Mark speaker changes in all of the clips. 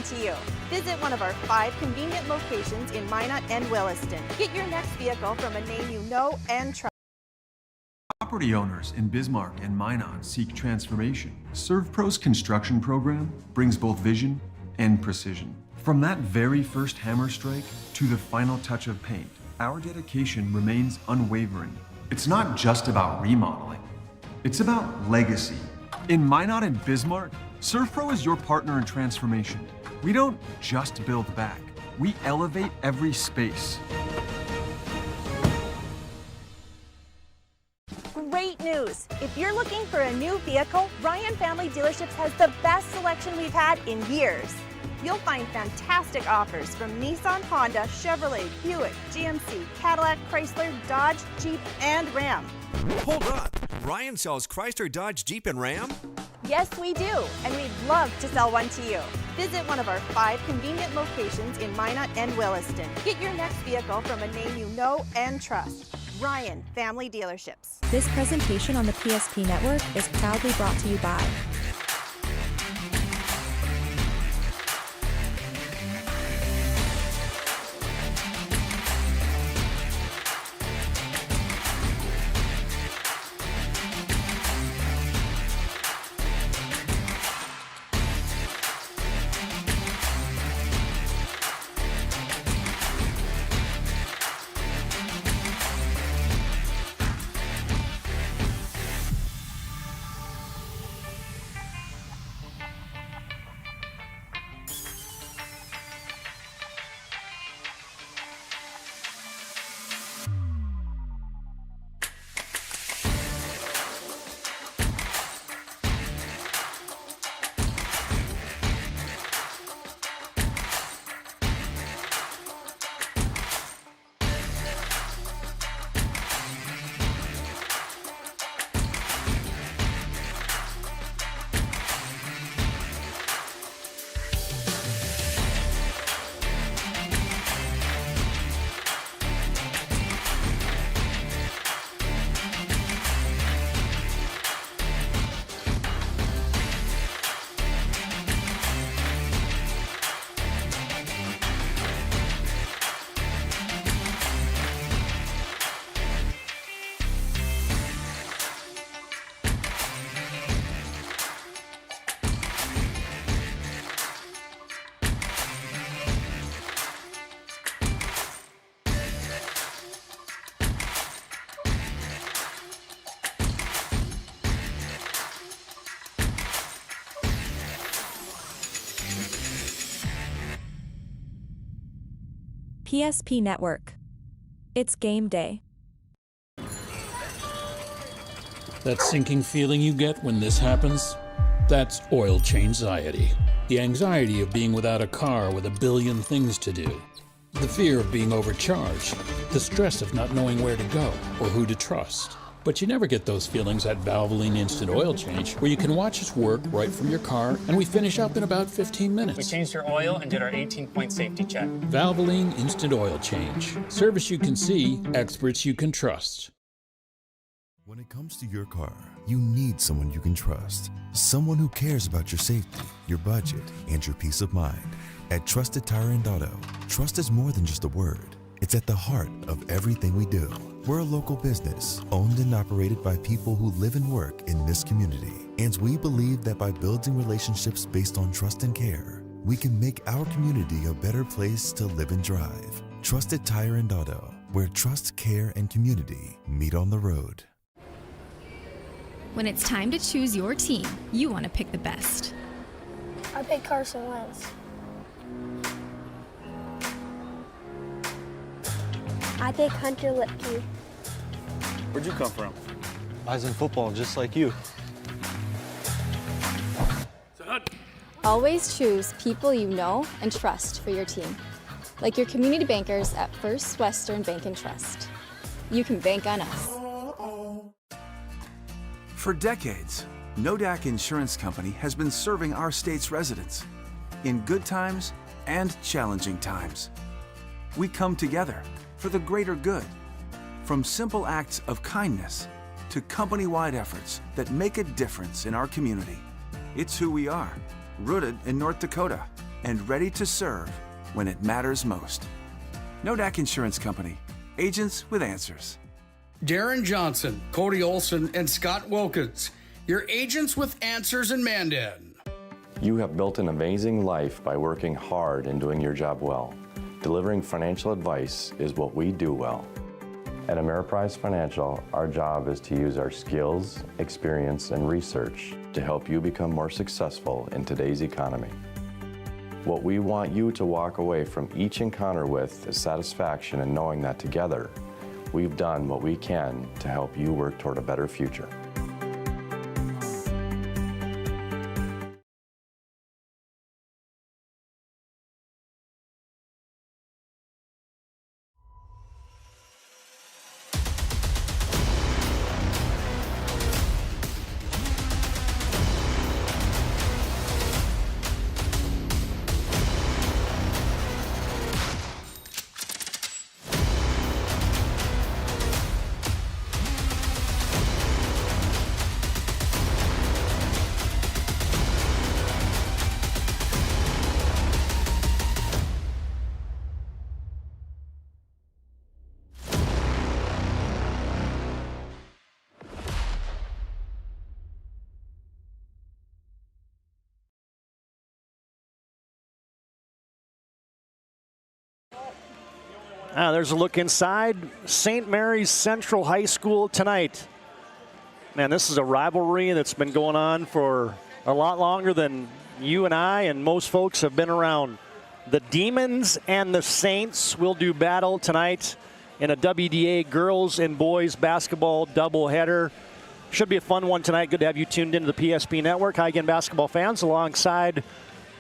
Speaker 1: one to you. Visit one of our 5 convenient locations in Minot and Williston. Get your next vehicle from a name you know and trust.
Speaker 2: Property owners in Bismarck and Minot seek transformation. ServPro's construction program brings both vision and precision. From that very first hammer strike to the final touch of paint, our dedication remains unwavering. It's not just about remodeling, it's about legacy. In Minot and Bismarck, ServPro is your partner in transformation. We don't just build back, we elevate every space.
Speaker 1: Great news! If you're looking for a new vehicle, Ryan Family Dealerships has the best selection we've had in years. You'll find fantastic offers from Nissan, Honda, Chevrolet, Buick, GMC, Cadillac, Chrysler, Dodge, Jeep, and Ram.
Speaker 3: Hold up! Ryan sells Chrysler, Dodge, Jeep, and Ram?
Speaker 1: Yes, we do, and we'd love to sell one to you. Visit one of our 5 convenient locations in Minot and Williston. Get your next vehicle from a name you know and trust. Ryan Family Dealerships.
Speaker 4: This presentation on the PSP Network is proudly brought to you by PSP Network. It's game day.
Speaker 5: That sinking feeling you get when this happens? That's oil change-anxiety. The anxiety of being without a car with a billion things to do. The fear of being overcharged. The stress of not knowing where to go or who to trust. But you never get those feelings at Valvoline Instant Oil Change, where you can watch us work right from your car, and we finish up in about 15 minutes.
Speaker 6: We changed your oil and did our 18-point safety check.
Speaker 5: Valvoline Instant Oil Change. Service you can see, experts you can trust.
Speaker 7: When it comes to your car, you need someone you can trust. Someone who cares about your safety, your budget, and your peace of mind. At Trusted Tire and Auto, trust is more than just a word. It's at the heart of everything we do. We're a local business, owned and operated by people who live and work in this community. And we believe that by building relationships based on trust and care, we can make our community a better place to live and drive. Trusted Tire and Auto, where trust, care, and community meet on the road.
Speaker 8: When it's time to choose your team, you want to pick the best.
Speaker 9: I pick Carson Wentz. I pick Hunter Lipke.
Speaker 10: Where'd you come from? I was in football, just like you.
Speaker 11: Always choose people you know and trust for your team, like your community bankers at First Western Bank and Trust. You can bank on us.
Speaker 12: For decades, Nodak Insurance Company has been serving our state's residents in good times and challenging times. We come together for the greater good, from simple acts of kindness to company-wide efforts that make a difference in our community. It's who we are, rooted in North Dakota, and ready to serve when it matters most. Nodak Insurance Company, agents with answers.
Speaker 13: Darren Johnson, Cody Olson, and Scott Wilkins, your agents with answers in Mandan.
Speaker 14: You have built an amazing life by working hard and doing your job well. Delivering financial advice is what we do well. At Ameriprise Financial, our job is to use our skills, experience, and research to help you become more successful in today's economy. What we want you to walk away from each encounter with is satisfaction in knowing that together, we've done what we can to help you work toward a better future.
Speaker 15: There's a look inside St. Mary's Central High School tonight. Man, this is a rivalry that's been going on for a lot longer than you and I and most folks have been around. The Demons and the Saints will do battle tonight in a WDA girls and boys basketball doubleheader. Should be a fun one tonight. Good to have you tuned into the PSP Network. Hi again, basketball fans, alongside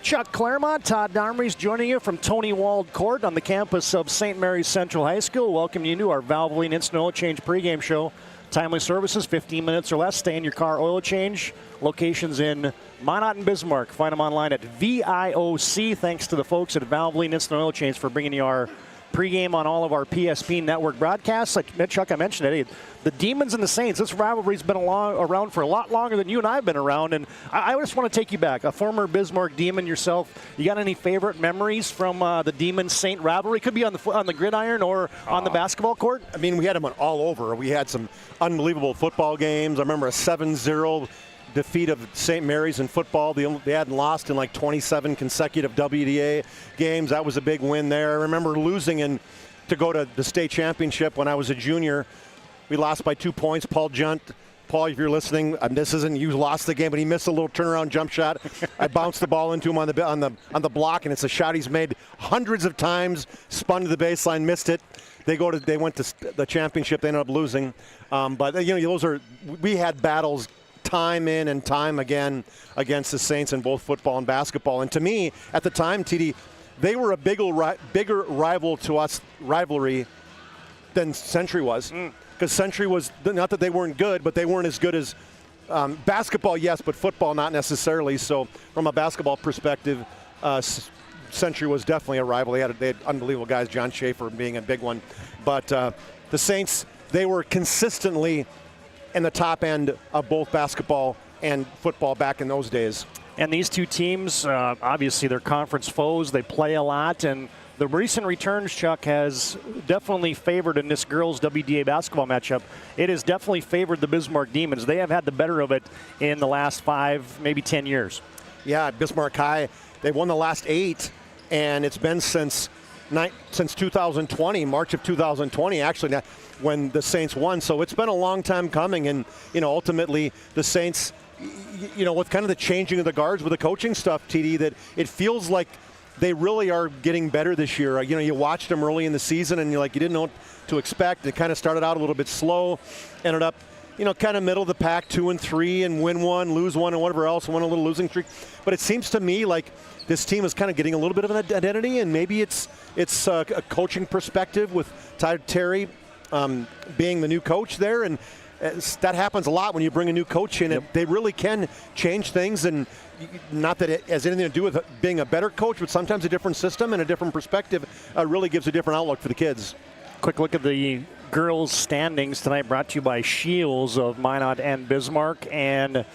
Speaker 15: Chuck Clairmont, Todd Domres joining you from Tony Wald Court on the campus of St. Mary's Central High School. Welcome you to our Valvoline Instant Oil Change pregame show. Timely services, 15 minutes or less. Stay in your car oil change. Locations in Minot and Bismarck. Find them online at VIOC. Thanks to the folks at Valvoline Instant Oil Change for bringing you our pregame on all of our PSP network broadcasts. Like Chuck, I mentioned it, the Demons and the Saints, this rivalry's been around for a lot longer than you and I have been around, and I just want to take you back. A former Bismarck Demon yourself, you got any favorite memories from the Demon-Saint rivalry? Could be on the gridiron or on the basketball court.
Speaker 10: I mean, we had them all over. We had some unbelievable football games. I remember a 7-0 defeat of St. Mary's in football. They hadn't lost in like 27 consecutive WDA games. That was a big win there. I remember losing to go to the state championship when I was a junior. We lost by 2 points. Paul Junt, Paul, if you're listening, this isn't you lost the game, but he missed a little turnaround jump shot. I bounced the ball into him on the block, and it's a shot he's made hundreds of times. Spun to the baseline, missed it. They went to the championship. They ended up losing. But we had battles time in and time again against the Saints in both football and basketball. And to me, at the time, TD, they were a bigger rivalry than Century was. Because Century was, not that they weren't good, but they weren't as good as basketball, yes, but football not necessarily. So from a basketball perspective, Century was definitely a rival. They had unbelievable guys, John Schaefer being a big one. But the Saints, they were consistently in the top end of both basketball and football back in those days.
Speaker 15: And these two teams, obviously they're conference foes. They play a lot, and the recent returns, Chuck, has definitely favored in this girls' WDA basketball matchup. It has definitely favored the Bismarck Demons. They have had the better of it in the last 5, maybe 10 years.
Speaker 10: Yeah, Bismarck High, they won the last 8, and it's been since 2020, March of 2020, actually, when the Saints won. So it's been a long time coming, and ultimately the Saints, with kind of the changing of the guards with the coaching stuff, TD, that it feels like they really are getting better this year. You watched them early in the season, and you didn't know what to expect. It kind of started out a little bit slow, ended up, kind of middle of the pack, 2-3, and win one, lose one, and whatever else, won a little losing streak. But it seems to me like this team is kind of getting a little bit of an identity, and maybe it's a coaching perspective with Todd Terry being the new coach there, and that happens a lot when you bring a new coach in. Yep. They really can change things, and not that it has anything to do with being a better coach, but sometimes a different system and a different perspective really gives a different outlook for the kids.
Speaker 15: Quick look at the girls' standings tonight, brought to you by Shields of Minot and Bismarck. And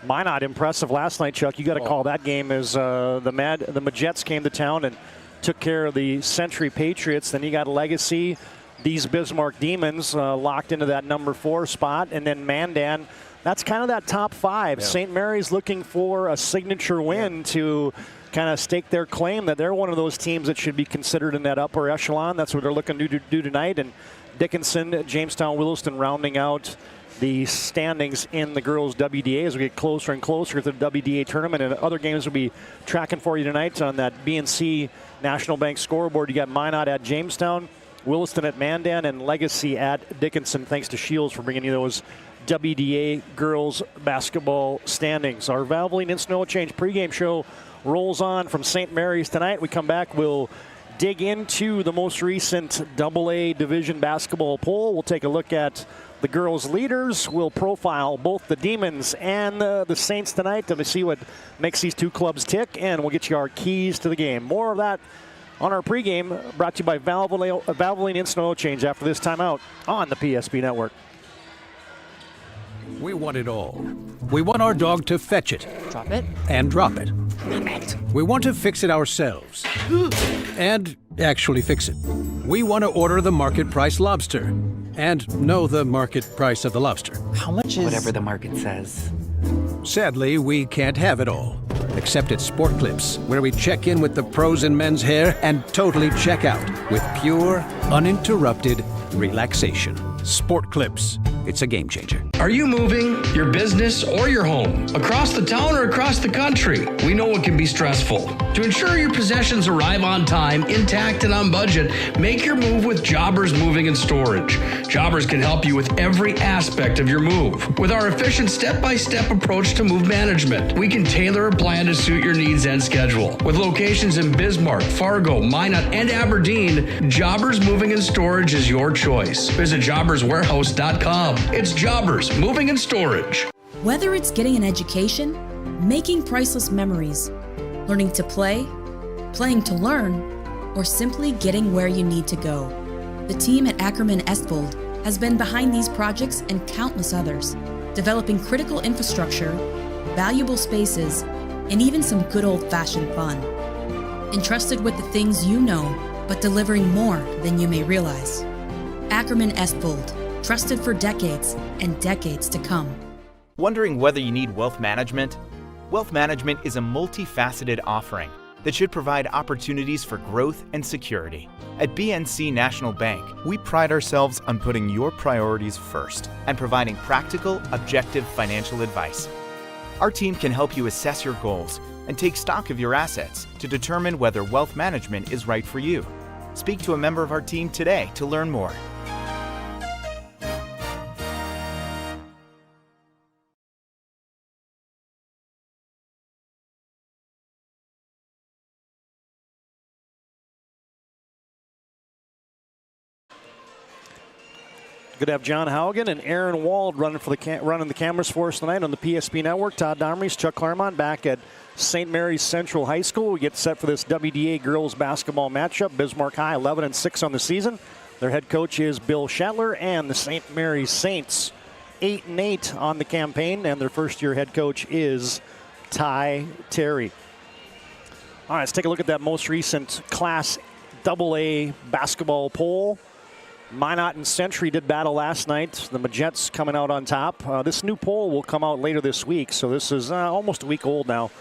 Speaker 15: Minot impressive last night, Chuck. You got to call that game as the Majets came to town and took care of the Century Patriots. Then you got Legacy, these Bismarck Demons locked into that number 4 spot, and then Mandan. That's kind of that top 5. Yeah. St. Mary's looking for a signature win to kind of stake their claim that they're one of those teams that should be considered in that upper echelon. That's what they're looking to do tonight. And Dickinson, Jamestown, Williston rounding out the standings in the girls' WDA as we get closer and closer to the WDA tournament. And other games will be tracking for you tonight on that BNC National Bank scoreboard. You got Minot at Jamestown, Williston at Mandan, and Legacy at Dickinson. Thanks to Shields for bringing you those WDA girls basketball standings. Our Valvoline Instant Oil Change pregame show rolls on from St. Mary's tonight. We come back, we'll dig into the most recent AA Division basketball poll. We'll take a look at the girls' leaders. We'll profile both the Demons and the Saints tonight to see what makes these two clubs tick, and we'll get you our keys to the game. More of that on our pregame, brought to you by Valvoline Instant Oil Change after this timeout on the PSP Network.
Speaker 16: We want it all. We want our dog to fetch it.
Speaker 17: Drop it.
Speaker 16: And drop it. We want to fix it ourselves. And actually fix it. We want to order the market price lobster. And know the market price of the lobster.
Speaker 17: How much is... Whatever the market says.
Speaker 16: Sadly, we can't have it all. Except at Sport Clips, where we check in with the pros in men's hair and totally check out with pure, uninterrupted relaxation. Sport Clips. It's a game changer.
Speaker 13: Are you moving your business or your home across the town or across the country? We know it can be stressful. To ensure your possessions arrive on time, intact, and on budget, make your move with Jobbers Moving and Storage. Jobbers can help you with every aspect of your move. With our efficient step-by-step approach to move management, we can tailor a plan to suit your needs and schedule. With locations in Bismarck, Fargo, Minot, and Aberdeen, Jobbers Moving and Storage is your choice. Visit jobberswarehouse.com. It's Jobbers Moving and Storage.
Speaker 18: Whether it's getting an education, making priceless memories, learning to play, playing to learn, or simply getting where you need to go, the team at Ackerman Estvold has been behind these projects and countless others, developing critical infrastructure, valuable spaces, and even some good old-fashioned fun. Entrusted with the things you know, but delivering more than you may realize. Ackerman Estvold. Trusted for decades and decades to come.
Speaker 19: Wondering whether you need wealth management? Wealth management is a multifaceted offering that should provide opportunities for growth and security. At BNC National Bank, we pride ourselves on putting your priorities first and providing practical, objective financial advice. Our team can help you assess your goals and take stock of your assets to determine whether wealth management is right for you. Speak to a member of our team today to learn more.
Speaker 15: Good to have John Haugen and Aaron Wald running the cameras for us tonight on the PSP Network. Todd Domres, Chuck Clairmont back at St. Mary's Central High School. We get set for this WDA girls basketball matchup. Bismarck High 11-6 on the season. Their head coach is Bill Shatler, and the St. Mary's Saints 8-8 on the campaign, and their first-year head coach is Ty Terry. All right, let's take a look at that most recent Class AA basketball poll. Minot and Century did battle last night. The Majets coming out on top. This new poll will come out later this week, so this is almost a week old now.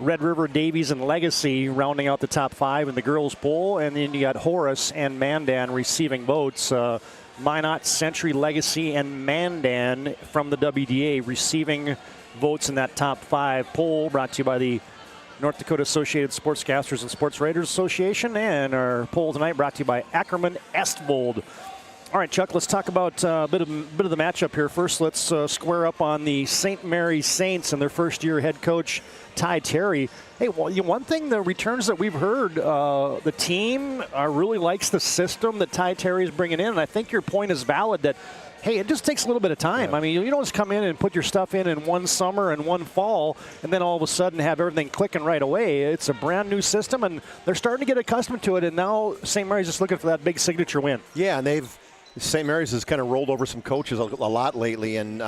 Speaker 15: Red River, Davies, and Legacy rounding out the top 5 in the girls' poll, and then you got Horace and Mandan receiving votes. Minot, Century, Legacy, and Mandan from the WDA receiving votes in that top 5 poll, brought to you by the North Dakota Associated Sportscasters and Sports Writers Association, and our poll tonight brought to you by Ackerman Estvold. All right, Chuck, let's talk about a bit of the matchup here. First, let's square up on the St. Mary's Saints and their first-year head coach, Ty Terry. Hey, well, one thing, the returns that we've heard, the team really likes the system that Ty Terry is bringing in, and I think your point is valid that, hey, it just takes a little bit of time. I mean, you don't just come in and put your stuff in one summer and one fall and then all of a sudden have everything clicking right away. It's a brand new system, and they're starting to get accustomed to it, and now St. Mary's just looking for that big signature win.
Speaker 10: Yeah, and they've St. Mary's has kind of rolled over some coaches a lot lately, and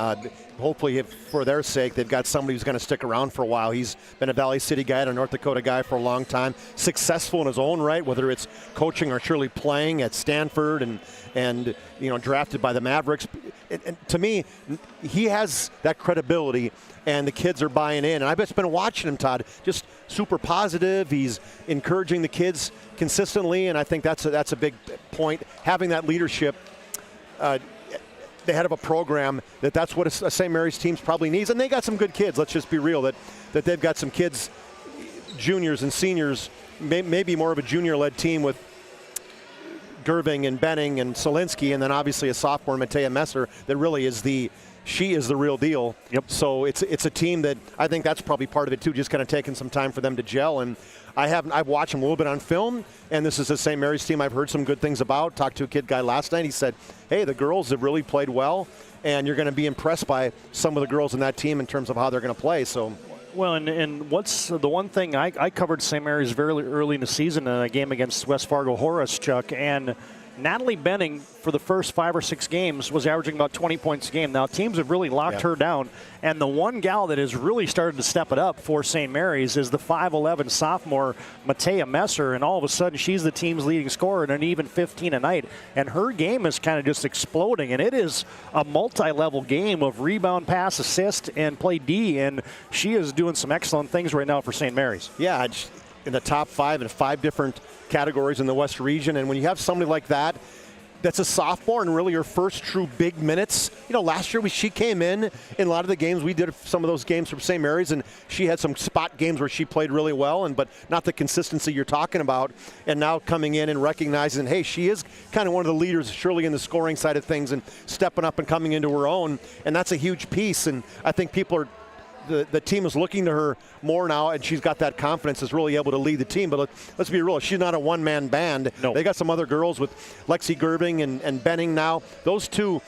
Speaker 10: hopefully for their sake, they've got somebody who's going to stick around for a while. He's been a Valley City guy and a North Dakota guy for a long time, successful in his own right, whether it's coaching or surely playing at Stanford and drafted by the Mavericks. And to me, he has that credibility, and the kids are buying in. And I've just been watching him, Todd, just super positive. He's encouraging the kids consistently, and I think that's a big point. Having that leadership, the head of a program, that's what a St. Mary's team probably needs. And they got some good kids. Let's just be real, that they've got some kids, juniors and seniors, maybe more of a junior-led team with Gerving and Benning and Solinsky, and then obviously a sophomore, Matea Messer, that really is she is the real deal.
Speaker 15: Yep.
Speaker 10: So it's a team that I think that's probably part of it too, just kind of taking some time for them to gel. And I've watched them a little bit on film, and this is a St. Mary's team I've heard some good things about. Talked to a kid guy last night. He said, hey, the girls have really played well, and you're going to be impressed by some of the girls in that team in terms of how they're going to play. So.
Speaker 15: Well, and what's the one thing I covered St. Mary's very early in the season in a game against West Fargo Horace, Chuck, and Natalie Benning for the first 5 or 6 games was averaging about 20 points a game. Now teams have really locked her down, and the one gal that has really started to step it up for St. Mary's is the 5'11" sophomore Matea Messer, and all of a sudden she's the team's leading scorer and an even 15 a night, and her game is kind of just exploding, and it is a multi-level game of rebound, pass, assist, and play D, and she is doing some excellent things right now for St. Mary's.
Speaker 10: Yeah, in the top 5 in 5 different categories in the West region, and when you have somebody like that that's a sophomore and really her first true big minutes. Last year she came in a lot of the games. We did some of those games from St. Mary's, and she had some spot games where she played really well, but not the consistency you're talking about. And now coming in and recognizing, hey, she is kind of one of the leaders, surely in the scoring side of things, and stepping up and coming into her own, and that's a huge piece. And I think people are. The team is looking to her more now, and she's got that confidence, is really able to lead the team. But let's be real, she's not a one-man band.
Speaker 15: No.
Speaker 10: They got some other girls with Lexi Gerving and Benning now. Those two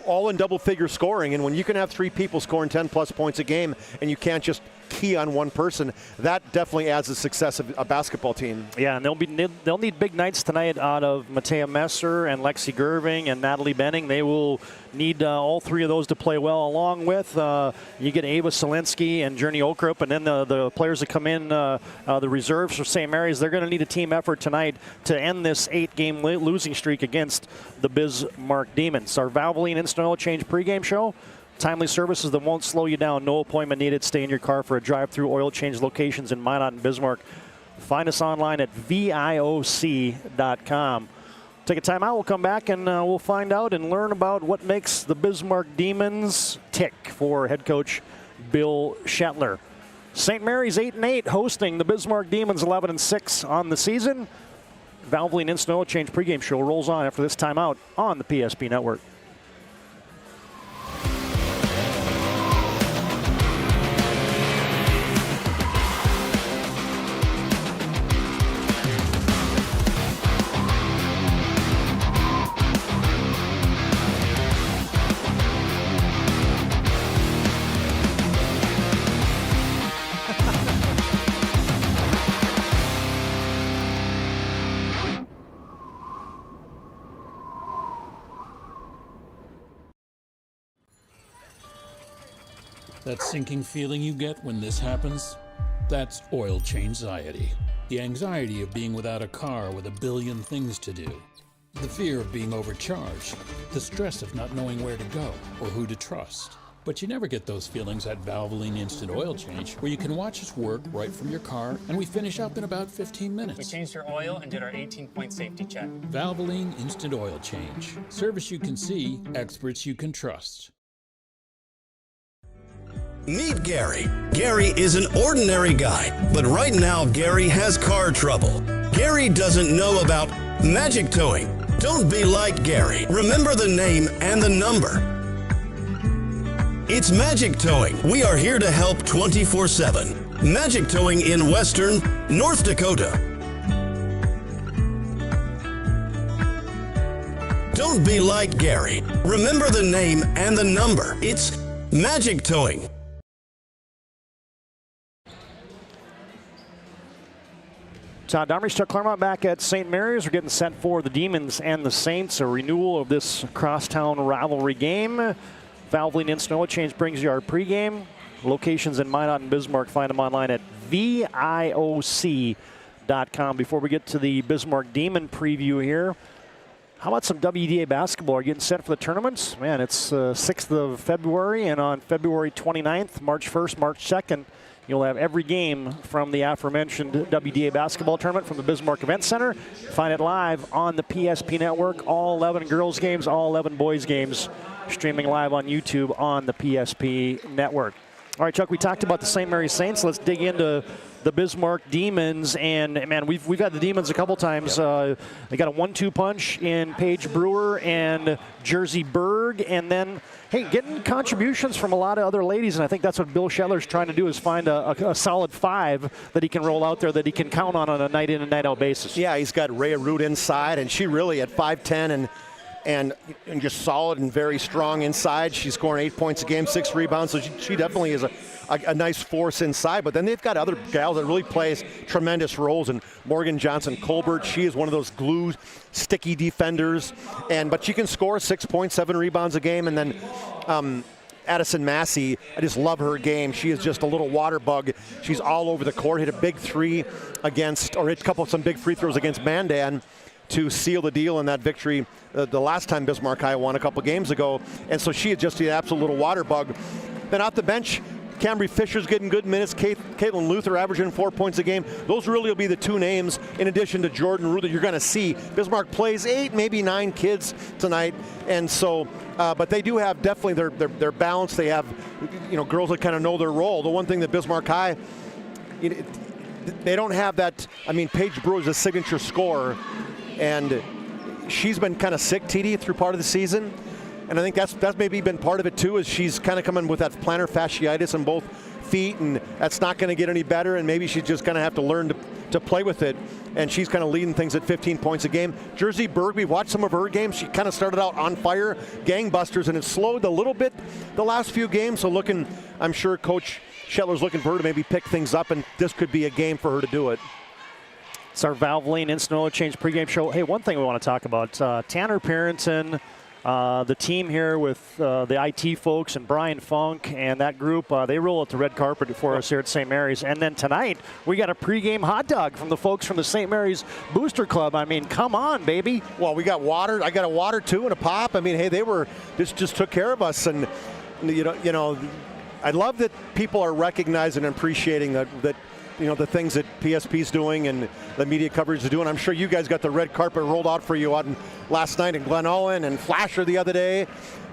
Speaker 10: all in double-figure scoring, and when you can have 3 people scoring 10-plus points a game and you can't just key on one person, that definitely adds the success of a basketball team.
Speaker 15: Yeah, and they'll need big nights tonight out of Matea Messer and Lexi Gerving and Natalie Benning. They will need all 3 of those to play well, along with you get Ava Solinsky and Journey Okrup, and then the players that come in, the reserves for St. Mary's. They're going to need a team effort tonight to end this 8-game losing streak against the Bismarck Demons. Our Valvoline Instant Oil Change pregame show. Timely services that won't slow you down. No appointment needed. Stay in your car for a drive-through oil change locations in Minot and Bismarck. Find us online at VIOC.com. Take a time out. We'll come back and we'll find out and learn about what makes the Bismarck Demons tick for head coach Bill Shetler. St. Mary's 8-8 hosting the Bismarck Demons 11-6 on the season. Valvoline Instant Oil Change pregame show rolls on after this timeout on the PSP Network.
Speaker 5: That sinking feeling you get when this happens? That's oil change anxiety. The anxiety of being without a car with a billion things to do. The fear of being overcharged. The stress of not knowing where to go or who to trust. But you never get those feelings at Valvoline Instant Oil Change, where you can watch us work right from your car, and we finish up in about 15 minutes.
Speaker 6: We changed your oil and did our 18-point safety check.
Speaker 5: Valvoline Instant Oil Change. Service you can see, experts you can trust.
Speaker 20: Meet Gary. Gary is an ordinary guy, but right now Gary has car trouble. Gary doesn't know about magic towing. Don't be like Gary. Remember the name and the number. It's Magic Towing. We are here to help 24/7. Magic Towing in Western North Dakota. Don't be like Gary. Remember the name and the number. It's Magic Towing.
Speaker 15: Todd Domres, Chuck Clairmont back at St. Mary's. We're getting set for the Demons and the Saints, a renewal of this crosstown rivalry game. Valvoline Instant Oil Change brings you our pregame. Locations in Minot and Bismarck. Find them online at VIOC.com. Before we get to the Bismarck Demon preview here, how about some WDA basketball? Are you getting set for the tournaments? Man, it's 6th of February, and on February 29th, March 1st, March 2nd, you'll have every game from the aforementioned WDA basketball tournament from the Bismarck Event Center. Find it live on the PSP network. All 11 girls games, all 11 boys games streaming live on YouTube on the PSP network. All right, Chuck, we talked about the St. Mary's Saints. Let's dig into the Bismarck Demons. And, man, we've had the Demons a couple times. They got a 1-2 punch in Paige Brewer and Jersey Berg. And then, hey, getting contributions from a lot of other ladies. And I think that's what Bill Shetler's trying to do, is find a solid 5 that he can roll out there that he can count on a night in and night out basis.
Speaker 10: Yeah, he's got Rhea Root inside, and she really at 5'10" and just solid and very strong inside. She's scoring 8 points a game, 6 rebounds, so she definitely is a nice force inside. But then they've got other gals that really plays tremendous roles. And Morgan Johnson-Colbert, she is one of those glue, sticky defenders. But she can score 6 points, 7 rebounds a game. And then Addison Massey, I just love her game. She is just a little water bug. She's all over the court. Hit a big 3 against, or hit some big free throws against Mandan to seal the deal in that victory the last time Bismarck High won a couple games ago. And so she is just the absolute little water bug. Then off the bench, Cambry Fisher's getting good minutes. Caitlin Luther averaging 4 points a game. Those really will be the 2 names, in addition to Jordan Rue, that you're going to see. Bismarck plays 8, maybe 9 kids tonight. And so, but they do have definitely their balance. They have, girls that kind of know their role. The one thing that Bismarck High, they don't have that. I mean, Paige Brewer's a signature scorer, and she's been kind of sick, TD, through part of the season. And I think that's maybe been part of it too, is she's kind of coming with that plantar fasciitis in both feet, and that's not going to get any better, and maybe she's just going to have to learn to play with it. And she's kind of leading things at 15 points a game. Jersey Berg, we watched some of her games. She kind of started out on fire, gangbusters, and it slowed a little bit the last few games. So I'm sure Coach Shetler's looking for her to maybe pick things up, and this could be a game for her to do it.
Speaker 15: It's our Valvoline Instant Oil Change pregame show. Hey, one thing we want to talk about, Tanner Parrington, the team here with the IT folks and Brian Funk and that group, they roll out the red carpet for us here at St. Mary's. And then tonight, we got a pregame hot dog from the folks from the St. Mary's Booster Club. I mean, come on, baby.
Speaker 10: Well, we got water. I got a water, too, and a pop. I mean, hey, this just took care of us. And, I love that people are recognizing and appreciating that the things that PSP's doing and the media coverage is doing. I'm sure you guys got the red carpet rolled out for you last night in Glen Owen and Flasher the other day.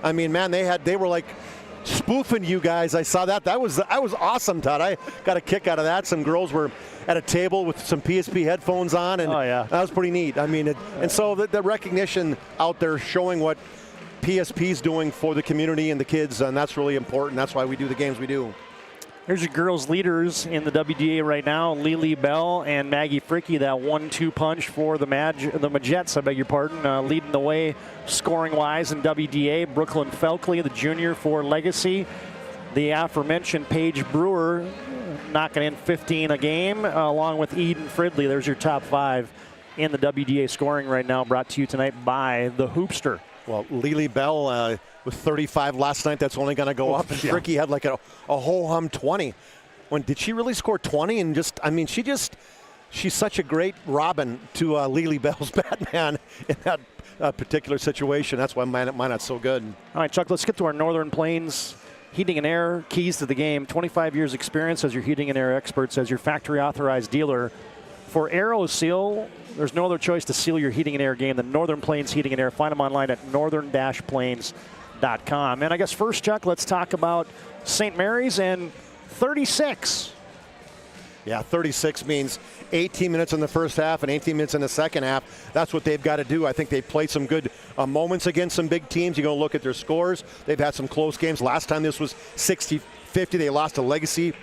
Speaker 10: I mean, man, they were like spoofing you guys. I saw that. That was awesome, Todd. I got a kick out of that. Some girls were at a table with some PSP headphones on, and that was pretty neat. I mean, and so the recognition out there showing what PSP's doing for the community and the kids, and that's really important. That's why we do the games we do.
Speaker 15: Here's your girls' leaders in the WDA right now, Lily Bell and Maggie Fricky, that 1-2 punch for the Majettes, I beg your pardon, leading the way scoring-wise in WDA. Brooklyn Felkley, the junior for Legacy. The aforementioned Paige Brewer knocking in 15 a game, along with Eden Fridley. There's your top 5 in the WDA scoring right now, brought to you tonight by the Hoopster.
Speaker 10: Well, Lily Bell with 35 last night. That's only going to go up. And Fricky had like a whole hum 20. Did she really score 20? And she's such a great Robin to Lily Bell's Batman in that particular situation. That's why Minot's so good.
Speaker 15: All right, Chuck, let's get to our Northern Plains Heating and Air keys to the game. 25 years experience as your heating and air experts, as your factory authorized dealer. For AeroSeal, there's no other choice to seal your heating and air game than Northern Plains Heating and Air. Find them online at northern-plains.com. And I guess first, Chuck, let's talk about St. Mary's and 36.
Speaker 10: Yeah, 36 means 18 minutes in the first half and 18 minutes in the second half. That's what they've got to do. I think they've played some good moments against some big teams. You go look at their scores. They've had some close games. Last time this was 60-50. They lost to Legacy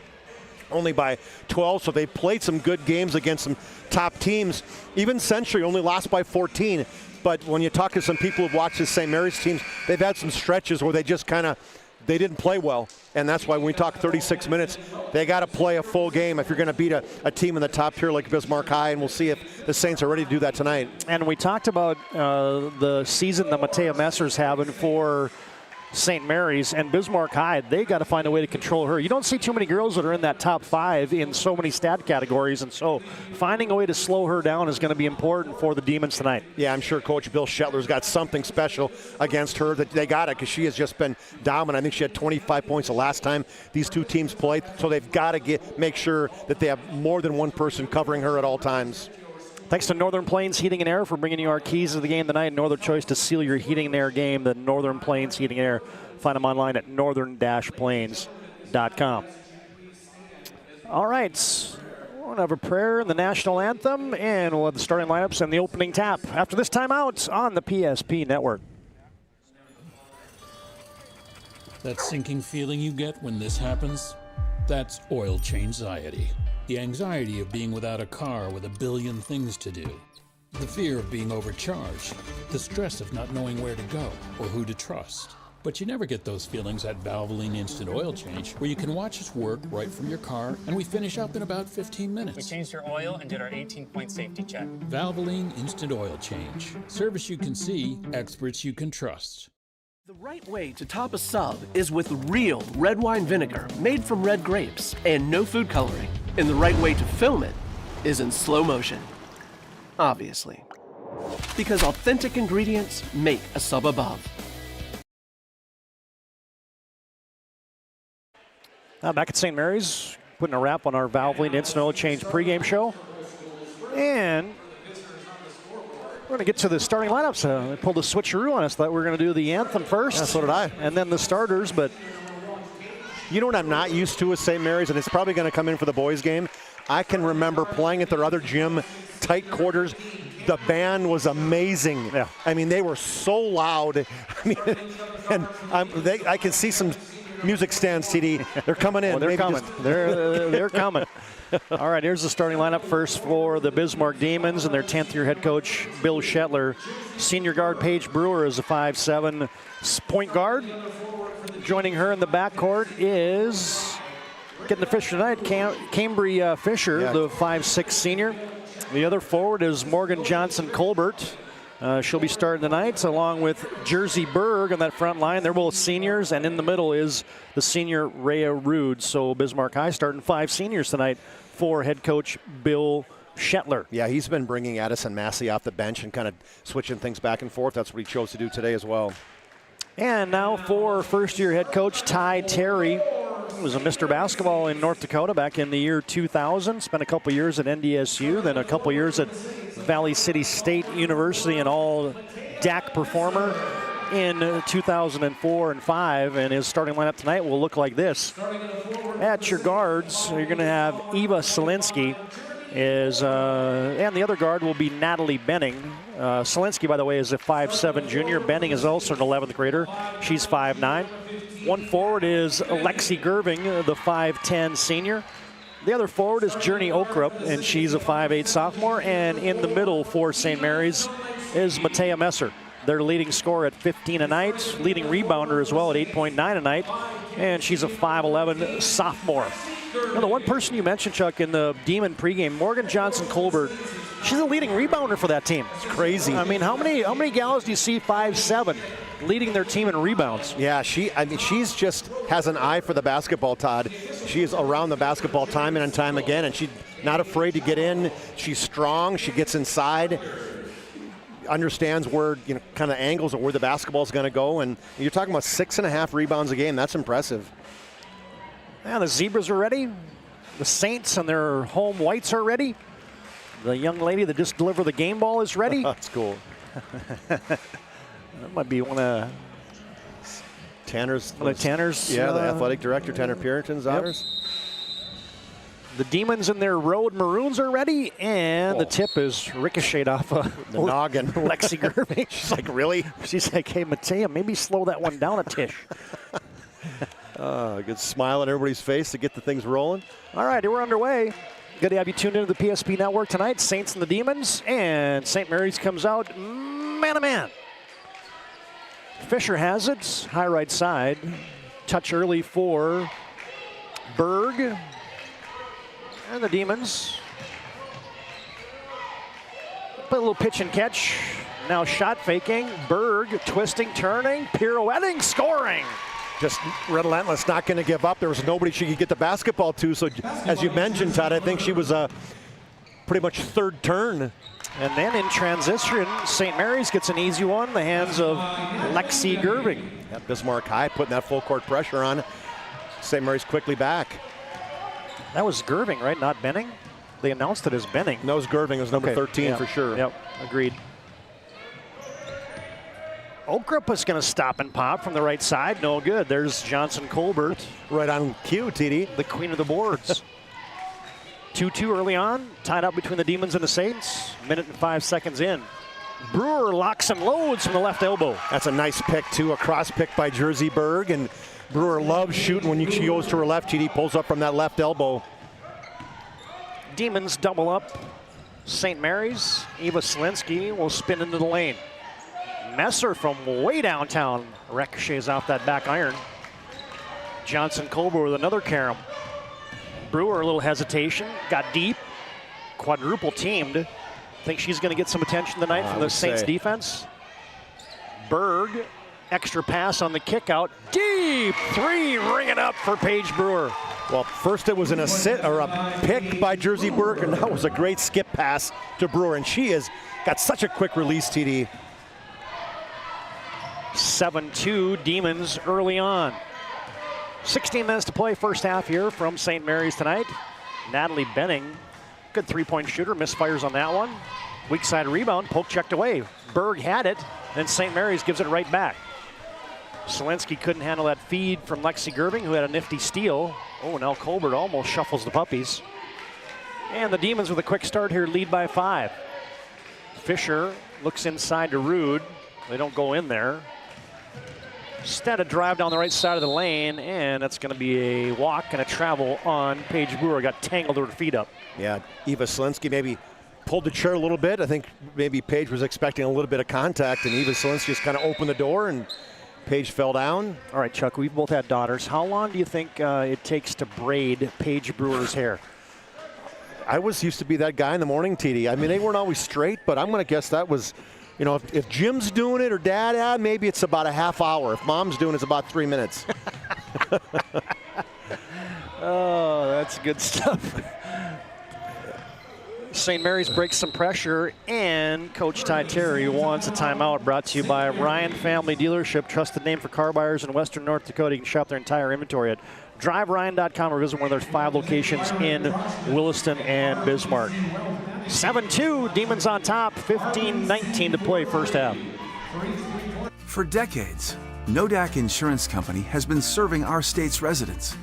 Speaker 10: only by 12, so they played some good games against some top teams. Even Century only lost by 14. But when you talk to some people who've watched the St. Mary's teams, they've had some stretches where they just kind of they didn't play well, and that's why when we talk 36 minutes, they got to play a full game if you're going to beat a team in the top tier like Bismarck High, and we'll see if the Saints are ready to do that tonight.
Speaker 15: And we talked about the season that Matea Messer's having for St. Mary's and Bismarck High. They got to find a way to control her. You don't see too many girls that are in that top 5 in so many stat categories, and so finding a way to slow her down is going to be important for the Demons tonight.
Speaker 10: Yeah, I'm sure Coach Bill Shetler's got something special against her. That they got it because she has just been dominant. I think she had 25 points the last time these two teams played, so they've got to make sure that they have more than one person covering her at all times.
Speaker 15: Thanks to Northern Plains Heating and Air for bringing you our keys to the game tonight. No other choice to seal your heating and air game than Northern Plains Heating and Air. Find them online at northern-plains.com. All right, we're going to have a prayer and the national anthem, and we'll have the starting lineups and the opening tap after this timeout on the PSP Network.
Speaker 5: That sinking feeling you get when this happens, that's oil change-anxiety. The anxiety of being without a car with a billion things to do. The fear of being overcharged. The stress of not knowing where to go or who to trust. But you never get those feelings at Valvoline Instant Oil Change, where you can watch us work right from your car, and we finish up in about 15 minutes.
Speaker 6: We changed your oil and did our 18-point safety check.
Speaker 5: Valvoline Instant Oil Change. Service you can see, experts you can trust.
Speaker 21: The right way to top a sub is with real red wine vinegar made from red grapes and no food coloring. And the right way to film it is in slow motion. Obviously. Because authentic ingredients make a sub above.
Speaker 15: Back at St. Mary's, putting a wrap on our Valvoline Instant Oil Change pregame show. And we're going to get to the starting lineups. They pulled a switcheroo on us. Thought we were going to do the anthem first.
Speaker 10: Yeah, so did I.
Speaker 15: And then the starters, but
Speaker 10: you know what I'm not used to with St. Mary's, and it's probably going to come in for the boys' game? I can remember playing at their other gym, tight quarters. The band was amazing.
Speaker 15: Yeah.
Speaker 10: I mean, they were so loud. I mean, and I can see some music stands, TD. They're coming in.
Speaker 15: Oh, they're coming. They're coming. All right, here's the starting lineup first for the Bismarck Demons and their 10th-year head coach, Bill Shetler. Senior guard Paige Brewer is a 5'7" point guard. Joining her in the backcourt is, getting the Fisher tonight, Cambry Fisher, the 5'6" senior. The other forward is Morgan Johnson-Colbert. She'll be starting tonight, along with Jersey Berg on that front line. They're both seniors, and in the middle is the senior Rhea Rude. So Bismarck High starting 5 seniors tonight for head coach Bill Shetler.
Speaker 10: Yeah, he's been bringing Addison Massey off the bench and kind of switching things back and forth. That's what he chose to do today as well.
Speaker 15: And now for first-year head coach Ty Terry. He was a Mr. Basketball in North Dakota back in the year 2000. Spent a couple years at NDSU, then a couple years at Valley City State University, an all-DAC performer in 2004 and 5. And his starting lineup tonight will look like this. At your guards, you're going to have Eva Selinsky. And the other guard will be Natalie Benning. Selinsky, by the way, is a 5'7" junior. Benning is also an 11th grader. She's 5'9". One forward is Alexi Gerving, the 5'10" senior. The other forward is Journey Okrup, and she's a 5'8" sophomore. And in the middle for St. Mary's is Matea Messer, their leading scorer at 15 a night, leading rebounder as well at 8.9 a night, and she's a 5'11" sophomore. Now, the one person you mentioned, Chuck, in the Demon pregame, Morgan Johnson-Colbert, she's the leading rebounder for that team.
Speaker 10: It's crazy.
Speaker 15: I mean, how many gals do you see 5'7" leading their team in rebounds?
Speaker 10: Yeah, she's just has an eye for the basketball, Todd. She is around the basketball time and time again, and she's not afraid to get in. She's strong. She gets inside, understands where, kind of angles of where the basketball is going to go, and you're talking about 6.5 rebounds a game. That's impressive.
Speaker 15: Yeah, the Zebras are ready. The Saints and their home whites are ready. The young lady that just delivered the game ball is ready.
Speaker 10: That's cool.
Speaker 15: That might be one of
Speaker 10: Tanner's.
Speaker 15: Yeah,
Speaker 10: the athletic director, Tanner Purinton's daughters.
Speaker 15: The Demons in their road maroons are ready, and the tip is ricocheted off the
Speaker 10: noggin.
Speaker 15: Lexi Gerving.
Speaker 10: She's like, really?
Speaker 15: She's like, hey, Matea, maybe slow that one down a tish.
Speaker 10: A good smile on everybody's face to get the things rolling.
Speaker 15: All right, we're underway. Good to have you tuned into the PSP Network tonight. Saints and the Demons, and St. Mary's comes out man-to-man. Fisher has it, high right side. touch early for Berg. And the Demons. Put a little pitch and catch. Now shot faking. Berg twisting, turning, pirouetting, scoring.
Speaker 10: Just relentless, not going to give up. There was nobody she could get the basketball to. So as you mentioned, Todd, I think she was pretty much third turn.
Speaker 15: And then in transition, St. Mary's gets an easy one in the hands of Lexi Gerving.
Speaker 10: Yeah, Bismarck High putting that full court pressure on. St. Mary's quickly back.
Speaker 15: That was Gerving, right? Not Benning? They announced it as Benning.
Speaker 10: No, it was Gerving. It was number 13
Speaker 15: yeah.
Speaker 10: for sure.
Speaker 15: Yep, agreed. Okrup is going to stop and pop from the right side. No good. There's Johnson Colbert.
Speaker 10: Right on cue, TD.
Speaker 15: The queen of the boards. 2-2 early on. Tied up between the Demons and the Saints. Minute and 5 seconds in. Brewer locks and loads from the left elbow.
Speaker 10: That's a nice pick, too. A cross pick by Jersey Berg. And Brewer loves shooting when she goes to her left. TD pulls up from that left elbow.
Speaker 15: Demons double up. St. Mary's. Eva Selinsky will spin into the lane. Messer from way downtown ricochets off that back iron. Johnson Colbert with another carom. Brewer a little hesitation. Got deep. Quadruple teamed. Think she's going to get some attention tonight from the Saints defense. Berg. Extra pass on the kick out. Deep three, ring it up for Paige Brewer.
Speaker 10: Well, first it was an assist or a pick by Jersey Berg, and that was a great skip pass to Brewer, and she has got such a quick release, TD.
Speaker 15: 7-2 Demons early on. 16 minutes to play first half here from St. Mary's tonight. Natalie Benning, good three-point shooter, misfires on that one. Weak side rebound, poke checked away. Berg had it, then St. Mary's gives it right back. Selinsky couldn't handle that feed from Lexi Gerving, who had a nifty steal. Oh, now Colbert almost shuffles the puppies. And the Demons with a quick start here, lead by 5. Fisher looks inside to Rude. They don't go in there. Instead, a drive down the right side of the lane, and that's going to be a walk and a travel on Paige Brewer. Got tangled with her feet up.
Speaker 10: Yeah, Eva Selinsky maybe pulled the chair a little bit. I think maybe Paige was expecting a little bit of contact, and Eva Selinsky just kind of opened the door, and Paige fell down.
Speaker 15: All right, Chuck, we've both had daughters. How long do you think it takes to braid Paige Brewer's hair?
Speaker 10: I used to be that guy in the morning, TD. I mean, they weren't always straight, but I'm going to guess that was, you know, if Jim's doing it or Dad, maybe it's about a half hour. If Mom's doing it, it's about 3 minutes.
Speaker 15: Oh, that's good stuff. St. Mary's breaks some pressure, and Coach Ty Terry wants a timeout. Brought to you by Ryan Family Dealership, trusted name for car buyers in Western North Dakota. You can shop their entire inventory at driveryan.com or visit one of their 5 locations in Williston and Bismarck. 7-2, Demons on top, 15-19 to play first half.
Speaker 12: For decades, Nodak Insurance Company has been serving our state's residents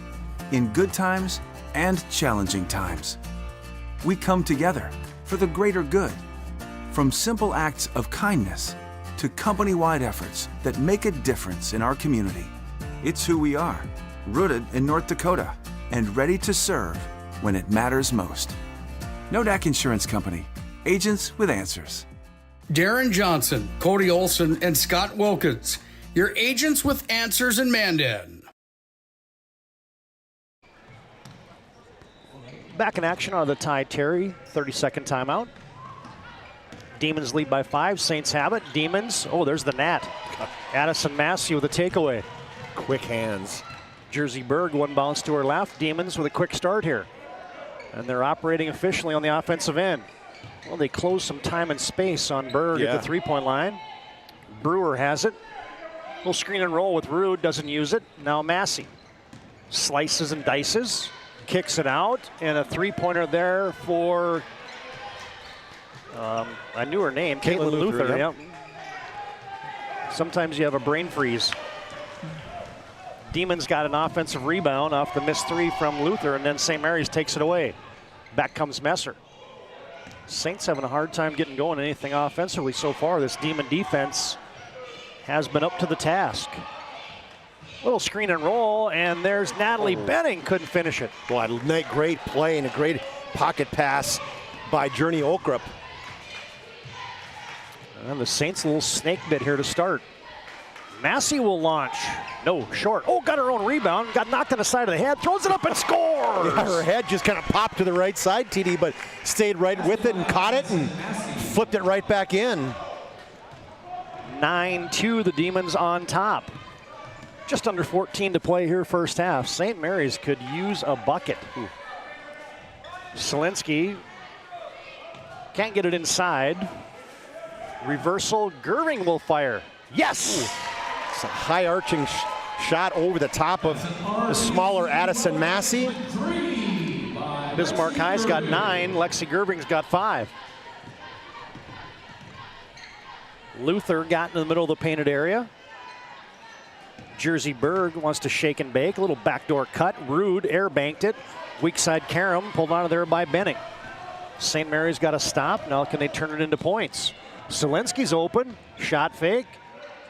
Speaker 12: in good times and challenging times. We come together for the greater good, from simple acts of kindness to company-wide efforts that make a difference in our community. It's who we are, rooted in North Dakota and ready to serve when it matters most. Nodak Insurance Company, agents with answers.
Speaker 13: Darren Johnson, Cody Olson, and Scott Wilkins, your agents with answers in Mandan.
Speaker 15: Back in action are the Ty Terry 30-second timeout. Demons lead by 5. Saints have it. Demons, oh, there's the Nat. Addison Massey with a takeaway.
Speaker 10: Quick hands.
Speaker 15: Jersey Berg, one bounce to her left. Demons with a quick start here. And they're operating efficiently on the offensive end. Well, they close some time and space on Berg at the three-point line. Brewer has it. Little screen and roll with Rude, doesn't use it. Now Massey slices and dices. Kicks it out, and a three-pointer there for, I knew her name, Caitlin Luther. Yep. Sometimes you have a brain freeze. Demons got an offensive rebound off the missed three from Luther, and then St. Mary's takes it away. Back comes Messer. Saints having a hard time getting going anything offensively so far. This Demon defense has been up to the task. Little screen and roll, and there's Natalie Benning, couldn't finish it.
Speaker 10: Boy, great play and a great pocket pass by Journey Okrup.
Speaker 15: And the Saints a little snake bit here to start. Massey will launch. No, short. Oh, got her own rebound. Got knocked on the side of the head. Throws it up and scores.
Speaker 10: Yeah, her head just kind of popped to the right side, TD, but stayed right with it and caught it and flipped it right back in.
Speaker 15: 9-2, the Demons on top. Just under 14 to play here first half. St. Mary's could use a bucket. Selinsky can't get it inside. Reversal, Gerving will fire. Yes!
Speaker 10: It's a high arching shot over the top of the smaller Addison Massey.
Speaker 15: Bismarck High's got 9, Lexi Gerving's got 5. Luther got in the middle of the painted area. Jersey Berg wants to shake and bake. A little backdoor cut. Rude air banked it. Weak side Karam pulled out of there by Benning. St. Mary's got a stop. Now can they turn it into points? Selinsky's open. Shot fake.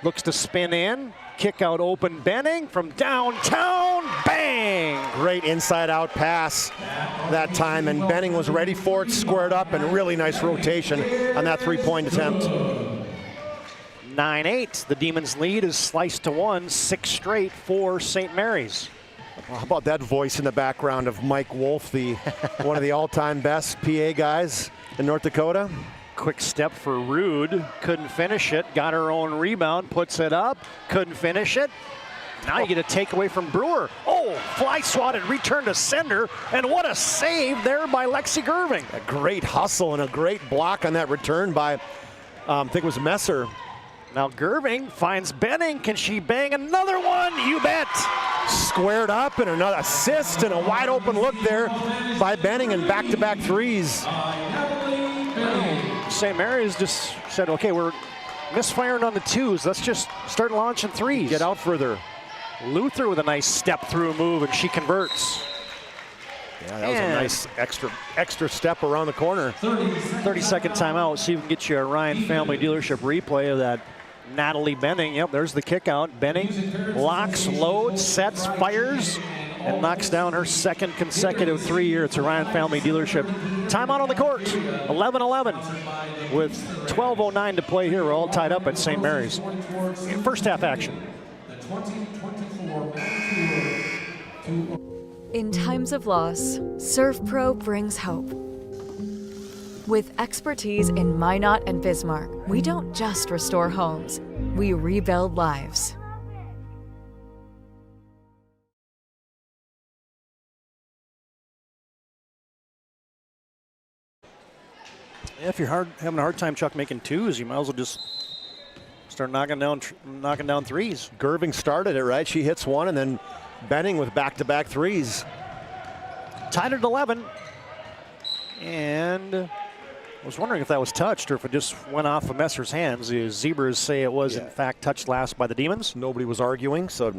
Speaker 15: Looks to spin in. Kick out open. Benning from downtown. Bang!
Speaker 10: Great inside out pass that time, and Benning was ready for it. Squared up, and really nice rotation on that three-point attempt.
Speaker 15: 9-8. The Demons' lead is sliced to 1, 6 straight for St. Mary's.
Speaker 10: Well, how about that voice in the background of Mike Wolf, one of the all-time best PA guys in North Dakota?
Speaker 15: Quick step for Rude. Couldn't finish it. Got her own rebound. Puts it up. Couldn't finish it. Now you get a takeaway from Brewer. Oh, fly swatted, return to sender. And what a save there by Lexi Gerving.
Speaker 10: A great hustle and a great block on that return by, I think it was Messer.
Speaker 15: Now Gerving finds Benning. Can she bang another one? You bet.
Speaker 10: Squared up and another assist and a wide open look there by Benning and back-to-back threes.
Speaker 15: St. Mary's just said, okay, we're misfiring on the twos. Let's just start launching threes.
Speaker 10: Get out further.
Speaker 15: Luther with a nice step-through move, and she converts.
Speaker 10: Yeah, that was a nice extra step around the corner.
Speaker 15: 30-second timeout. See if we can get you a Ryan Family Dealership replay of that Natalie Benning. Yep, there's the kick out. Benning locks, loads, sets, fires, and knocks down her second consecutive three-year. It's a Ryan Family Dealership. Timeout on the court. 11-11 with 12:09 to play here. We're all tied up at St. Mary's. First half action.
Speaker 2: In times of loss, ServPro brings hope. With expertise in Minot and Bismarck, we don't just restore homes, we rebuild lives.
Speaker 15: Yeah, if you're having a hard time, Chuck, making twos, you might as well just start knocking down threes.
Speaker 10: Gerving started it, right? She hits one, and then Benning with back-to-back threes.
Speaker 15: Tied at 11. And I was wondering if that was touched or if it just went off of Messer's hands. The Zebras say it was, in fact, touched last by the Demons.
Speaker 10: Nobody was arguing, so it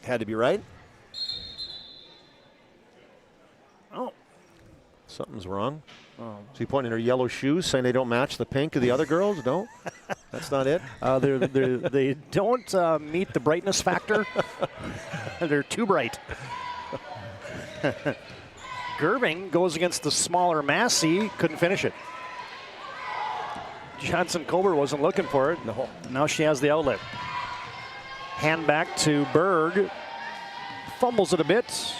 Speaker 10: had to be right.
Speaker 15: Oh.
Speaker 10: Something's wrong. Oh. Is he pointing at her yellow shoes, saying they don't match the pink of the other girls? No, that's not it.
Speaker 15: They don't meet the brightness factor. They're too bright. Gerving goes against the smaller Massey, couldn't finish it. Johnson Colbert wasn't looking for it. No. Now she has the outlet. Hand back to Berg. Fumbles it a bit.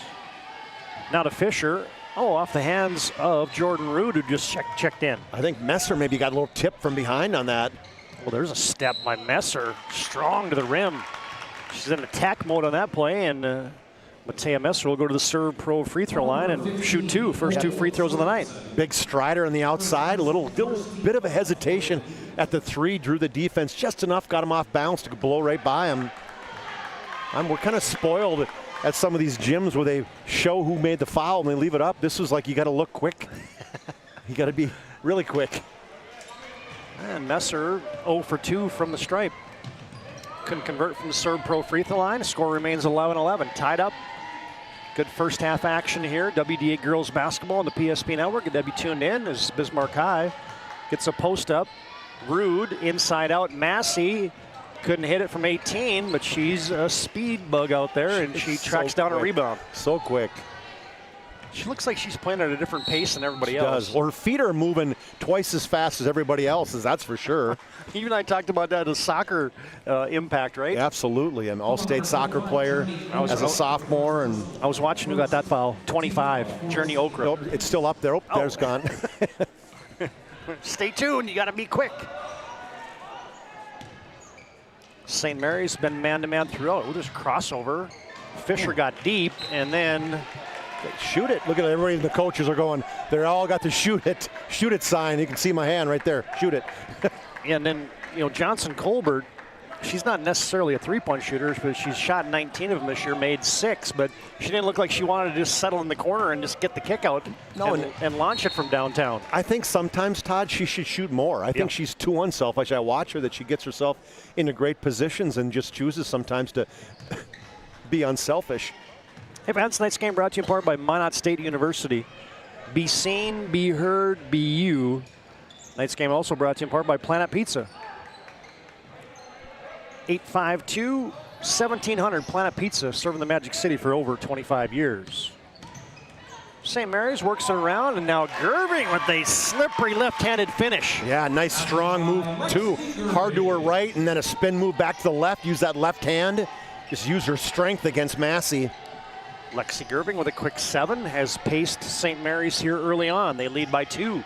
Speaker 15: Now to Fisher. Oh, off the hands of Jordan Rude, who just checked in.
Speaker 10: I think Messer maybe got a little tip from behind on that.
Speaker 15: Well, there's a step by Messer. Strong to the rim. She's in attack mode on that play, and Matea Messer will go to the ServPro free throw line and shoot two. First two free throws of the night.
Speaker 10: Big strider on the outside. A little bit of a hesitation at the three. Drew the defense just enough. Got him off balance to blow right by him. We're kind of spoiled at some of these gyms where they show who made the foul and they leave it up. This was like you got to look quick. You got to be really quick.
Speaker 15: And Messer 0 for 2 from the stripe. Couldn't convert from the ServPro free throw line. Score remains 11-11. Tied up. Good first half action here. WDA girls basketball on the PSP network. Good to be tuned in as Bismarck High gets a post up. Rude inside out. Massey couldn't hit it from 18, but she's a speed bug out there, and she tracks down a rebound.
Speaker 10: So quick.
Speaker 15: She looks like she's playing at a different pace than everybody else.
Speaker 10: Does. Or her feet are moving twice as fast as everybody else's, that's for sure.
Speaker 15: You and I talked about that as soccer impact, right?
Speaker 10: Absolutely. I'm an all-state soccer player as a sophomore. And
Speaker 15: I was watching who got that foul. 25, Journey Okrep.
Speaker 10: Nope, it's still up there. Oh, there's gone.
Speaker 15: Stay tuned, you got to be quick. St. Mary's been man-to-man throughout. There's a crossover. Fisher got deep, and then
Speaker 10: shoot it. Look at everybody. The coaches are going. They're all got the shoot it sign. You can see my hand right there. Shoot it.
Speaker 15: And then, Johnson Colbert, she's not necessarily a three-point shooter, but she's shot 19 of them this year, made 6, but she didn't look like she wanted to just settle in the corner and just get the kick out and launch it from downtown.
Speaker 10: I think sometimes, Todd, she should shoot more. I think she's too unselfish. I watch her that she gets herself into great positions and just chooses sometimes to be unselfish.
Speaker 15: Hey, fans, tonight's game brought to you in part by Minot State University. Be seen, be heard, be you. Tonight's game also brought to you in part by Planet Pizza. 852-1700 Planet Pizza, serving the Magic City for over 25 years. St. Mary's works it around, and now Gerving with a slippery left-handed finish.
Speaker 10: Yeah, nice strong move too. Hard to her right, and then a spin move back to the left. Use that left hand. Just use her strength against Massey.
Speaker 15: Lexi Gerving with a quick 7 has paced St. Mary's here early on. They lead by 2.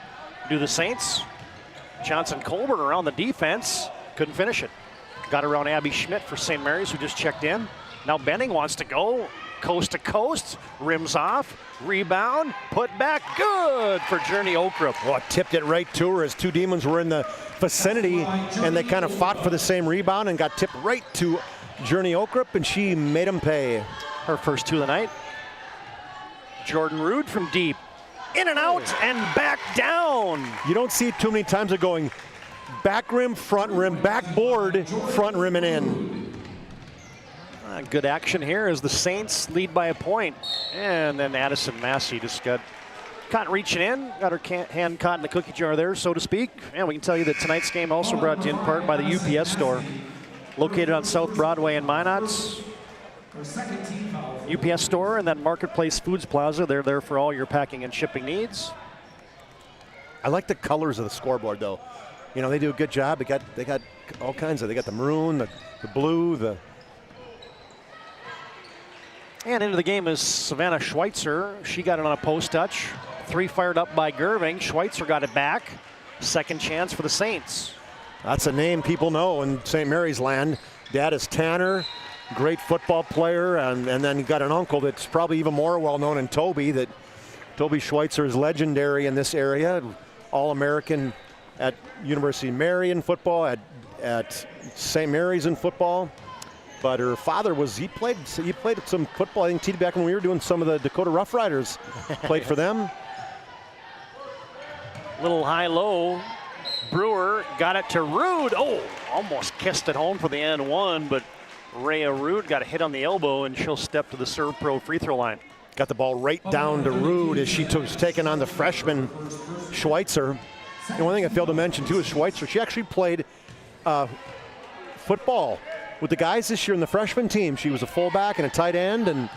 Speaker 15: Do the Saints. Johnson Colbert around the defense. Couldn't finish it. Got around Abby Schmidt for St. Mary's, who just checked in. Now Benning wants to go coast to coast. Rims off. Rebound. Put back. Good for Journey Okrep.
Speaker 10: Oh, tipped it right to her as two Demons were in the vicinity, and they kind of fought for the same rebound and got tipped right to Journey Okrep, and she made them pay.
Speaker 15: Her first 2 of the night. Jordan Rude from deep. In and out and back down.
Speaker 10: You don't see it too many times of going back rim, backboard, front rim, and in.
Speaker 15: Good action here as the Saints lead by a point. And then Addison Massey just got caught reaching in, got her hand caught in the cookie jar there, so to speak. And we can tell you that tonight's game also brought to you in part by the UPS store, located on South Broadway in Minot. UPS store and that Marketplace Foods Plaza. They're there for all your packing and shipping needs.
Speaker 10: I like the colors of the scoreboard, though. They do a good job. They got all kinds of. They got the maroon, the blue,
Speaker 15: And into the game is Savannah Schweitzer. She got it on a post touch. 3 fired up by Gerving. Schweitzer got it back. Second chance for the Saints.
Speaker 10: That's a name people know in St. Mary's land. Dad is Tanner. Great football player, and then you got an uncle that's probably even more well-known in Toby. That Toby Schweitzer is legendary in this area. All-American at University of Mary in football, at St. Mary's in football. But her father he played some football. I think back when we were doing some of the Dakota Rough Riders. Played for them.
Speaker 15: Little high-low. Brewer got it to Rude. Oh, almost kissed it home for the and one, but Rhea Rude got a hit on the elbow, and she'll step to the Serve Pro free throw line.
Speaker 10: Got the ball right down to Rude as she was taking on the freshman Schweitzer. And one thing I failed to mention, too, is Schweitzer. She actually played football with the guys this year in the freshman team. She was a fullback and a tight end, and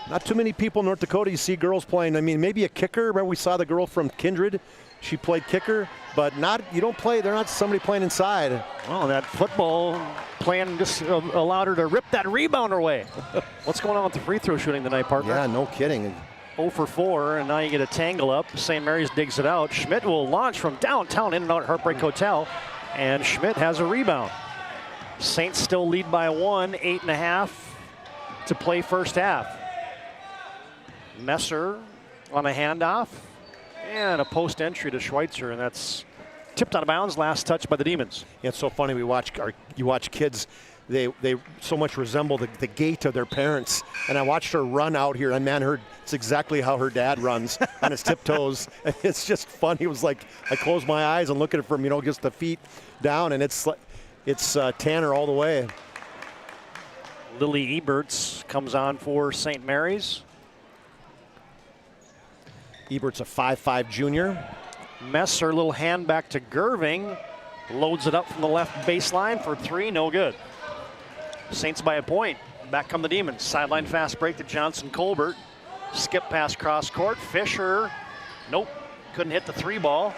Speaker 10: not too many people in North Dakota you see girls playing. I mean, maybe a kicker. Remember we saw the girl from Kindred. She played kicker, but they're not somebody playing inside.
Speaker 15: Well, that football plan just allowed her to rip that rebounder away. What's going on with the free throw shooting tonight, partner?
Speaker 10: Yeah, no kidding.
Speaker 15: 0 for 4, and now you get a tangle up. St. Mary's digs it out. Schmidt will launch from downtown in and out at Heartbreak Hotel, and Schmidt has a rebound. Saints still lead by 1, 8.5 to play first half. Messer on a handoff. And a post entry to Schweitzer, and that's tipped out of bounds. Last touch by the Demons.
Speaker 10: Yeah, it's so funny. You watch kids. They so much resemble the gait of their parents. And I watched her run out here, and man, it's exactly how her dad runs on his tiptoes. And it's just funny. It was like I close my eyes and look at it from just the feet down, and it's Tanner all the way.
Speaker 15: Lily Eberts comes on for St. Mary's.
Speaker 10: Ebert's a 5'5" junior.
Speaker 15: Messer, little hand back to Gerving. Loads it up from the left baseline for 3, no good. Saints by a point. Back come the Demons. Sideline fast break to Johnson Colbert. Skip pass cross court. Fisher, nope, couldn't hit the 3-ball.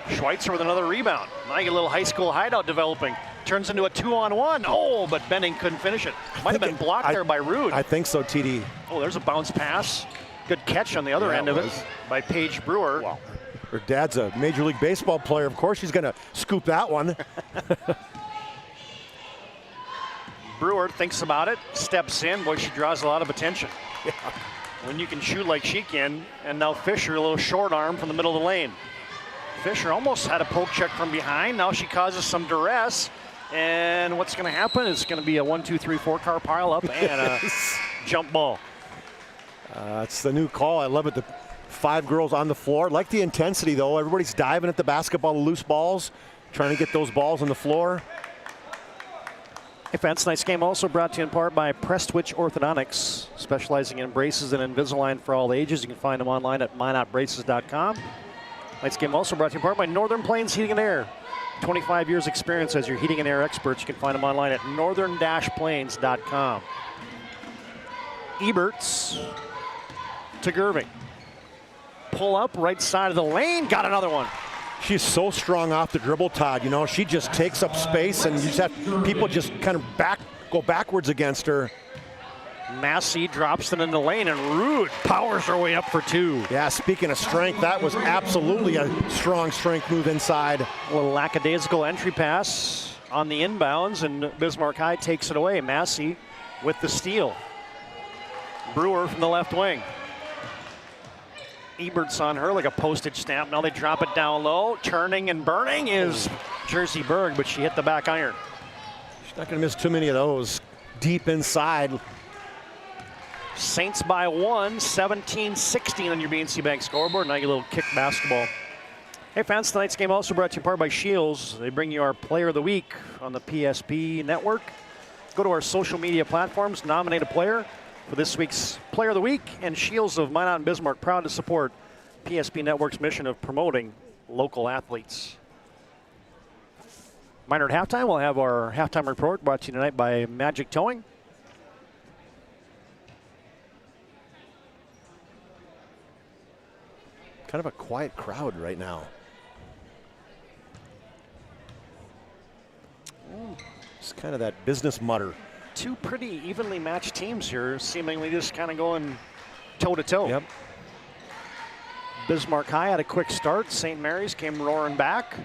Speaker 15: Schweitzer with another rebound. Now you get a little high school hideout developing. Turns into a 2-on-1. Oh, but Benning couldn't finish it. Might have been blocked there by Rude.
Speaker 10: I think so, TD.
Speaker 15: Oh, there's a bounce pass. Good catch on the other end of it by Paige Brewer.
Speaker 10: Wow. Her dad's a Major League Baseball player. Of course she's going to scoop that one.
Speaker 15: Brewer thinks about it, steps in. Boy, she draws a lot of attention.
Speaker 10: Yeah.
Speaker 15: When you can shoot like she can, and now Fisher, a little short arm from the middle of the lane. Fisher almost had a poke check from behind. Now she causes some duress. And what's going to happen is going to be a 1, 2, 3, 4 car pile up and a jump ball.
Speaker 10: It's the new call. I love it. The 5 girls on the floor. Like the intensity, though. Everybody's diving at the basketball, the loose balls, trying to get those balls on the floor.
Speaker 15: Hey fans, tonight's game also brought to you in part by Prestwich Orthodontics, specializing in braces and Invisalign for all ages. You can find them online at mynotbraces.com. Tonight's game also brought to you in part by Northern Plains Heating and Air. 25 years experience as your heating and air experts. You can find them online at northern-plains.com. Eberts to Gerving. Pull up, right side of the lane, got another one.
Speaker 10: She's so strong off the dribble, Todd. You know, she just takes up space, and you just have people just kind of go backwards against her.
Speaker 15: Massey drops it in the lane, and Rude powers her way up for 2.
Speaker 10: Yeah, speaking of strength, that was absolutely a strong strength move inside.
Speaker 15: A little lackadaisical entry pass on the inbounds, and Bismarck High takes it away. Massey with the steal. Brewer from the left wing. Eberts on her like a postage stamp. Now they drop it down low. Turning and burning is Jersey Berg, but she hit the back iron.
Speaker 10: She's not going to miss too many of those. Deep inside.
Speaker 15: Saints by 1, 17-16 on your BNC Bank scoreboard. Now you get a little kick basketball. Hey fans, tonight's game also brought to you in part by Shields. They bring you our Player of the Week on the PSP network. Go to our social media platforms, nominate a player for this week's Player of the Week, and Shields of Minot and Bismarck proud to support PSP Network's mission of promoting local athletes. Minor at halftime, we'll have our halftime report brought to you tonight by Magic Towing.
Speaker 10: Kind of a quiet crowd right now. It's kind of that business mutter.
Speaker 15: 2 pretty evenly matched teams here, seemingly just kind of going toe-to-toe.
Speaker 10: Yep.
Speaker 15: Bismarck High had a quick start. St. Mary's came roaring back.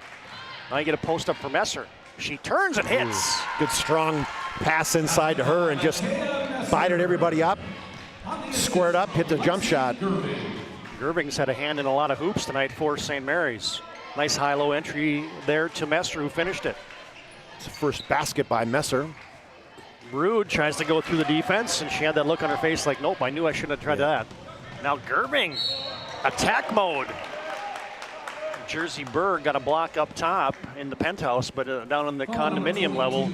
Speaker 15: Now you get a post up for Messer. She turns and hits.
Speaker 10: Good strong pass inside to her and just bited everybody up. Squared up, hit the jump shot.
Speaker 15: Gerving's had a hand in a lot of hoops tonight for St. Mary's. Nice high-low entry there to Messer, who finished it.
Speaker 10: It's the first basket by Messer.
Speaker 15: Rude tries to go through the defense, and she had that look on her face like, nope, I knew I shouldn't have tried that. Now Gerving, attack mode. Jersey Berg got a block up top in the penthouse, but down on the condominium level,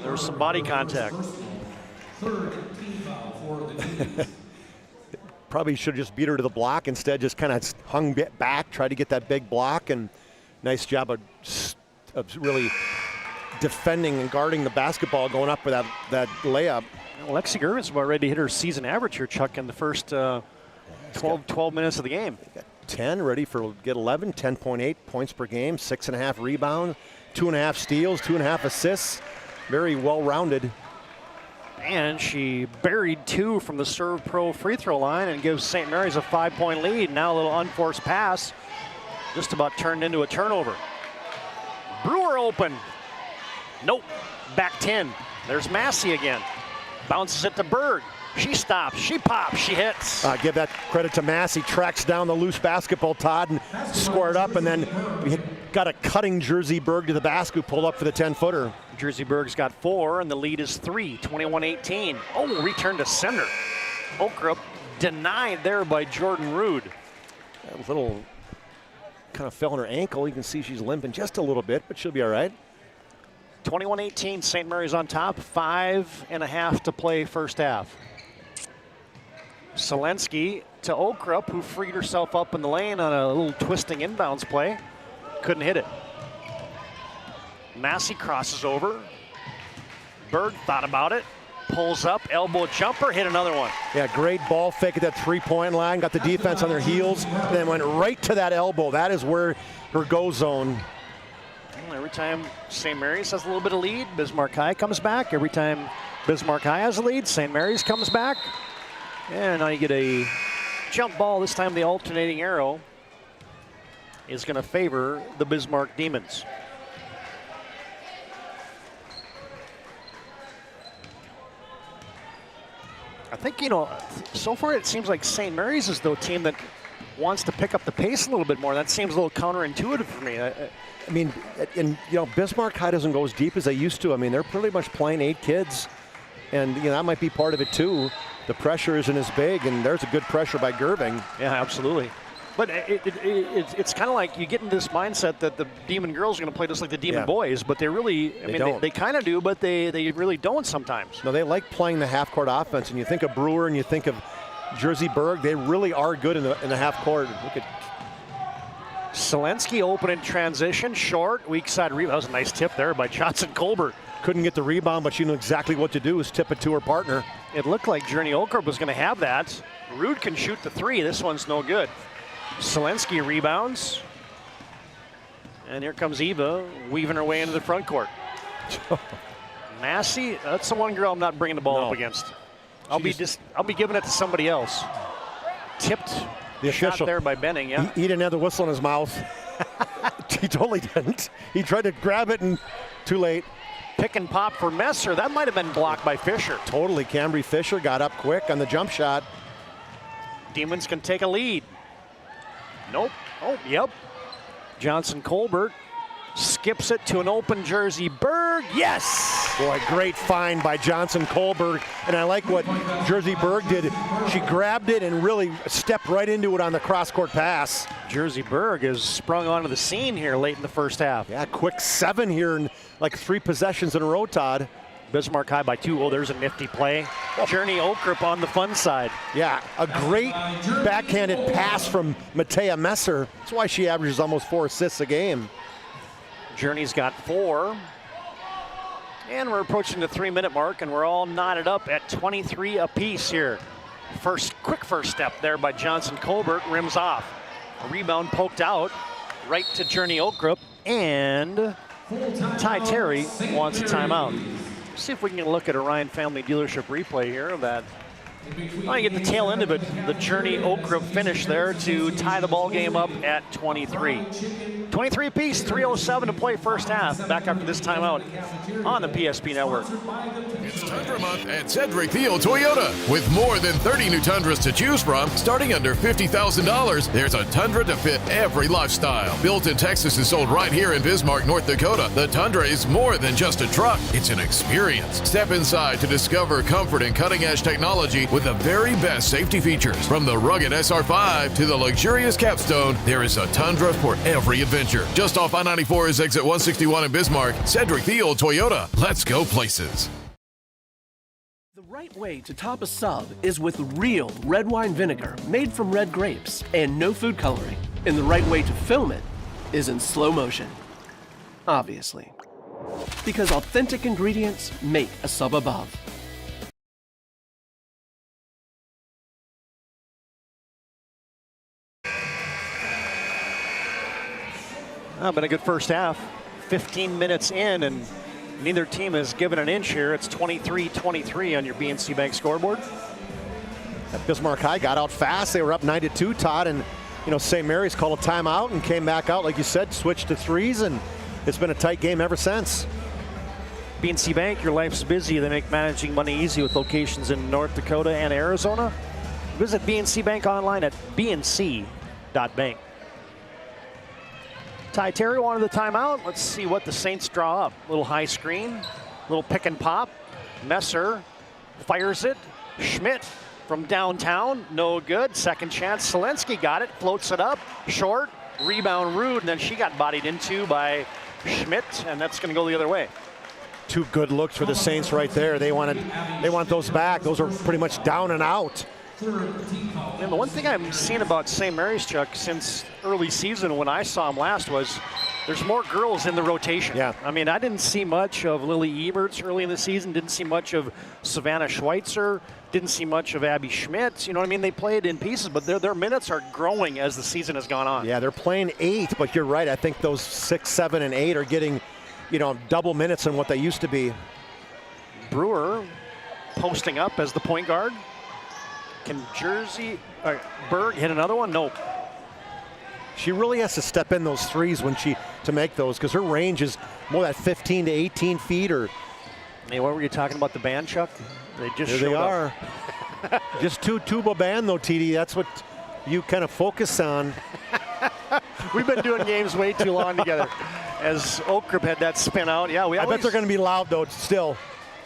Speaker 15: there was some body contact.
Speaker 10: Probably should have just beat her to the block. Instead, just kind of hung back, tried to get that big block, and nice job of really defending and guarding the basketball going up for that layup.
Speaker 15: Well, Lexi Gervin's about ready to hit her season average here, Chuck, in the first 12 minutes of the game.
Speaker 10: 10, ready for get 11, 10.8 points per game, 6.5 rebounds, 2.5 steals, 2.5 assists. Very well-rounded.
Speaker 15: And she buried 2 from the Serve Pro free throw line and gives St. Mary's a 5-point lead. Now a little unforced pass, just about turned into a turnover. Brewer open. Nope, back 10. There's Massey again. Bounces it to Berg. She stops, she pops, she hits.
Speaker 10: Give that credit to Massey. Tracks down the loose basketball, Todd, and squared up, and then we got a cutting Jersey Berg to the basket, who pulled up for the 10-footer.
Speaker 15: Jersey Berg's got 4, and the lead is 3, 21-18. Oh, return to center. Okrup denied there by Jordan Rude.
Speaker 10: That little kind of fell on her ankle. You can see she's limping just a little bit, but she'll be all right.
Speaker 15: 21-18, St. Mary's on top. 5.5 to play first half. Selensky to Okrup, who freed herself up in the lane on a little twisting inbounds play. Couldn't hit it. Massey crosses over. Berg thought about it. pulls up, elbow jumper, hit another one.
Speaker 10: Yeah, great ball fake at that three-point line, got the defense on their heels, and then went right to that elbow. That is where her go zone.
Speaker 15: Well, every time St. Mary's has a little bit of lead, Bismarck High comes back. Every time Bismarck High has a lead, St. Mary's comes back. And now you get a jump ball. This time the alternating arrow is going to favor the Bismarck Demons. I think, so far it seems like St. Mary's is the team that wants to pick up the pace a little bit more. That seems a little counterintuitive for me.
Speaker 10: I mean, and Bismarck High doesn't go as deep as they used to. I mean, they're pretty much playing 8 kids, and that might be part of it too. The pressure isn't as big, and there's a good pressure by Gerving.
Speaker 15: Yeah, absolutely. But it's kind of like you get in this mindset that the Demon girls are going to play just like the Demon boys, but they really, they kind of do, but they really don't sometimes.
Speaker 10: No, they like playing the half-court offense, and you think of Brewer and you think of Jersey Berg, they really are good in the half court. Look at
Speaker 15: Selensky open in transition, short, weak side rebound. That was a nice tip there by Johnson Colbert.
Speaker 10: Couldn't get the rebound, but she knew exactly what to do, is tip it to her partner.
Speaker 15: It looked like Journey Okrop was going to have that. Rude can shoot the 3. This one's no good. Selensky rebounds. And here comes Eva weaving her way into the front court. Massey, that's the one girl I'm not bringing the ball up against. I'll be giving it to somebody else. Tipped the shot there by Benning, yeah.
Speaker 10: He didn't have the whistle in his mouth. He totally didn't. He tried to grab it and too late.
Speaker 15: Pick and pop for Messer. That might have been blocked by Fisher.
Speaker 10: Totally. Cambry Fisher got up quick on the jump shot.
Speaker 15: Demons can take a lead. Nope. Oh, yep. Johnson Colbert skips it to an open Jersey Berg. Yes!
Speaker 10: Boy, great find by Johnson Colbert. And I like what Jersey Berg did. She grabbed it and really stepped right into it on the cross-court pass.
Speaker 15: Jersey Berg has sprung onto the scene here late in the first half.
Speaker 10: Yeah, quick 7 here in like 3 possessions in a row, Todd.
Speaker 15: Bismarck High by 2. Oh, there's a nifty play. Journey Okrop on the fun side.
Speaker 10: Yeah, a great backhanded pass from Matea Messer. That's why she averages almost 4 assists a game.
Speaker 15: Journey's got 4. And we're approaching the 3-minute mark, and we're all knotted up at 23 apiece here. Quick first step there by Johnson Colbert, rims off. A rebound poked out, right to Journey Okrop, and Ty Terry wants a timeout. See if we can look at a Ryan Family Dealership replay here of that. I get the tail end of it, the Journey Okrop finish there to tie the ball game up at 23. 23 apiece, 3:07 to play first half. Back after this timeout on the PSP Network.
Speaker 3: It's Tundra Month at Cedric Thiel Toyota. With more than 30 new Tundras to choose from, starting under $50,000, there's a Tundra to fit every lifestyle. Built in Texas and sold right here in Bismarck, North Dakota, the Tundra is more than just a truck. It's an experience. Step inside to discover comfort and cutting-edge technology with the very best safety features. From the rugged SR5 to the luxurious Capstone, there is a Tundra for every adventure. Just off I-94's exit 161 in Bismarck, Cedric Thiel Toyota. Let's go places.
Speaker 21: The right way to top a sub is with real red wine vinegar made from red grapes and no food coloring. And the right way to film it is in slow motion. Obviously. Because authentic ingredients make a sub above.
Speaker 15: Been a good first half. 15 minutes in, and neither team has given an inch here. It's 23-23 on your BNC Bank scoreboard.
Speaker 10: Bismarck High got out fast. They were up 9-2, Todd, and St. Mary's called a timeout and came back out, like you said, switched to 3s, and it's been a tight game ever since.
Speaker 15: BNC Bank, your life's busy. They make managing money easy with locations in North Dakota and Arizona. Visit BNC Bank online at bnc.bank. Ty Terry wanted the timeout. Let's see what the Saints draw up. Little high screen, little pick and pop. Messer fires it. Schmidt from downtown, no good. Second chance, Selensky got it, floats it up, short, rebound Rude, and then she got bodied into by Schmidt, and that's gonna go the other way.
Speaker 10: 2 good looks for the Saints right there. They want those back. Those are pretty much down and out.
Speaker 15: And the one thing I'm seeing about St. Mary's, Chuck, since early season when I saw him last was There's more girls in the rotation.
Speaker 10: Yeah.
Speaker 15: I mean, I didn't see much of Lily Eberts early in the season. Didn't see much of Savannah Schweitzer. Didn't see much of Abby Schmitz. You know what I mean? They played in pieces, but their minutes are growing as the season has gone on.
Speaker 10: Yeah, they're playing 8, but you're right. I think those 6, 7, and 8 are getting, double minutes than what they used to be.
Speaker 15: Brewer posting up as the point guard. Can Berg hit another one? Nope.
Speaker 10: She really has to step in those threes to make those, because her range is more that 15 to 18 feet.
Speaker 15: Hey, what were you talking about, the band, Chuck? They just
Speaker 10: There
Speaker 15: showed
Speaker 10: they
Speaker 15: up.
Speaker 10: are. Just two tuba band though, TD. That's what you kind of focus on.
Speaker 15: We've been doing games way too long together. As Oak Grip had that spin out. Yeah,
Speaker 10: I bet they're going to be loud though still.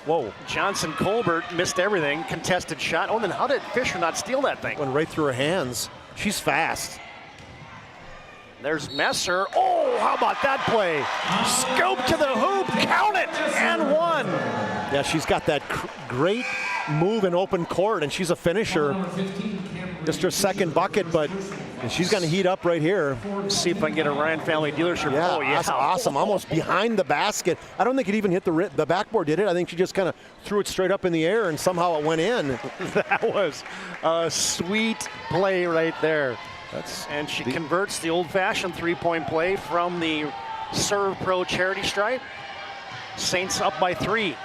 Speaker 10: Whoa.
Speaker 15: Johnson Colbert missed everything. Contested shot. Oh, then how did Fisher not steal that thing?
Speaker 10: Went right through her hands. She's fast.
Speaker 15: There's Messer. Oh, how about that play? Scoop to the hoop, count it, and one.
Speaker 10: Yeah, she's got that great move in open court, and she's a finisher. Just her second bucket, but she's going to heat up right here.
Speaker 15: See if I can get a Ryan Family Dealership.
Speaker 10: Yeah,
Speaker 15: oh, yeah.
Speaker 10: awesome. Almost behind the basket. I don't think it even hit the backboard, did it? I think she just kind of threw it straight up in the air, and somehow it went in.
Speaker 15: That was a sweet play right there. And she converts the old-fashioned three-point play from the Serve Pro charity stripe. Saints up by 3.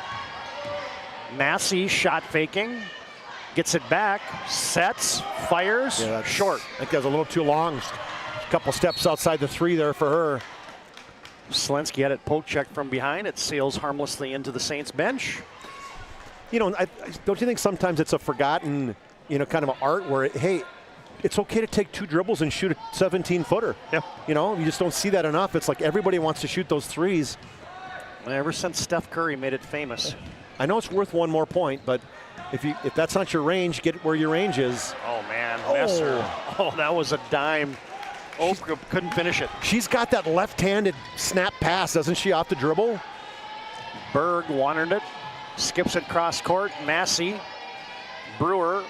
Speaker 15: Massey shot faking, gets it back, sets, fires, short.
Speaker 10: I think that was a little too long. A couple steps outside the 3 there for her.
Speaker 15: Selensky had it poke check from behind. It sails harmlessly into the Saints bench.
Speaker 10: Don't you think sometimes it's a forgotten, kind of an art where, hey, it's okay to take 2 dribbles and shoot a 17-footer.
Speaker 15: Yeah.
Speaker 10: You just don't see that enough. It's like everybody wants to shoot those threes.
Speaker 15: Ever since Steph Curry made it famous.
Speaker 10: I know it's worth 1 more point, but if that's not your range, get where your range is.
Speaker 15: Oh, man. Messer. Oh, that was a dime. Oak couldn't finish it.
Speaker 10: She's got that left-handed snap pass, doesn't she, off the dribble?
Speaker 15: Berg wanted it. Skips it cross court. Massey. Brewer.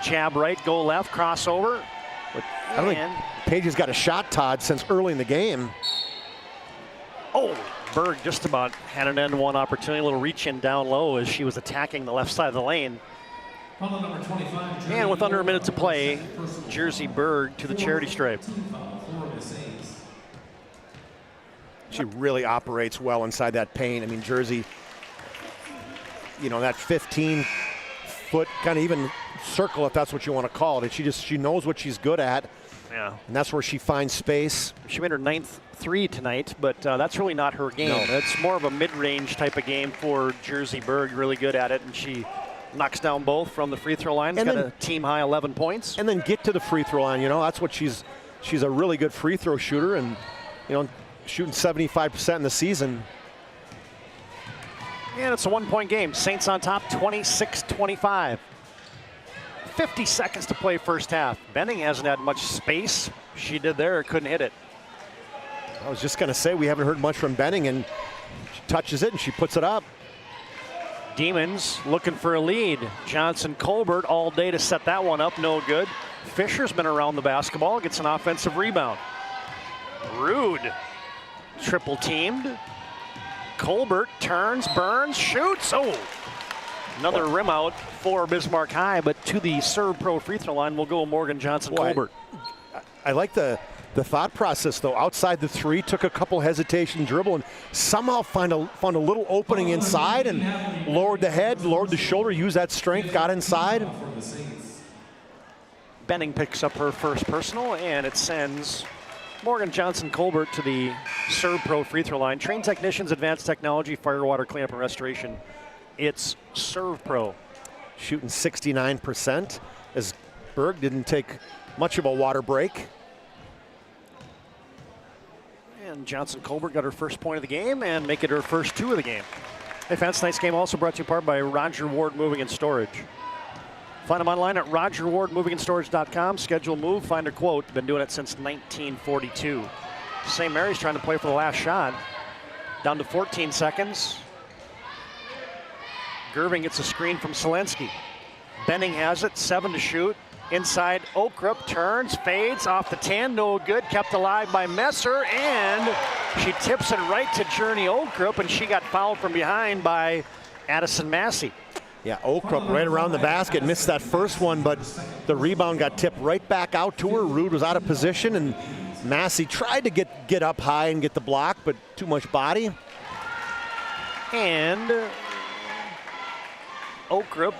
Speaker 15: Jab right, go left, crossover.
Speaker 10: I don't think Paige has got a shot, Todd, since early in the game.
Speaker 15: Oh, Berg just about had an end one opportunity. A little reach in down low as she was attacking the left side of the lane. And with under a minute to play, Jersey Berg to the charity stripe.
Speaker 10: She really operates well inside that paint. I mean, Jersey, that 15-foot kind of even circle, if that's what you want to call it. She knows what she's good at.
Speaker 15: Yeah.
Speaker 10: And that's where she finds space.
Speaker 15: She made her 9th 3 tonight, but that's really not her game.
Speaker 10: No.
Speaker 15: It's more of a mid-range type of game for Jersey Berg, really good at it, and she knocks down both from the free throw line. Got a team-high 11 points.
Speaker 10: And then get to the free throw line. That's what she's a really good free throw shooter, and shooting 75% in the season.
Speaker 15: And it's a 1-point game. Saints on top, 26-25. 50 seconds to play first half. Benning hasn't had much space. She did there, couldn't hit it.
Speaker 10: I was just going to say, we haven't heard much from Benning, and she touches it and she puts it up.
Speaker 15: Demons looking for a lead. Johnson Colbert all day to set that one up, no good. Fisher's been around the basketball, gets an offensive rebound. Rude. Triple teamed. Colbert turns, burns, shoots. Oh, another rim out for Bismarck High, but to the Serve Pro free throw line will go Morgan Johnson Colbert.
Speaker 10: I like the thought process, though. Outside the 3, took a couple hesitation dribble and somehow found a little opening inside and lowered the head, lowered the shoulder, used that strength, got inside.
Speaker 15: Benning picks up her first personal, and it sends Morgan Johnson Colbert to the Serve Pro free throw line. Trained technicians, advanced technology, fire, water, cleanup, and restoration. It's Serve Pro.
Speaker 10: Shooting 69%, as Berg didn't take much of a water break.
Speaker 15: And Johnson Colbert got her first point of the game and make it her first 2 of the game. Hey fans, tonight's game also brought to you in part by Roger Ward Moving and Storage. Find them online at rogerwardmovingandstorage.com. Schedule move, find a quote. Been doing it since 1942. St. Mary's trying to play for the last shot. Down to 14 seconds. Gerving gets a screen from Selensky. Benning has it, 7 to shoot. Inside, Okrup turns, fades off the 10, no good. Kept alive by Messer, and she tips it right to Journey Okrup, and she got fouled from behind by Addison Massey.
Speaker 10: Yeah, Okrup right around the basket, missed that first one, but the rebound got tipped right back out to her. Rude was out of position, and Massey tried to get up high and get the block, but too much body.
Speaker 15: And Okrup,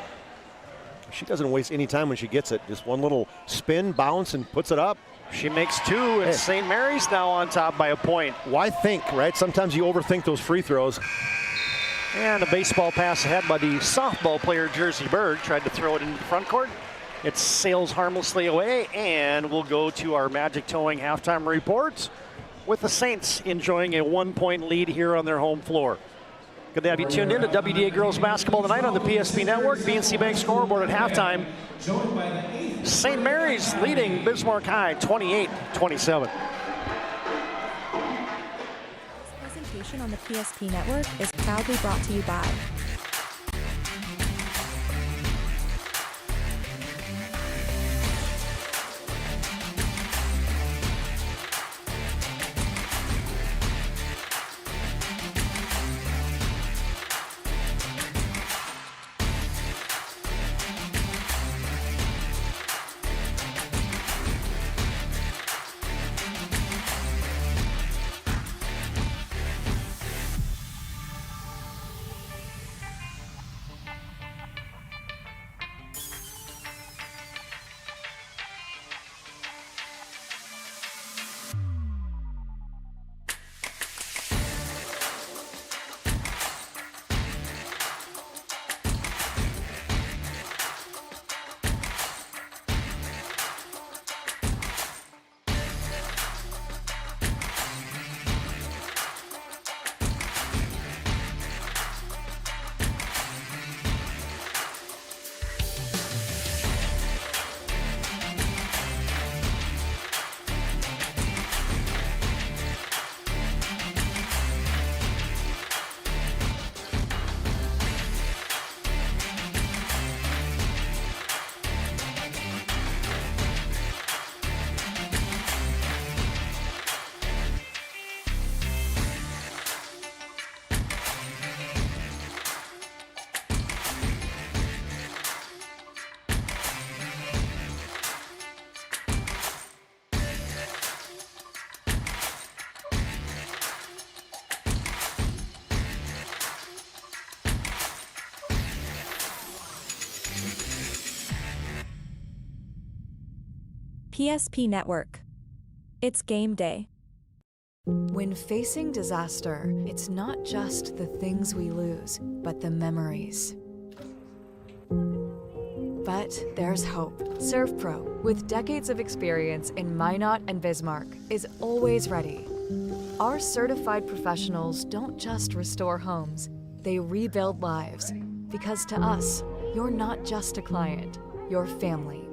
Speaker 10: she doesn't waste any time when she gets it. Just one little spin, bounce, and puts it up.
Speaker 15: She makes 2, and St. Mary's now on top by a point.
Speaker 10: Why think, right? Sometimes you overthink those free throws.
Speaker 15: And a baseball pass ahead by the softball player, Jersey Bird. Tried to throw it into the front court. It sails harmlessly away, and we'll go to our Magic Towing halftime reports with the Saints enjoying a 1-point lead here on their home floor. Good to have you tuned in to WDA Girls Basketball tonight on the PSP Network. BNC Bank scoreboard at halftime. St. Mary's leading Bismarck High 28-27.
Speaker 4: Presentation on the PSP Network is proudly brought to you by PSP Network. It's game day.
Speaker 2: When facing disaster, it's not just the things we lose, but the memories. But there's hope. ServPro, with decades of experience in Minot and Bismarck, is always ready. Our certified professionals don't just restore homes, they rebuild lives. Because to us, you're not just a client, you're family.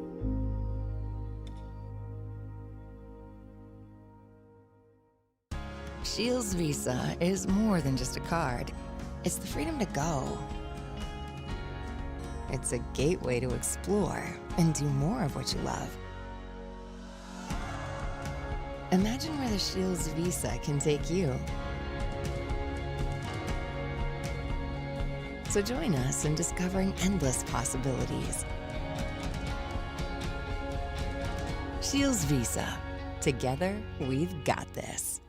Speaker 1: Shields Visa is more than just a card. It's the freedom to go. It's a gateway to explore and do more of what you love. Imagine where the Shields Visa can take you. So join us in discovering endless possibilities. Shields Visa. Together, we've got this.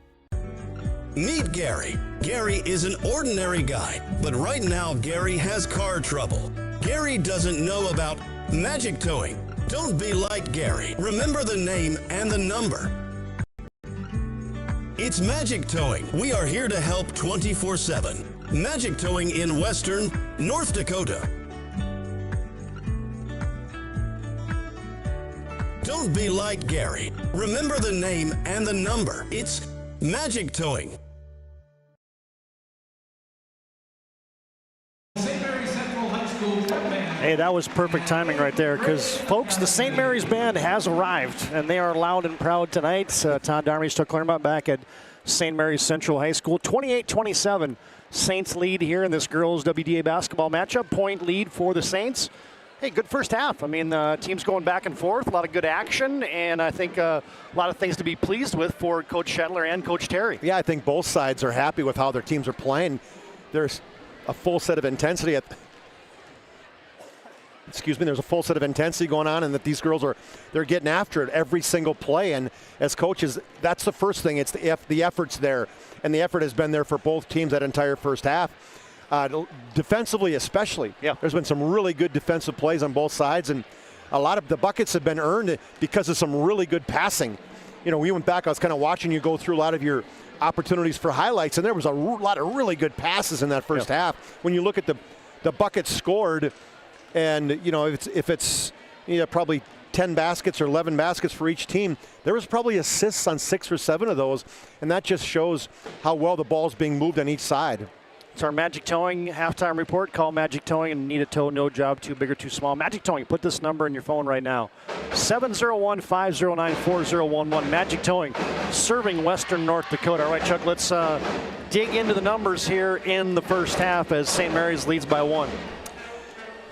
Speaker 20: Meet Gary. Gary is an ordinary guy, but right now Gary has car trouble. Gary doesn't know about magic towing. Don't be like Gary. Remember the name and the number. It's Magic Towing. We are here to help 24/7. Magic Towing in Western North Dakota. Don't be like Gary. Remember the name and the number. It's Magic Towing.
Speaker 15: Hey, that was perfect timing right there because, folks, the St. Mary's Band has arrived, and they are loud and proud tonight. Todd Domres took Clairmont back at St. Mary's Central High School. 28-27, Saints lead here in this girls' WDA basketball matchup. Point lead for the Saints. Hey, good first half. I mean, the team's going back and forth, a lot of good action, and I think a lot of things to be pleased with for Coach Shetler and Coach Terry.
Speaker 10: Yeah, I think both sides are happy with how their teams are playing. There's a full set of intensity there's a full set of intensity going on, and that these girls they're getting after it every single play. And as coaches, that's the first thing. It's the effort's there, and the effort has been there for both teams that entire first half. Defensively especially, there's been some really good defensive plays on both sides, and a lot of the buckets have been earned because of some really good passing. You know, we went back, I was kind of watching you go through a lot of your opportunities for highlights, and there was a lot of really good passes in that first half. When you look at the buckets scored, and you know, if it's probably 10 baskets or 11 baskets for each team, there was probably assists on 6 or 7 of those, and that just shows how well the ball's being moved on each side.
Speaker 15: It's our Magic Towing halftime report. Call Magic Towing and need a tow, no job, too big or too small. Magic Towing, put this number in your phone right now. 701-509-4011. Magic Towing, serving Western North Dakota. All right, Chuck, let's dig into the numbers here in the first half as St. Mary's leads by 1.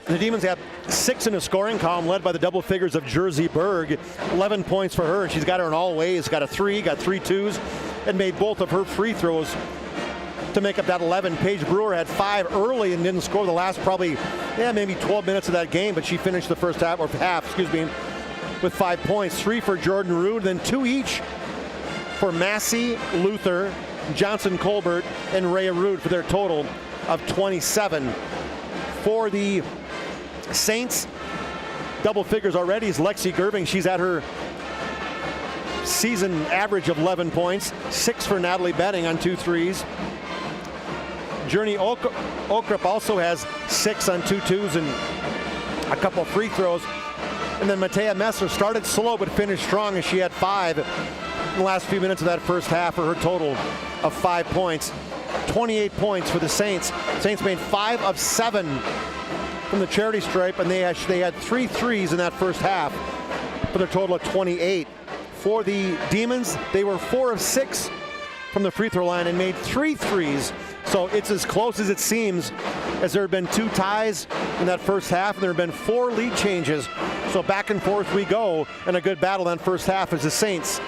Speaker 10: The Demons have 6 in the scoring column, led by the double figures of Jersey Berg. 11 points for her, and she's got her in all ways. Got a 3, got 3 twos, and made both of her free throws to make up that 11. Paige Brewer had 5 early and didn't score the last maybe 12 minutes of that game, but she finished the first half, with 5 points. 3 for Jordan Rude, then 2 each for Massey, Luther, Johnson Colbert, and Rhea Rude for their total of 27. For the Saints, double figures already is Lexi Gerving. She's at her season average of 11 points. 6 for Natalie Betting on 2 threes. Journey Okrup also has 6 on 2 twos and a couple free throws. And then Matea Messer started slow but finished strong, as she had 5 in the last few minutes of that first half for her total of 5 points. 28 points for the Saints. Saints made 5 of 7 from the charity stripe, and they had 3 threes in that first half for their total of 28. For the Demons, they were 4 of 6 from the free throw line and made 3 threes. So it's as close as it seems, as there have been 2 ties in that first half, and there have been 4 lead changes. So back and forth we go, and a good battle in that first half as the Saints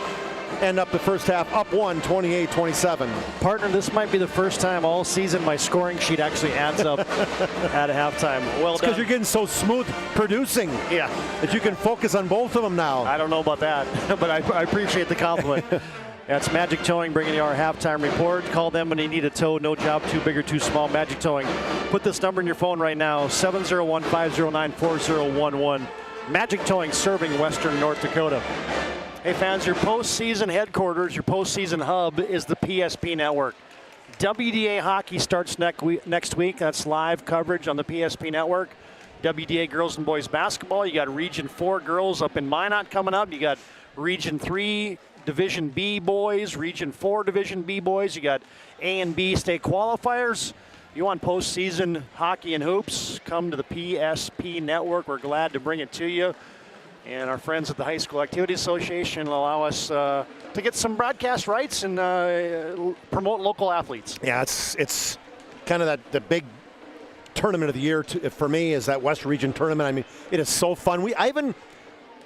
Speaker 10: end up the first half up 1, 28-27.
Speaker 15: Partner, this might be the first time all season my scoring sheet actually adds up at halftime. Well,
Speaker 10: because you're getting so smooth producing, that you can focus on both of them now.
Speaker 15: I don't know about that, but I appreciate the compliment. That's Magic Towing bringing you our halftime report. Call them when you need a tow, no job, too big or too small. Magic Towing. Put this number in your phone right now, 701-509-4011. Magic Towing, serving Western North Dakota. Hey fans, your postseason headquarters, your postseason hub is the PSP Network. WDA hockey starts next week. That's live coverage on the PSP Network. WDA girls and boys basketball. You got Region 4 girls up in Minot coming up. You got Region 3 Division B boys, Region 4 Division B boys. You got A and B state qualifiers. You want postseason hockey and hoops, come to the PSP Network. We're glad to bring it to you. And our friends at the High School Activity Association allow us to get some broadcast rights and promote local athletes.
Speaker 10: Yeah, it's kind of the big tournament of the year for me is that West Region tournament. I mean, it is so fun. I even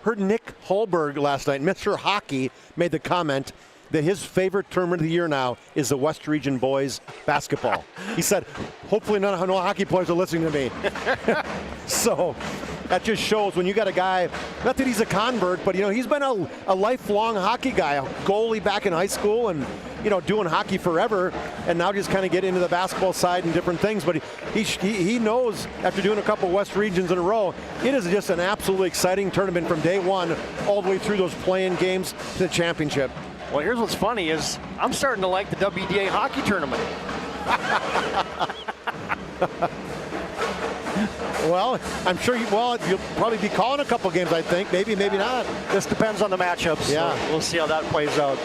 Speaker 10: heard Nick Holberg last night, Mr. Hockey, made the comment that his favorite tournament of the year now is the West Region boys basketball. He said, hopefully no hockey players are listening to me. So that just shows when you got a guy, not that he's a convert, but he's been a lifelong hockey guy, a goalie back in high school and doing hockey forever, and now just kind of get into the basketball side and different things. But he knows, after doing a couple West Regions in a row, it is just an absolutely exciting tournament from day one all the way through those play-in games to the championship.
Speaker 15: Well, here's what's funny is I'm starting to like the WDA hockey tournament.
Speaker 10: Well, I'm sure you'll probably be calling a couple games, I think. Maybe not.
Speaker 15: This depends on the matchups.
Speaker 10: Yeah.
Speaker 15: So we'll see how that plays out.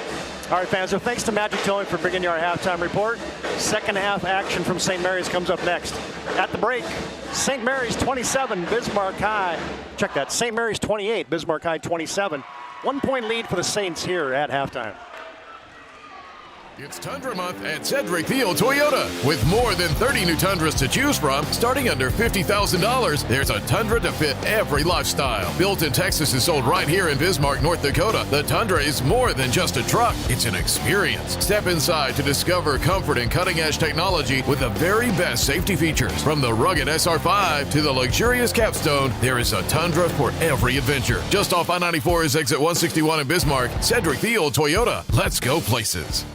Speaker 15: All right, fans, so thanks to Magic Towing for bringing you our halftime report. Second half action from St. Mary's comes up next. At the break, St. Mary's 27, Bismarck High. Check that, St. Mary's 28, Bismarck High 27. 1 point lead for the Saints here at halftime.
Speaker 3: It's Tundra Month at Cedric Field Toyota. With more than 30 new Tundras to choose from, starting under $50,000, there's a Tundra to fit every lifestyle. Built in Texas and sold right here in Bismarck, North Dakota, the Tundra is more than just a truck. It's an experience. Step inside to discover comfort and cutting-edge technology with the very best safety features. From the rugged SR5 to the luxurious Capstone, there is a Tundra for every adventure. Just off I-94 is exit 161 in Bismarck. Cedric Field Toyota. Let's go places.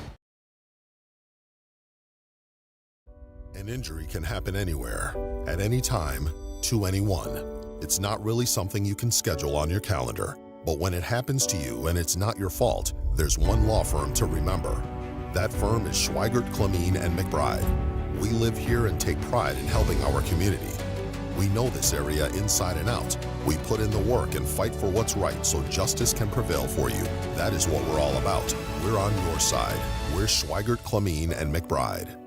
Speaker 7: An injury can happen anywhere, at any time, to anyone. It's not really something you can schedule on your calendar. But when it happens to you and it's not your fault, there's one law firm to remember. That firm is Schweigert, Clairmont, and McBride. We live here and take pride in helping our community. We know this area inside and out. We put in the work and fight for what's right so justice can prevail for you. That is what we're all about. We're on your side. We're Schweigert, Clairmont, and McBride.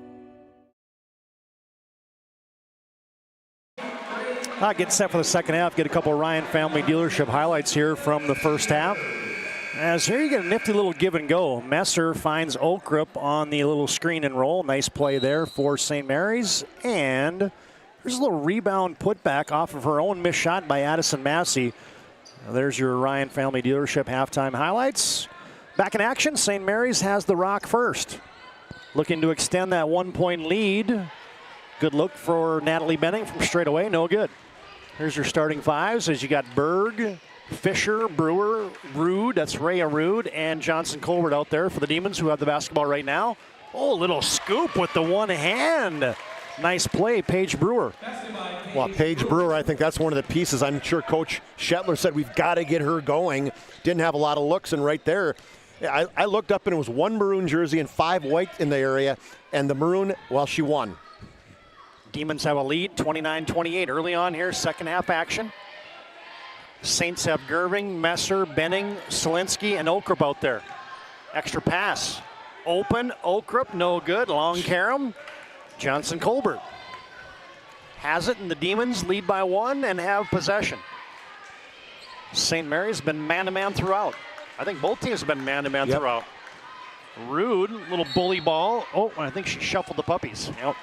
Speaker 15: Getting set for the second half. Get a couple of Ryan family dealership highlights here from the first half. As here you get a nifty little give and go. Messer finds Oakrup on the little screen and roll. Nice play there for St. Mary's. And there's a little rebound putback off of her own missed shot by Addison Massey. There's your Ryan family dealership halftime highlights. Back in action, St. Mary's has the rock first. Looking to extend that 1-point lead. Good look for Natalie Benning from straight away, no good. Here's your starting fives as you got Berg, Fisher, Brewer, Rude, that's Rhea Rude, and Johnson Colbert out there for the Demons who have the basketball right now. Oh, little scoop with the one hand. Nice play, Paige Brewer.
Speaker 10: Well, Paige Brewer, I think that's one of the pieces. I'm sure Coach Shetler said we've got to get her going. Didn't have a lot of looks, and right there, I looked up and it was one maroon jersey and 5 white in the area, and the maroon, well, she won.
Speaker 15: Demons have a lead, 29-28 early on here, second half action. Saints have Gerving, Messer, Benning, Solinsky, and Oakrup out there. Extra pass. Open, Oakrup, no good. Long carom. Johnson Colbert has it, and the Demons lead by 1 and have possession. St. Mary's been man-to-man throughout. I think both teams have been man-to-man throughout. Rude, little bully ball. Oh, I think she shuffled the puppies. Yep.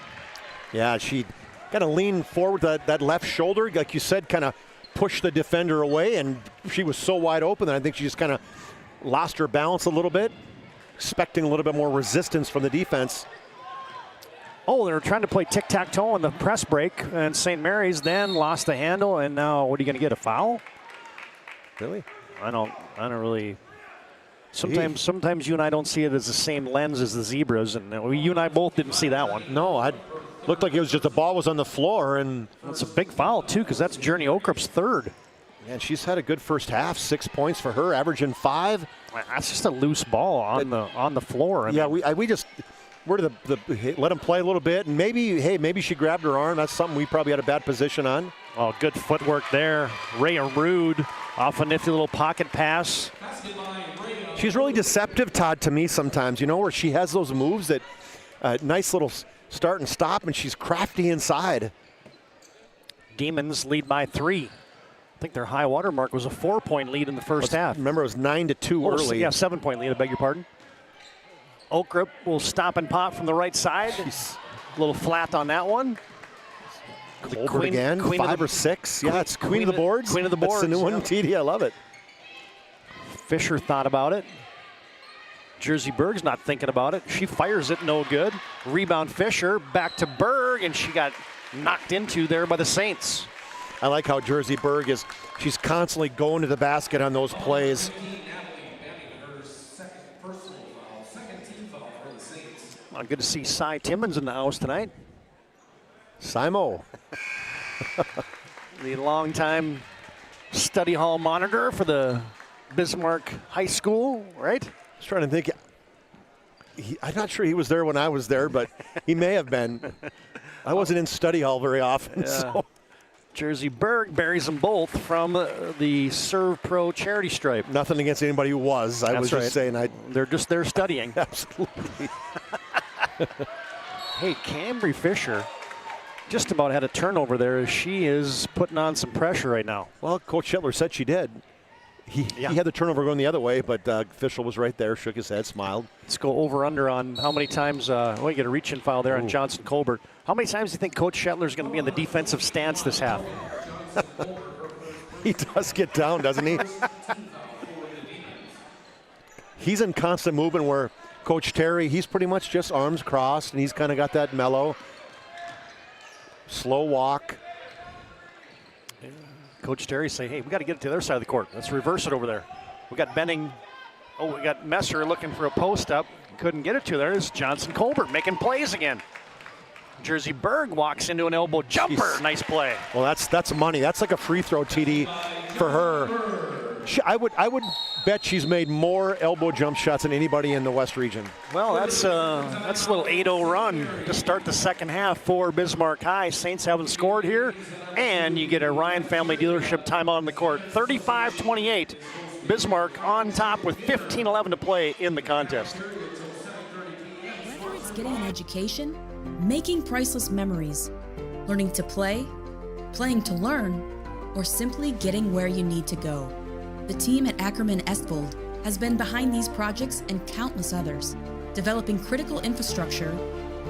Speaker 10: Yeah, she kind of leaned forward that left shoulder, like you said, kind of pushed the defender away, and she was so wide open that I think she just kind of lost her balance a little bit, expecting a little bit more resistance from the defense.
Speaker 15: Oh, they were trying to play tic-tac-toe on the press break, and St. Mary's then lost the handle, and now what are you going to get, a foul?
Speaker 10: Really?
Speaker 15: I don't really. Sometimes you and I don't see it as the same lens as the Zebras, and you and I both didn't see that one.
Speaker 10: No, looked like it was just the ball was on the floor, and
Speaker 15: it's a big foul too, because that's Journey Oakrup's third.
Speaker 10: And she's had a good first half, 6 points for her, averaging 5.
Speaker 15: That's just a loose ball on the floor.
Speaker 10: Yeah, we just let them play a little bit, and maybe she grabbed her arm. That's something we probably had a bad position on.
Speaker 15: Oh, good footwork there. Rhea Rude off a nifty little pocket pass.
Speaker 10: She's really deceptive, Todd, to me sometimes, where she has those moves that nice little start and stop, and she's crafty inside.
Speaker 15: Demons lead by 3. I think their high water mark was a 4-point lead in the first half.
Speaker 10: Remember, it was 9-2 early.
Speaker 15: Yeah, 7-point lead, I beg your pardon. Oakrup will stop and pop from the right side. A little flat on that one.
Speaker 10: Colbert again, 5 or 6. Yeah, it's queen of the boards.
Speaker 15: Queen of the boards.
Speaker 10: That's the new one, TD. I love it.
Speaker 15: Fisher thought about it. Jersey Berg's not thinking about it. She fires it, no good. Rebound Fisher, back to Berg, and she got knocked into there by the Saints.
Speaker 10: I like how Jersey Berg she's constantly going to the basket on those plays.
Speaker 15: Well, good to see Cy Timmons in the house tonight.
Speaker 10: Simo.
Speaker 15: The longtime study hall monitor for the Bismarck High School, right?
Speaker 10: I was trying to think. I'm not sure he was there when I was there, but he may have been. I wasn't in study hall very often.
Speaker 15: Yeah.
Speaker 10: So.
Speaker 15: Jersey Berg buries them both from the Serve Pro charity stripe.
Speaker 10: Nothing against anybody who was. I was just saying.
Speaker 15: They're just there studying.
Speaker 10: Absolutely.
Speaker 15: Hey, Cambry Fisher just about had a turnover there as she is putting on some pressure right now.
Speaker 10: Well, Coach Shetler said she did. He had the turnover going the other way, but official was right there, shook his head, smiled.
Speaker 15: Let's go over-under on how many times, you get a reach-in foul there on Johnson Colbert. How many times do you think Coach Shetler's going to be in the defensive stance this half?
Speaker 10: He does get down, doesn't he? He's in constant movement where Coach Terry, he's pretty much just arms crossed, and he's kind of got that mellow, slow walk.
Speaker 15: Coach Terry say, hey, we got to get it to the other side of the court. Let's reverse it over there. We got Benning. Oh, we got Messer looking for a post up. Couldn't get it to there. There's Johnson Colbert making plays again. Jersey Berg walks into an elbow jumper.
Speaker 10: Jeez.
Speaker 15: Nice play.
Speaker 10: Well, that's money. That's like a free throw TD for her. I would bet she's made more elbow jump shots than anybody in the West region.
Speaker 15: Well, that's a little 8-0 run to start the second half for Bismarck High. Saints haven't scored here, and you get a Ryan Family Dealership timeout on the court. 35-28. Bismarck on top with 15-11 to play in the contest.
Speaker 18: Whether it's getting an education, making priceless memories, learning to play, playing to learn, or simply getting where you need to go, the team at Ackerman Estvold has been behind these projects and countless others, developing critical infrastructure,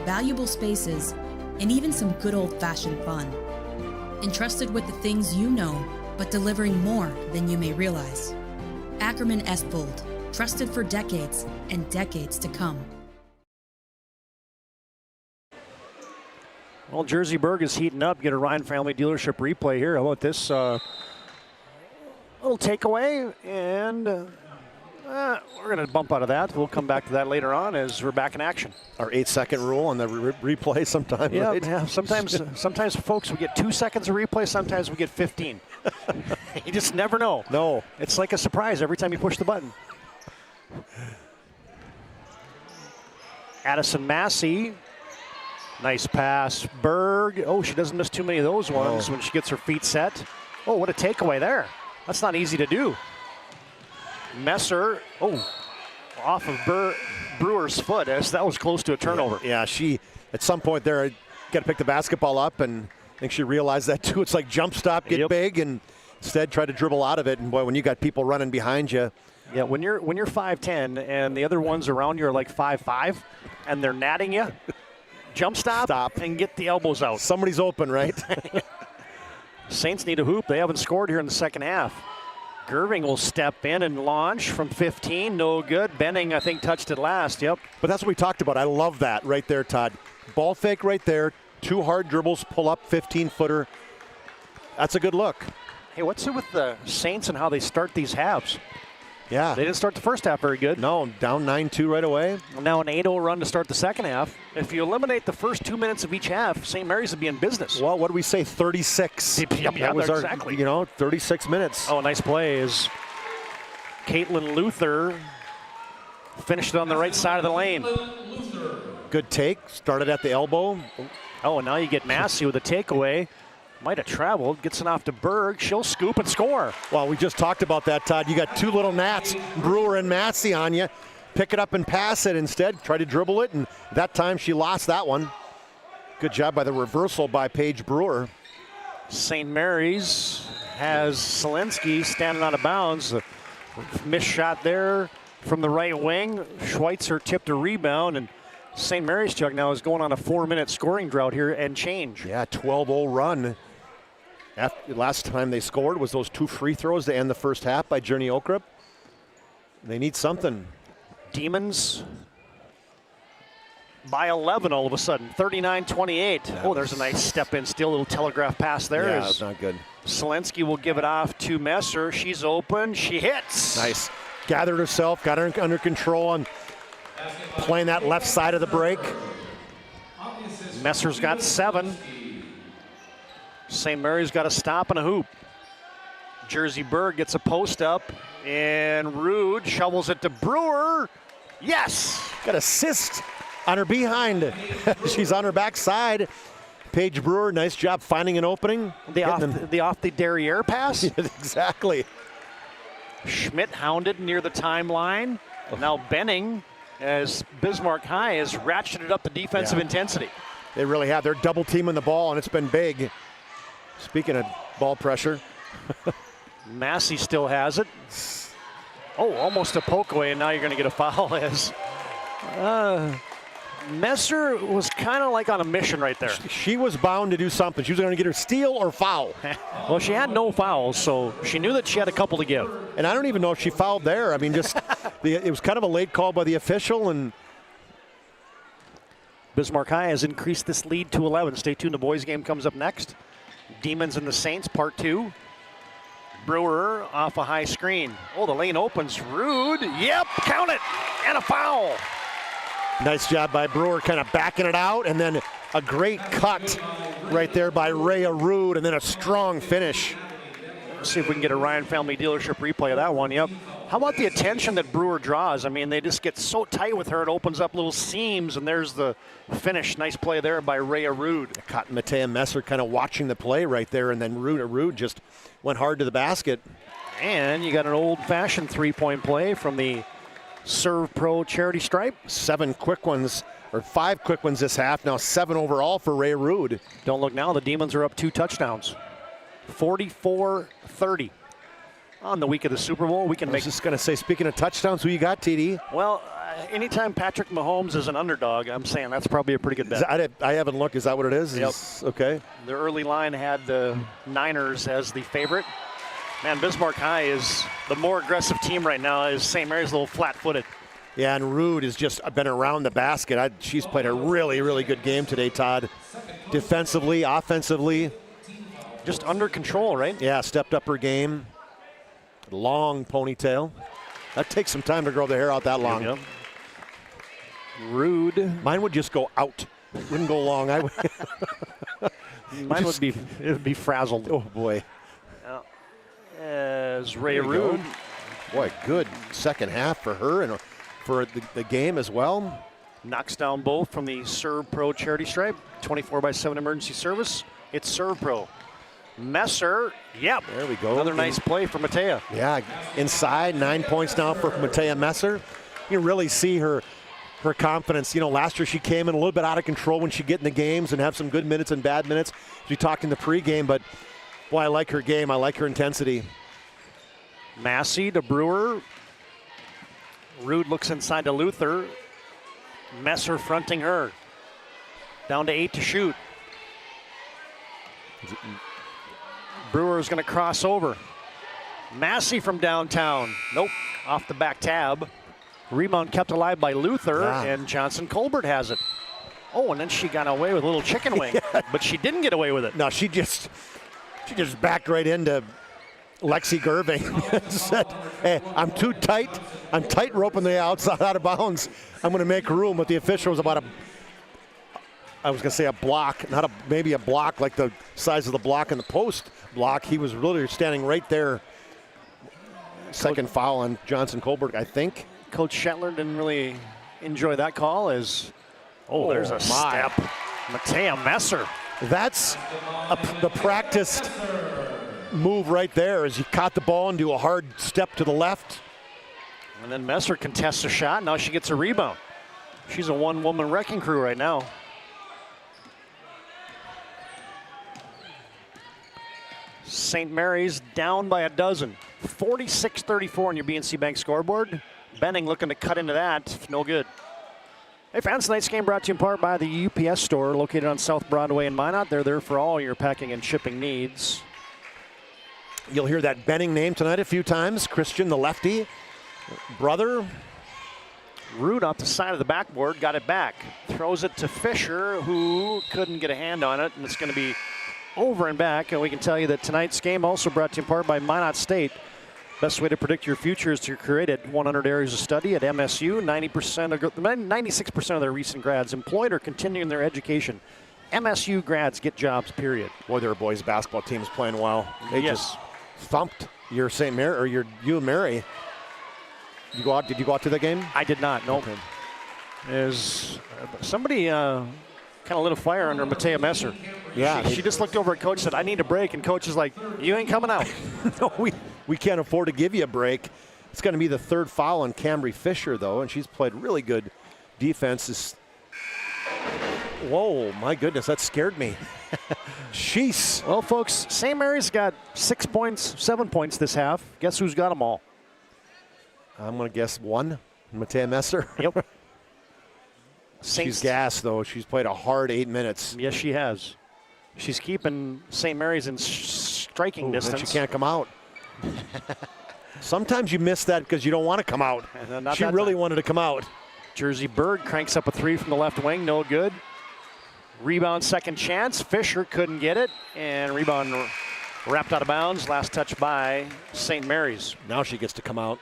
Speaker 18: valuable spaces, and even some good old-fashioned fun. Entrusted with the things you know, but delivering more than you may realize. Ackerman Estvold, trusted for decades and decades to come.
Speaker 15: Well, Jersey Berg is heating up. Get a Ryan Family Dealership replay here. How about this little takeaway? And we're going to bump out of that. We'll come back to that later on as we're back in action.
Speaker 10: Our 8-second rule on the replay sometimes, right?
Speaker 15: Yeah, sometimes folks, we get 2 seconds of replay. Sometimes we get 15. You just never know.
Speaker 10: No.
Speaker 15: It's like a surprise every time you push the button. Addison Massey. Nice pass. Berg. Oh, she doesn't miss too many of those ones when she gets her feet set. Oh, what a takeaway there. That's not easy to do. Messer. Oh, off of Brewer's foot. That was close to a turnover.
Speaker 10: Yeah, she, at some point there, got to pick the basketball up, and I think she realized that too. It's like jump stop, get big, and instead try to dribble out of it. And boy, when you got people running behind you.
Speaker 15: Yeah, when you're 5'10", and the other ones around you are like 5'5", and they're natting you, jump stop, and get the elbows out.
Speaker 10: Somebody's open, right?
Speaker 15: Saints need a hoop. They haven't scored here in the second half. Gerving will step in and launch from 15. No good. Benning, I think, touched it last. Yep.
Speaker 10: But that's what we talked about. I love that right there, Todd. Ball fake right there. 2 hard dribbles, pull up, 15-footer. That's a good look.
Speaker 15: Hey, what's it with the Saints and how they start these halves?
Speaker 10: Yeah.
Speaker 15: They didn't start the first half very good.
Speaker 10: No, down 9-2 right away.
Speaker 15: Now an 8-0 run to start the second half. If you eliminate the first 2 minutes of each half, St. Mary's would be in business.
Speaker 10: Well, what do we say, 36?
Speaker 15: That
Speaker 10: was
Speaker 15: exactly.
Speaker 10: 36 minutes.
Speaker 15: Oh, nice play is Caitlin Luther finished it on the right side of the lane.
Speaker 10: Good take, started at the elbow.
Speaker 15: Oh, and now you get Massey with a takeaway. Might have traveled, gets it off to Berg. She'll scoop and score.
Speaker 10: Well, we just talked about that, Todd. You got 2 little gnats, Brewer and Massey on you. Pick it up and pass it instead. Try to dribble it, and that time she lost that one. Good job by the reversal by Paige Brewer.
Speaker 15: St. Mary's has Selensky standing out of bounds. A missed shot there from the right wing. Schweitzer tipped a rebound, and St. Mary's, Chuck, now is going on a 4-minute scoring drought here and change.
Speaker 10: Yeah, 12-0 run. Last time they scored was those 2 free throws to end the first half by Journey Okrep. They need something.
Speaker 15: Demons by 11 all of a sudden, 39-28. Oh, there's a nice step in steal, little telegraph pass there.
Speaker 10: Yeah, that's not good.
Speaker 15: Selensky will give it off to Messer. She's open, she hits.
Speaker 10: Nice. Gathered herself, got her under control, and playing that left side of the break.
Speaker 15: Messer's got 7. St. Mary's got a stop and a hoop. Jersey Berg gets a post up, and Rude shovels it to Brewer. Yes!
Speaker 10: Got assist on her behind. She's on her backside. Paige Brewer, nice job finding an opening.
Speaker 15: The off the derriere pass?
Speaker 10: Exactly.
Speaker 15: Schmidt hounded near the timeline. Now Benning, as Bismarck High has ratcheted up the defensive intensity.
Speaker 10: They really have. They're double teaming the ball, and it's been big. Speaking of ball pressure.
Speaker 15: Massey still has it. Oh, almost a poke away, and now you're going to get a foul as Messer was kind of like on a mission right there.
Speaker 10: She was bound to do something. She was going to get her steal or foul.
Speaker 15: Well, she had no fouls, so she knew that she had a couple to give.
Speaker 10: And I don't even know if she fouled there. I mean, just it was kind of a late call by the official. And
Speaker 15: Bismarck High has increased this lead to 11. Stay tuned. The boys' game comes up next. Demons and the Saints, part 2. Brewer off a high screen. Oh, the lane opens. Rude. Yep, count it. And a foul.
Speaker 10: Nice job by Brewer kind of backing it out, and then a great cut right there by Rhea Rude, and then a strong finish.
Speaker 15: Let's see if we can get a Ryan Family Dealership replay of that one. Yep. How about the attention that Brewer draws? I mean, they just get so tight with her, it opens up little seams, and there's the finish. Nice play there by Rhea Rude.
Speaker 10: Caught Matea Messer kind of watching the play right there, and then Rude just went hard to the basket.
Speaker 15: And you got an old-fashioned three-point play from the Serve Pro charity stripe.
Speaker 10: 5 quick ones this half. Now 7 overall for Ray Rude.
Speaker 15: Don't look now. The Demons are up 2 touchdowns. 44-30. On the week of the Super Bowl, we can make.
Speaker 10: I was just going to say, speaking of touchdowns, who you got, TD?
Speaker 15: Well, anytime Patrick Mahomes is an underdog, I'm saying that's probably a pretty good bet.
Speaker 10: I haven't looked. Is that what it is?
Speaker 15: Yep.
Speaker 10: Okay.
Speaker 15: The early line had the Niners as the favorite. Man, Bismarck High is the more aggressive team right now. Is St. Mary's a little flat-footed.
Speaker 10: Yeah, and Rude has just been around the basket. She's played a really, really good game today, Todd. Defensively, offensively.
Speaker 15: Just under control, right?
Speaker 10: Yeah, stepped up her game. Long ponytail. That takes some time to grow the hair out that long.
Speaker 15: Yep. Rude.
Speaker 10: Mine would just go out. Wouldn't go long.
Speaker 15: Mine would be frazzled.
Speaker 10: Oh, boy.
Speaker 15: As Ray Rude.
Speaker 10: Boy, good second half for her and for the game as well.
Speaker 15: Knocks down both from the Serve Pro charity stripe. 24/7 emergency service. It's Serve Pro. Messer, yep.
Speaker 10: There we go.
Speaker 15: Another nice play for Matea.
Speaker 10: Yeah, inside, 9 points now for Matea Messer. You really see her confidence. You know, last year she came in a little bit out of control when she'd get in the games and have some good minutes and bad minutes. She talked in the pregame, but boy, I like her game. I like her intensity.
Speaker 15: Massey to Brewer. Rude looks inside to Luther. Messer fronting her. Down to 8 to shoot. Brewer is going to cross over. Massey from downtown. Nope, off the back tab. Rebound kept alive by Luther, and Johnson Colbert has it. Oh, and then she got away with a little chicken wing, but she didn't get away with it.
Speaker 10: No, she just backed right into Lexi Gerving and said, hey, I'm too tight. I'm tight roping the outside out of bounds. I'm going to make room. But the official was about a block, maybe a block like the size of the block in the post block. He was really standing right there. Second foul on Johnson Colbert, I think.
Speaker 15: Coach Shetler didn't really enjoy that call as, there's a step. Matea Messer.
Speaker 10: That's the practiced move right there, as you caught the ball and do a hard step to the left.
Speaker 15: And then Messer contests a shot. Now she gets a rebound. She's a one-woman wrecking crew right now. St. Mary's down by a dozen. 46-34 on your BNC Bank scoreboard. Benning looking to cut into that. No good. Hey fans, tonight's game brought to you in part by the UPS store located on South Broadway in Minot. They're there for all your packing and shipping needs.
Speaker 10: You'll hear that Benning name tonight a few times. Christian, the lefty, brother.
Speaker 15: Rude off the side of the backboard, got it back. Throws it to Fisher, who couldn't get a hand on it, and it's going to be over and back. And we can tell you that tonight's game also brought to you in part by Minot State. Best way to predict your future is to create 100 areas of study at MSU. 96% of their recent grads employed or continuing their education. MSU grads get jobs, period.
Speaker 10: Boy, their boys basketball team is playing well. They just thumped your St. Mary or your U of Mary. Did you go out to the game?
Speaker 15: I did not. Nope. Okay. There's somebody kind of lit a fire under Matea Messer.
Speaker 10: Yeah.
Speaker 15: She just looked over at Coach, said, "I need a break," and Coach is like, "You ain't coming out."
Speaker 10: No, we can't afford to give you a break. It's going to be the third foul on Camry Fisher, though, and she's played really good defense. Whoa, my goodness, that scared me. Jeez.
Speaker 15: Well, folks, St. Mary's got 6 points, 7 points this half. Guess who's got them all?
Speaker 10: I'm going to guess 1. Matea Messer.
Speaker 15: Yep.
Speaker 10: She's gassed, though. She's played a hard 8 minutes.
Speaker 15: Yes, she has. She's keeping St. Mary's in striking distance.
Speaker 10: She can't come out. Sometimes you miss that because you don't want to come out. She really wanted to come out.
Speaker 15: Jersey Berg cranks up a 3 from the left wing. No good. Rebound, second chance. Fisher couldn't get it. And rebound wrapped out of bounds. Last touch by St. Mary's.
Speaker 10: Now she gets to come out.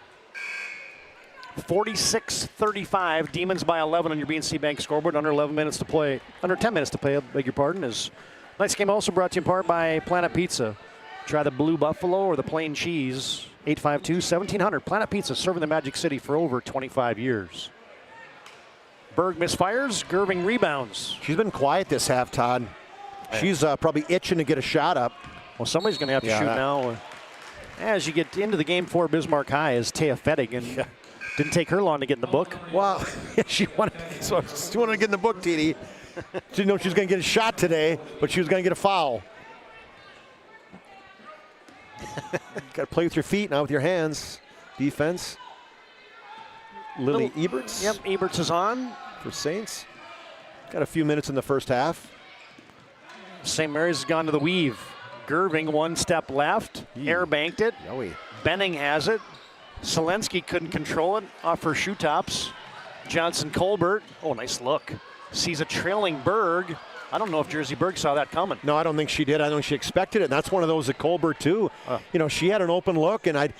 Speaker 15: 46-35. Demons by 11 on your BNC Bank scoreboard. Under 11 minutes to play. Under 10 minutes to play, I beg your pardon. Tonight's game also brought to you in part by Planet Pizza. Try the Blue Buffalo or the plain cheese. 852-1700. Planet Pizza, serving the Magic City for over 25 years. Berg misfires. Gerving rebounds.
Speaker 10: She's been quiet this half, Todd. She's probably itching to get a shot up.
Speaker 15: Well, somebody's going to have to shoot now. As you get into the game for Bismarck High is Taya Fettig, and didn't take her long to get in the book.
Speaker 10: Wow, she wanted to get in the book, TD. She didn't know she was going to get a shot today, but she was going to get a foul. Got to play with your feet, not with your hands. Defense. Lily Eberts.
Speaker 15: Yep, Eberts is on.
Speaker 10: For Saints. Got a few minutes in the first half.
Speaker 15: St. Mary's has gone to the weave. Gerving, 1 step left. Air banked it.
Speaker 10: Yowie.
Speaker 15: Benning has it. Selensky couldn't control it off her shoe tops. Johnson Colbert. Oh, nice look. Sees a trailing Berg. I don't know if Jersey Berg saw that coming.
Speaker 10: No, I don't think she did. I don't think she expected it. And that's one of those at Colbert, too. She had an open look, and I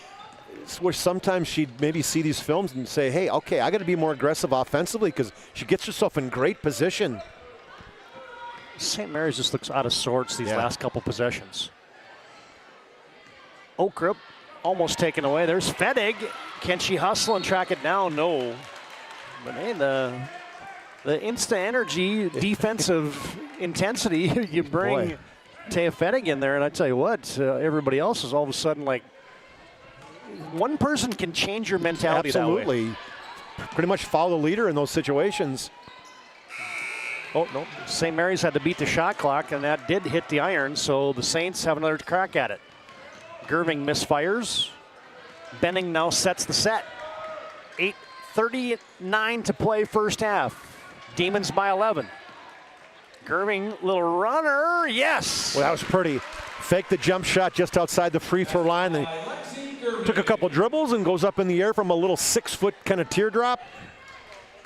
Speaker 10: wish sometimes she'd maybe see these films and say, hey, okay, I got to be more aggressive offensively because she gets herself in great position.
Speaker 15: St. Mary's just looks out of sorts these last couple possessions. Okrip almost taken away. There's Fettig. Can she hustle and track it down? No. But hey, the insta energy, defensive intensity, you bring Taya Fettig in there, and I tell you what, everybody else is all of a sudden like, one person can change your mentality.
Speaker 10: Absolutely.
Speaker 15: That way.
Speaker 10: Pretty much follow the leader in those situations. Oh, no.
Speaker 15: St. Mary's had to beat the shot clock, and that did hit the iron, so the Saints have another crack at it. Gerving misfires. Benning now sets the set. 8:39 to play first half. Demons by 11. Gerving, little runner, yes!
Speaker 10: Well, that was pretty. Faked the jump shot just outside the free throw line. Then took a couple dribbles and goes up in the air from a little 6-foot kind of teardrop.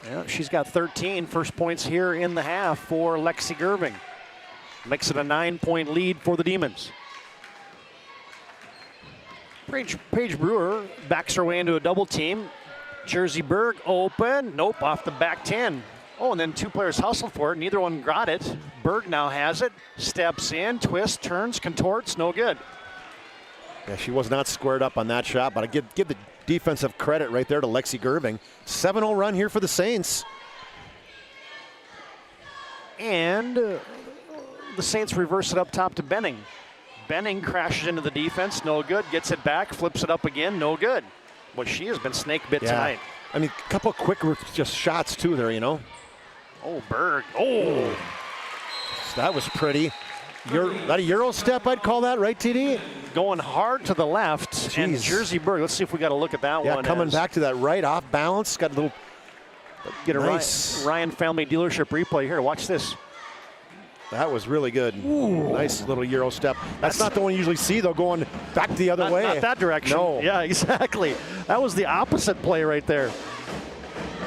Speaker 15: Yeah, she's got 13 first points here in the half for Lexi Gerving. Makes it a 9-point lead for the Demons. Paige Brewer backs her way into a double team. Jersey Berg open. Nope, off the back 10. Oh, and then 2 players hustled for it. Neither one got it. Berg now has it. Steps in, twists, turns, contorts. No good.
Speaker 10: Yeah, she was not squared up on that shot, but I give the defensive credit right there to Lexi Gerving. 7-0 run here for the Saints.
Speaker 15: And the Saints reverse it up top to Benning. Benning crashes into the defense, no good. Gets it back, flips it up again, no good. Well, she has been snake bit tonight.
Speaker 10: I mean, a couple quick just shots too there,
Speaker 15: Oh, Berg. Oh.
Speaker 10: That was pretty. That a Euro step, I'd call that, right, TD?
Speaker 15: Going hard to the left. Jeez. And Jersey Berg, let's see if we got a look at that one.
Speaker 10: Yeah, coming back to that right off balance. Got a little
Speaker 15: get a nice Ryan Family Dealership replay here. Watch this.
Speaker 10: That was really good. Ooh. Nice little Euro step. That's not the one you usually see, though, going back the other way.
Speaker 15: Not that direction.
Speaker 10: No.
Speaker 15: Yeah, exactly. That was the opposite play right there.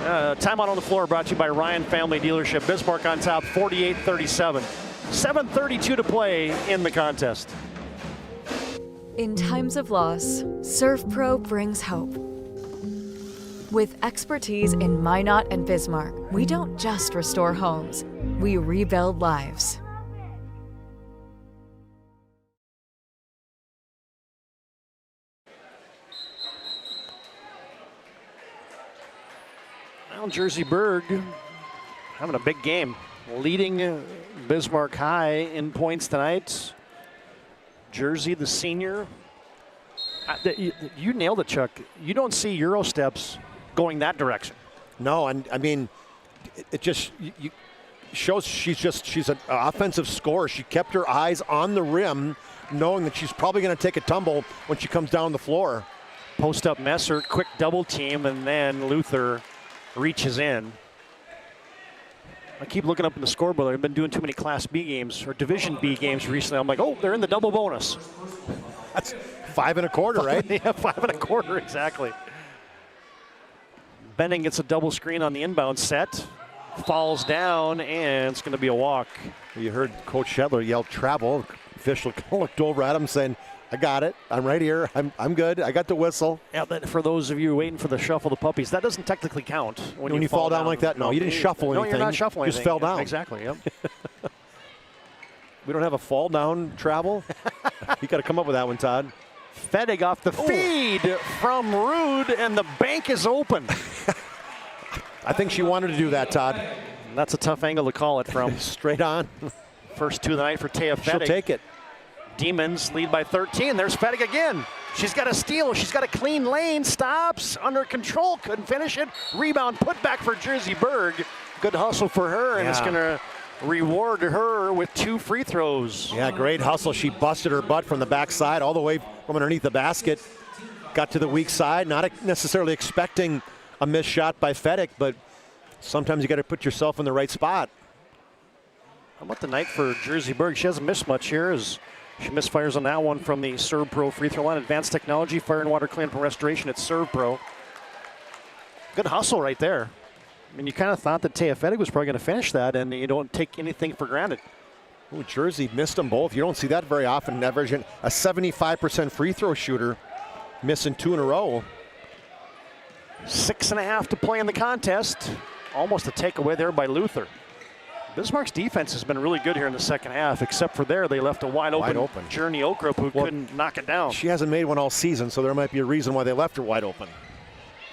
Speaker 15: Timeout on the floor brought to you by Ryan Family Dealership. Bismarck on top, 48-37. 7:32 to play in the contest.
Speaker 2: In times of loss, ServPro brings hope. With expertise in Minot and Bismarck, we don't just restore homes, we rebuild lives.
Speaker 15: Well, Jersey Berg having a big game, leading Bismarck High in points tonight. Jersey, the senior. You nailed it, Chuck. You don't see Euro steps going that direction.
Speaker 10: No, and I mean, it just shows she's an offensive scorer. She kept her eyes on the rim, knowing that she's probably going to take a tumble when she comes down the floor.
Speaker 15: Post up Messer, quick double team, and then Luther reaches in. I keep looking up in the scoreboard. I've been doing too many Class B games or Division B games recently. I'm like, oh, they're in the double bonus.
Speaker 10: That's 5 1/4, right?
Speaker 15: Yeah, 5 1/4, exactly. Benning gets a double screen on the inbound set. Falls down, and it's going to be a walk.
Speaker 10: You heard Coach Shedler yell travel. Official looked over at him saying, I got it. I'm right here. I'm good. I got the whistle.
Speaker 15: Yeah, but for those of you waiting for the shuffle the puppies, that doesn't technically count.
Speaker 10: When you fall down like that? No, you didn't shuffle anything.
Speaker 15: No, you're not shuffling
Speaker 10: anything. You just fell down.
Speaker 15: Exactly, yep.
Speaker 10: We don't have a fall down travel? You got to come up with that one, Todd.
Speaker 15: Fettig off the feed from Rude, and the bank is open.
Speaker 10: I think she wanted to do that, Todd.
Speaker 15: That's a tough angle to call it from.
Speaker 10: Straight on.
Speaker 15: First 2 of the night for Taya Fettig.
Speaker 10: She'll take it.
Speaker 15: Demons lead by 13. There's Fettig again. She's got a steal. She's got a clean lane. Stops. Under control. Couldn't finish it. Rebound put back for Jersey Berg. Good hustle for her, and it's going to reward her with 2 free throws.
Speaker 10: Yeah, great hustle. She busted her butt from the backside all the way from underneath the basket. Got to the weak side. Not necessarily expecting a missed shot by Fettig, but sometimes you got to put yourself in the right spot.
Speaker 15: How about the night for Jersey Berg? She hasn't missed much here as she misfires on that one from the Serve Pro free throw line. Advanced technology, fire and water cleanup and restoration at Serve Pro. Good hustle right there. I mean, you kind of thought that Taya Fettig was probably going to finish that, and you don't take anything for granted.
Speaker 10: Ooh, Jersey missed them both. You don't see that very often. Averaging a 75% free throw shooter, missing 2 in a row.
Speaker 15: 6.5 to play in the contest. Almost a takeaway there by Luther. Bismarck's defense has been really good here in the second half, except for there they left a wide open. Journey Okrup who couldn't knock it down.
Speaker 10: She hasn't made one all season, so there might be a reason why they left her wide open.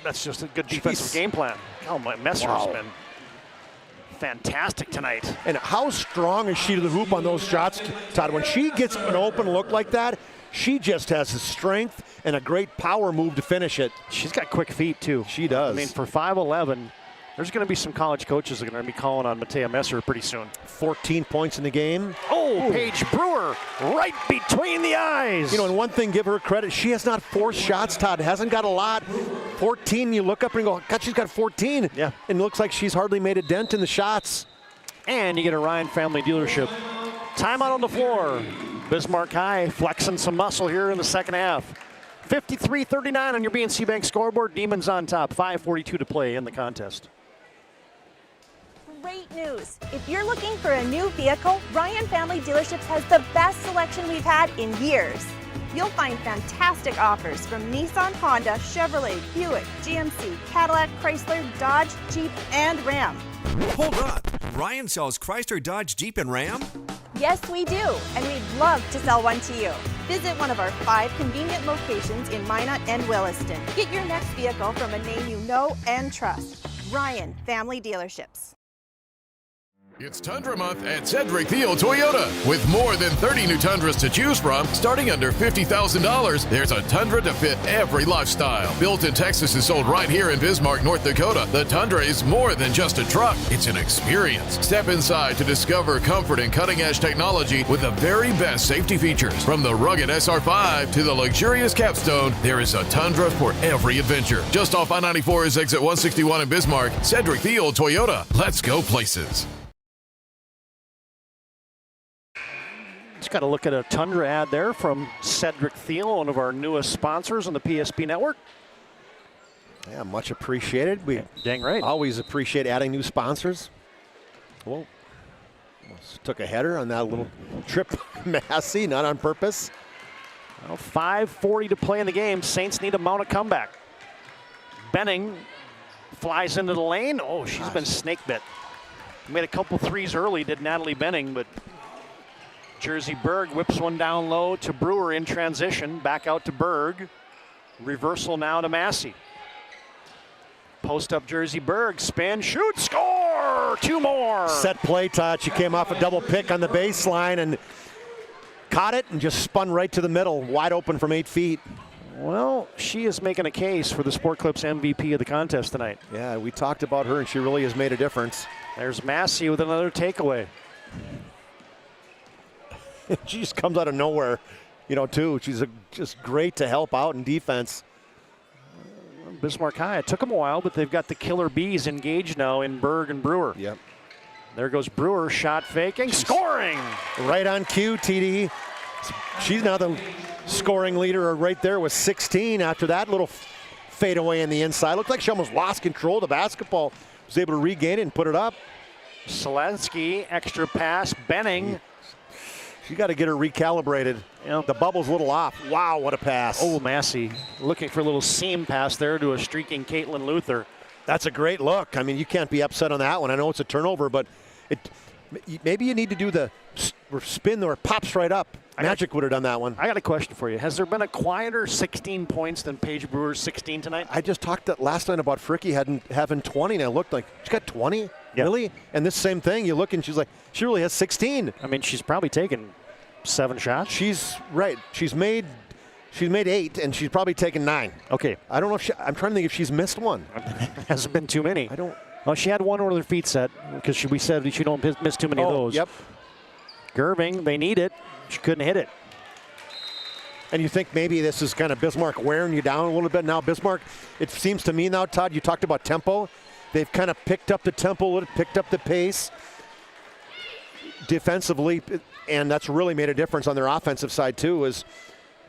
Speaker 15: That's just a good defensive game plan. Oh, my Messer's been fantastic tonight.
Speaker 10: And how strong is she to the hoop on those shots, Todd? When she gets an open look like that, she just has the strength and a great power move to finish it.
Speaker 15: She's got quick feet, too.
Speaker 10: She does.
Speaker 15: I mean, for 5'11", there's going to be some college coaches that are going to be calling on Matea Messer pretty soon.
Speaker 10: 14 points in the game.
Speaker 15: Oh, Paige Brewer, right between the eyes.
Speaker 10: You know, and one thing, give her credit, she has not forced shots, Todd. Hasn't got a lot. 14, you look up and go, God, she's got 14.
Speaker 15: Yeah.
Speaker 10: And it looks like she's hardly made a dent in the shots.
Speaker 15: And you get a Ryan Family Dealership. Timeout on the floor. Bismarck High flexing some muscle here in the second half. 53-39 on your BNC Bank scoreboard. Demons on top. 5:42 to play in the contest.
Speaker 4: Great news! If you're looking for a new vehicle, Ryan Family Dealerships has the best selection we've had in years. You'll find fantastic offers from Nissan, Honda, Chevrolet, Buick, GMC, Cadillac, Chrysler, Dodge, Jeep, and Ram.
Speaker 8: Hold up! Ryan sells Chrysler, Dodge, Jeep, and Ram?
Speaker 4: Yes, we do, and we'd love to sell one to you. Visit one of our 5 convenient locations in Minot and Williston. Get your next vehicle from a name you know and trust. Ryan Family Dealerships.
Speaker 3: It's Tundra Month at Cedric Thiel Toyota. With more than 30 new Tundras to choose from, starting under $50,000, there's a Tundra to fit every lifestyle. Built in Texas and sold right here in Bismarck, North Dakota, the Tundra is more than just a truck. It's an experience. Step inside to discover comfort and cutting-edge technology with the very best safety features. From the rugged SR5 to the luxurious Capstone, there is a Tundra for every adventure. Just off I-94 is exit 161 in Bismarck. Cedric Thiel Toyota. Let's go places.
Speaker 15: Just got to look at a Tundra ad there from Cedric Thiel, one of our newest sponsors on the PSP network.
Speaker 10: Yeah, much appreciated. We
Speaker 15: dang right.
Speaker 10: Always appreciate adding new sponsors. Well, took a header on that little trip, Massey, not on purpose.
Speaker 15: Well, 5:40 to play in the game. Saints need to mount a comeback. Benning flies into the lane. Oh, she's been snake bit. Made a couple threes early, did Natalie Benning, but Jersey Berg whips one down low to Brewer in transition. Back out to Berg. Reversal now to Massey. Post up Jersey Berg. Spin, shoot, score! 2 more.
Speaker 10: Set play, Todd. She came off a double pick on the baseline and caught it and just spun right to the middle. Wide open from 8 feet.
Speaker 15: Well, she is making a case for the Sport Clips MVP of the contest tonight.
Speaker 10: Yeah, we talked about her and she really has made a difference.
Speaker 15: There's Massey with another takeaway.
Speaker 10: She just comes out of nowhere, too. She's just great to help out in defense.
Speaker 15: Bismarck High, it took them a while, but they've got the killer bees engaged now in Berg and Brewer.
Speaker 10: Yep.
Speaker 15: There goes Brewer, shot faking, scoring!
Speaker 10: Right on cue, TD. She's now the scoring leader right there with 16 after that little fadeaway in the inside. Looked like she almost lost control of the basketball. Was able to regain it and put it up.
Speaker 15: Selensky, extra pass, Benning.
Speaker 10: You got to get her recalibrated.
Speaker 15: Yep.
Speaker 10: The bubble's a little off. Wow, what a pass.
Speaker 15: Oh, Massey looking for a little seam pass there to a streaking Caitlin Luther.
Speaker 10: That's a great look. I mean, you can't be upset on that one. I know it's a turnover, but maybe you need to do the spin or pops right up. Magic would have done that one.
Speaker 15: I got a question for you. Has there been a quieter 16 points than Paige Brewer's 16 tonight?
Speaker 10: I just talked last night about Fricky having 20, and it looked like she's got 20? Yep. Really? And this same thing, you look and she's like, she really has 16.
Speaker 15: I mean, she's probably taken 7 shots.
Speaker 10: She's right. She's made 8, and she's probably taken 9.
Speaker 15: Okay.
Speaker 10: I don't know if I'm trying to think if she's missed one.
Speaker 15: Hasn't been too many.
Speaker 10: I don't.
Speaker 15: Well, she had one with her feet set because we said she don't miss too many of those.
Speaker 10: Yep.
Speaker 15: Gerving, they need it. She couldn't hit it.
Speaker 10: And you think maybe this is kind of Bismarck wearing you down a little bit now. Bismarck, it seems to me now, Todd, you talked about tempo. They've kind of picked up the tempo, picked up the pace defensively, and that's really made a difference on their offensive side too.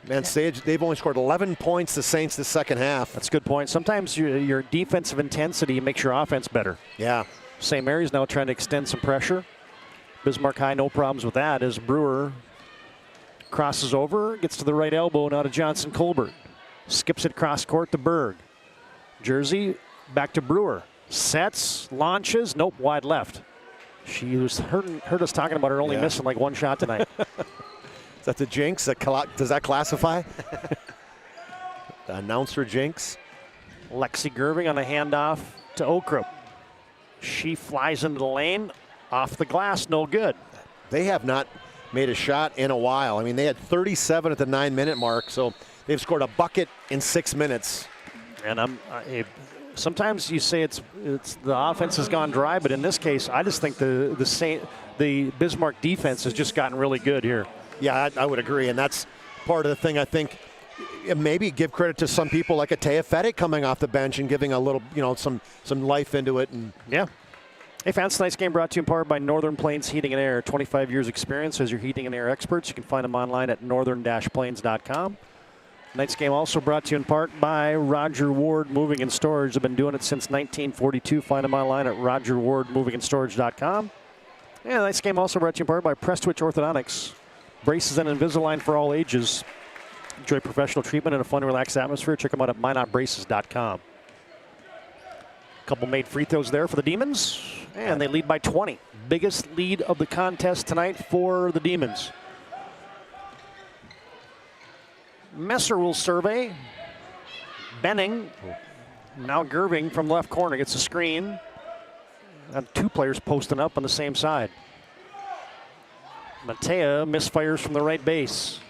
Speaker 10: They've only scored 11 points, the Saints, the second half.
Speaker 15: That's a good point. Sometimes your defensive intensity makes your offense better.
Speaker 10: Yeah.
Speaker 15: St. Mary's now trying to extend some pressure. Bismarck High, no problems with that as Brewer crosses over, gets to the right elbow, now to Johnson Colbert. Skips it cross court to Berg. Jersey back to Brewer. Sets, launches, nope, wide left. She was heard us talking about her only missing like one shot tonight.
Speaker 10: Is that the jinx? Does that classify? The announcer jinx.
Speaker 15: Lexi Gerving on a handoff to Okrup. She flies into the lane. Off the glass, no good.
Speaker 10: They have not made a shot in a while. I mean, they had 37 at the 9-minute mark, so they've scored a bucket in 6 minutes.
Speaker 15: And sometimes you say it's the offense has gone dry, but in this case, I just think the Bismarck defense has just gotten really good here.
Speaker 10: Yeah, I would agree, and that's part of the thing. I think maybe give credit to some people like a Taya Fettig coming off the bench and giving a little, some life into it. And
Speaker 15: yeah. Hey fans, tonight's game brought to you in part by Northern Plains Heating and Air. 25 years experience as your heating and air experts. You can find them online at northern-plains.com. Tonight's game also brought to you in part by Roger Ward Moving and Storage. They've been doing it since 1942. Find them online at rogerwardmovingandStorage.com. And tonight's game also brought to you in part by Prestwich Orthodontics. Braces and Invisalign for all ages. Enjoy professional treatment in a fun, relaxed atmosphere. Check them out at mynotbraces.com. Couple made free throws there for the Demons, and they lead by 20. Biggest lead of the contest tonight for the Demons. Messer will survey. Benning. Now Gerving from left corner gets a screen. And 2 players posting up on the same side. Matea misfires from the right base.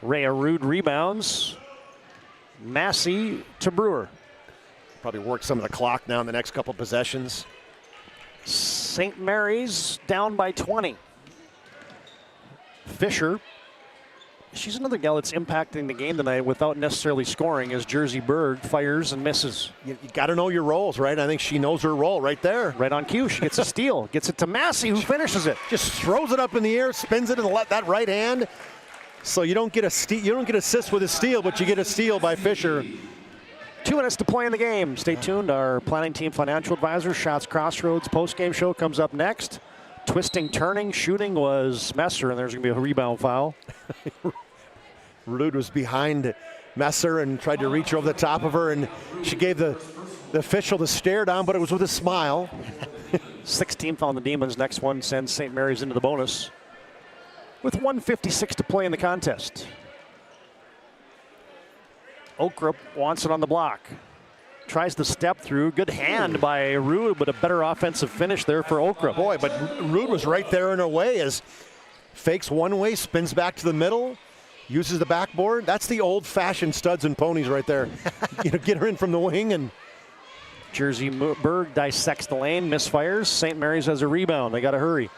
Speaker 15: Rhea Rude rebounds. Massey to Brewer.
Speaker 10: Probably work some of the clock now in the next couple possessions.
Speaker 15: St. Mary's down by 20. Fisher. She's another gal that's impacting the game tonight without necessarily scoring as Jersey Berg fires and misses.
Speaker 10: You got to know your roles, right? I think she knows her role right there.
Speaker 15: Right on cue. She gets a steal. Gets it to Massey, who finishes it.
Speaker 10: Just throws it up in the air, spins it, and let that right hand. So you don't get a steal. You don't get assist with a steal, but you get a steal by Fisher.
Speaker 15: 2 minutes to play in the game. Stay tuned. Our planning team financial advisor, Shots Crossroads postgame show comes up next. Twisting, turning, shooting was Messer, and there's going to be a rebound foul.
Speaker 10: Rude was behind Messer and tried to reach over the top of her, and she gave the official the stare down, but it was with a smile.
Speaker 15: 16th on the Demons. Next one sends St. Mary's into the bonus with 1:56 to play in the contest. Okrup wants it on the block. Tries to step through. Good hand by Rude, but a better offensive finish there for Okrup.
Speaker 10: Boy, but Rude was right there in her way as fakes one way, spins back to the middle, uses the backboard. That's the old-fashioned studs and ponies right there. Get her in from the wing and
Speaker 15: Jersey Berg dissects the lane, misfires. St. Mary's has a rebound. They got to hurry.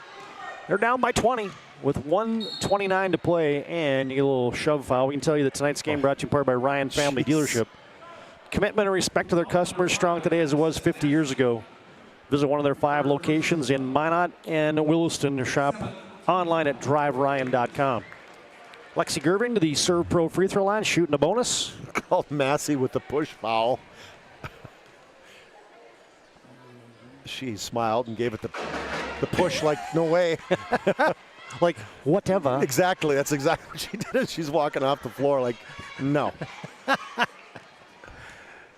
Speaker 15: They're down by 20 with 1:29 to play, and you get a little shove foul. We can tell you that tonight's game brought to you in part by Ryan Family Dealership. Commitment and respect to their customers strong today as it was 50 years ago. Visit one of their 5 locations in Minot and Williston to shop online at driveryan.com. Lexi Gerving to the Serve Pro free throw line, shooting a bonus.
Speaker 10: Called Massey with the push foul. She smiled and gave it the push like, no way.
Speaker 15: Like, whatever.
Speaker 10: Exactly. That's exactly what she did. She's walking off the floor like, no.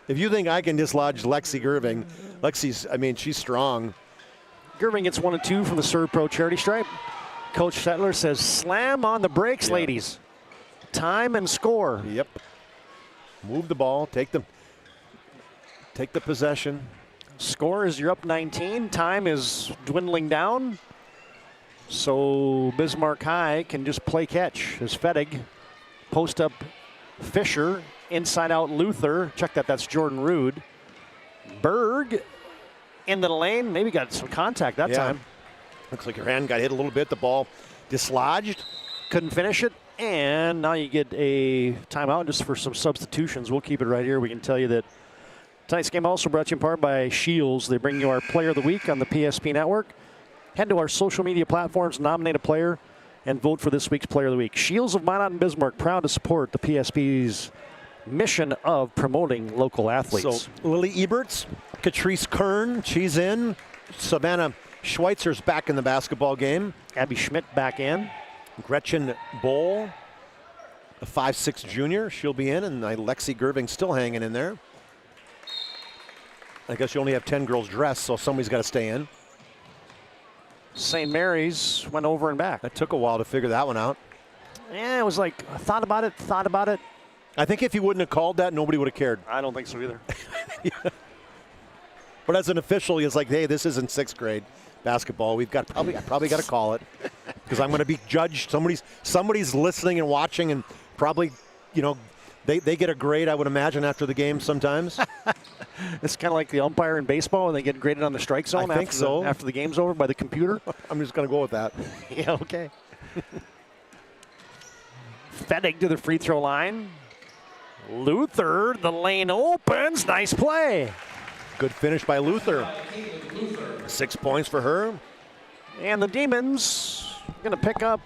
Speaker 10: If you think I can dislodge Lexi Gerving, she's strong.
Speaker 15: Gerving gets 1 and 2 from the Serve Pro charity stripe. Coach Settler says, slam on the brakes, ladies. Time and score.
Speaker 10: Yep. Move the ball. Take the possession.
Speaker 15: Score is you're up 19. Time is dwindling down. So Bismarck High can just play catch as Fettig post up Fisher. Inside out Luther. Check that. That's Jordan Rude. Berg into the lane. Maybe got some contact that time.
Speaker 10: Looks like your hand got hit a little bit. The ball dislodged.
Speaker 15: Couldn't finish it. And now you get a timeout just for some substitutions. We'll keep it right here. We can tell you that tonight's game also brought to you in part by Shields. They bring you our Player of the Week on the PSP Network. Head to our social media platforms, nominate a player, and vote for this week's Player of the Week. Shields of Minot and Bismarck, proud to support the PSP's mission of promoting local athletes.
Speaker 10: So Lily Eberts, Catrice Kern, she's in. Savannah Schweitzer's back in the basketball game.
Speaker 15: Abby Schmidt back in.
Speaker 10: Gretchen Bohl, a 5'6" junior, she'll be in, and Lexi Gerving still hanging in there. I guess you only have 10 girls dressed, so somebody's got to stay in.
Speaker 15: St. Mary's went over and back.
Speaker 10: That took a while to figure that one out.
Speaker 15: Yeah, it was like, thought about it.
Speaker 10: I think if he wouldn't have called that, nobody would have cared.
Speaker 15: I don't think so either.
Speaker 10: But as an official, he's like, hey, this isn't 6th grade basketball. I probably got to call it because I'm going to be judged. Somebody's listening and watching, and probably, they get a grade, I would imagine, after the game sometimes.
Speaker 15: It's kind of like the umpire in baseball, and they get graded on the strike zone after the game's over by the computer.
Speaker 10: I'm just going to go with that.
Speaker 15: Yeah, okay. Fettig to the free throw line. Luther, the lane opens. Nice play.
Speaker 10: Good finish by Luther. 6 points for her.
Speaker 15: And the Demons going to pick up